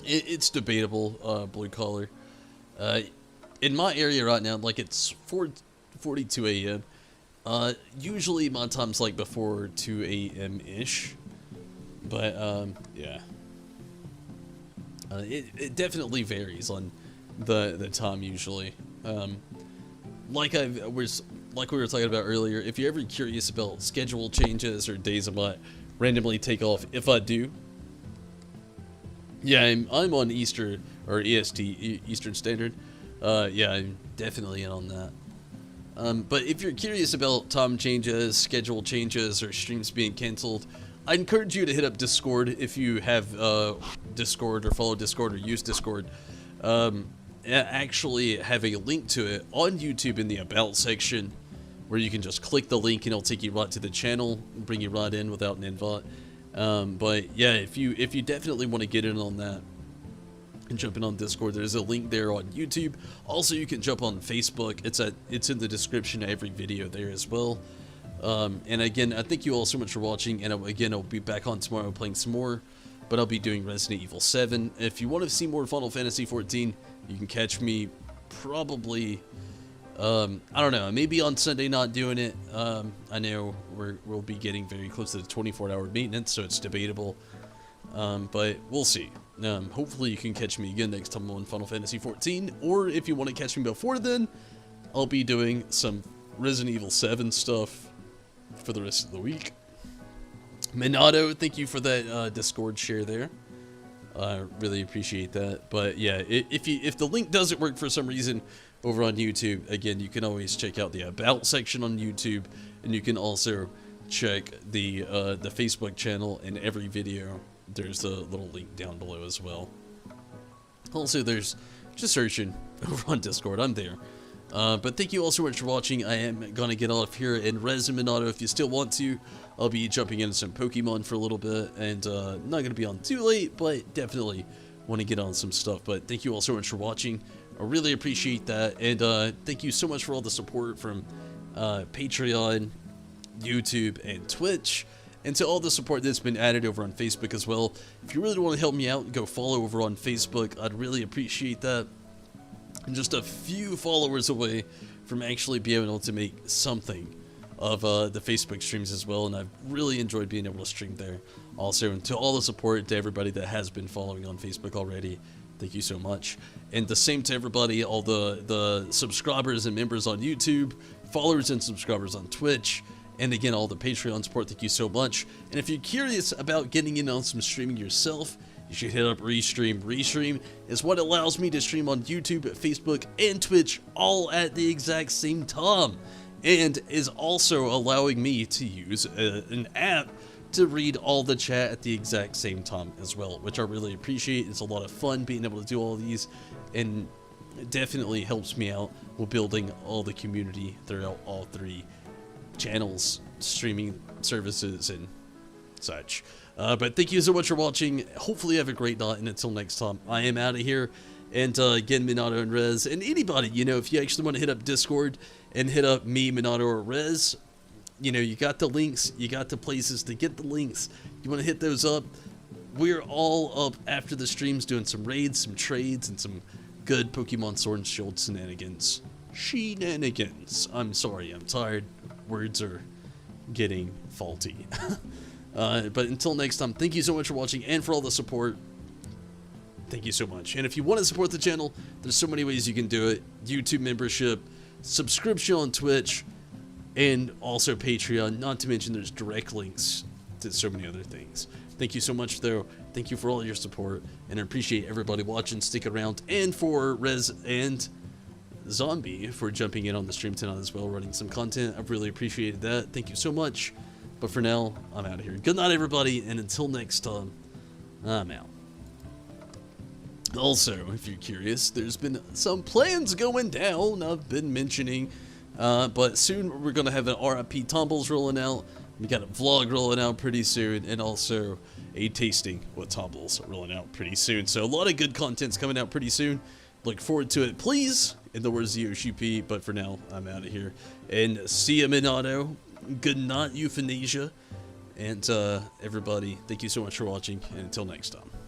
It's debatable, blue collar. In my area right now, like it's 4:42 a.m. Usually my time's like before 2 a.m. ish, but yeah, it definitely varies on the time usually. Like we were talking about earlier, if you're ever curious about schedule changes or days I might randomly take off, if I do, yeah, I'm on Eastern or EST, Eastern Standard. Yeah, I'm definitely in on that. But if you're curious about time changes, schedule changes, or streams being canceled, I encourage you to hit up Discord if you have Discord or follow Discord or use Discord. Actually have a link to it on YouTube in the About section, where you can just click the link and it'll take you right to the channel, bring you right in without an invite. But yeah, if you definitely want to get in on that and jump in on Discord, there's a link there on YouTube. Also, you can jump on Facebook. It's in the description of every video there as well. And again, I thank you all so much for watching. And again, I'll be back on tomorrow playing some more, but I'll be doing Resident Evil 7. If you want to see more Final Fantasy 14, you can catch me probably, I don't know, maybe on Sunday night doing it. I know we'll be getting very close to the 24-hour maintenance, so it's debatable. But we'll see. Hopefully you can catch me again next time on Final Fantasy 14, or if you want to catch me before then, I'll be doing some Resident Evil 7 stuff for the rest of the week. Minato, thank you for that Discord share there. I really appreciate that. But yeah, if the link doesn't work for some reason over on YouTube, again, you can always check out the About section on YouTube, and you can also check the Facebook channel. In every video, there's a little link down below as well. Also, there's just searching over on Discord. I'm there. But thank you all so much for watching. I am gonna get off here, and Rez and Minato, if you still want to, I'll be jumping into some Pokemon for a little bit, and not gonna be on too late, but definitely want to get on some stuff. But thank you all so much for watching. I really appreciate that, and thank you so much for all the support from Patreon, YouTube, and Twitch, and to all the support that's been added over on Facebook as well. If you really want to help me out, go follow over on Facebook. I'd really appreciate that. I'm just a few followers away from actually being able to make something of the Facebook streams as well, and I've really enjoyed being able to stream there. Also, and to all the support to everybody that has been following on Facebook already, thank you so much. And the same to everybody, all the subscribers and members on YouTube, followers and subscribers on Twitch, and again, all the Patreon support, thank you so much. And if you're curious about getting in on some streaming yourself, you should hit up Restream. Restream is what allows me to stream on YouTube, Facebook, and Twitch all at the exact same time, and is also allowing me to use an app to read all the chat at the exact same time as well, which I really appreciate. It's a lot of fun being able to do all these, and it definitely helps me out with building all the community throughout all three channels, streaming services, and such. But thank you so much for watching. Hopefully you have a great night, and until next time, I am out of here. And again, Minato and Rez, and anybody, you know, if you actually want to hit up Discord and hit up me, Minato, or Rez, you know, you got the links, you got the places to get the links. You want to hit those up. We're all up after the streams doing some raids, some trades, and some good Pokemon Sword and Shield shenanigans. Shenanigans. I'm sorry, I'm tired. Words are getting faulty. But until next time, thank you so much for watching and for all the support. Thank you so much. And if you want to support the channel, there's so many ways you can do it. YouTube membership, subscription on Twitch, and also Patreon. Not to mention there's direct links to so many other things. Thank you so much, though. Thank you for all your support, and I appreciate everybody watching. Stick around, and for Rez and Zombie for jumping in on the stream tonight as well, running some content. I've really appreciated that. Thank you so much. But for now, I'm out of here. Good night, everybody, and until next time, I'm out. Also, if you're curious, there's been some plans going down. I've been mentioning But soon we're gonna have an RIP Tumbles rolling out. We got a vlog rolling out pretty soon, and also a tasting with Tumbles rolling out pretty soon. So a lot of good content's coming out pretty soon. Look forward to it, please. In the words of Yoshi, but for now, I'm out of here. And see ya, Minato. Good night, Euthanasia. And everybody, thank you so much for watching, and until next time.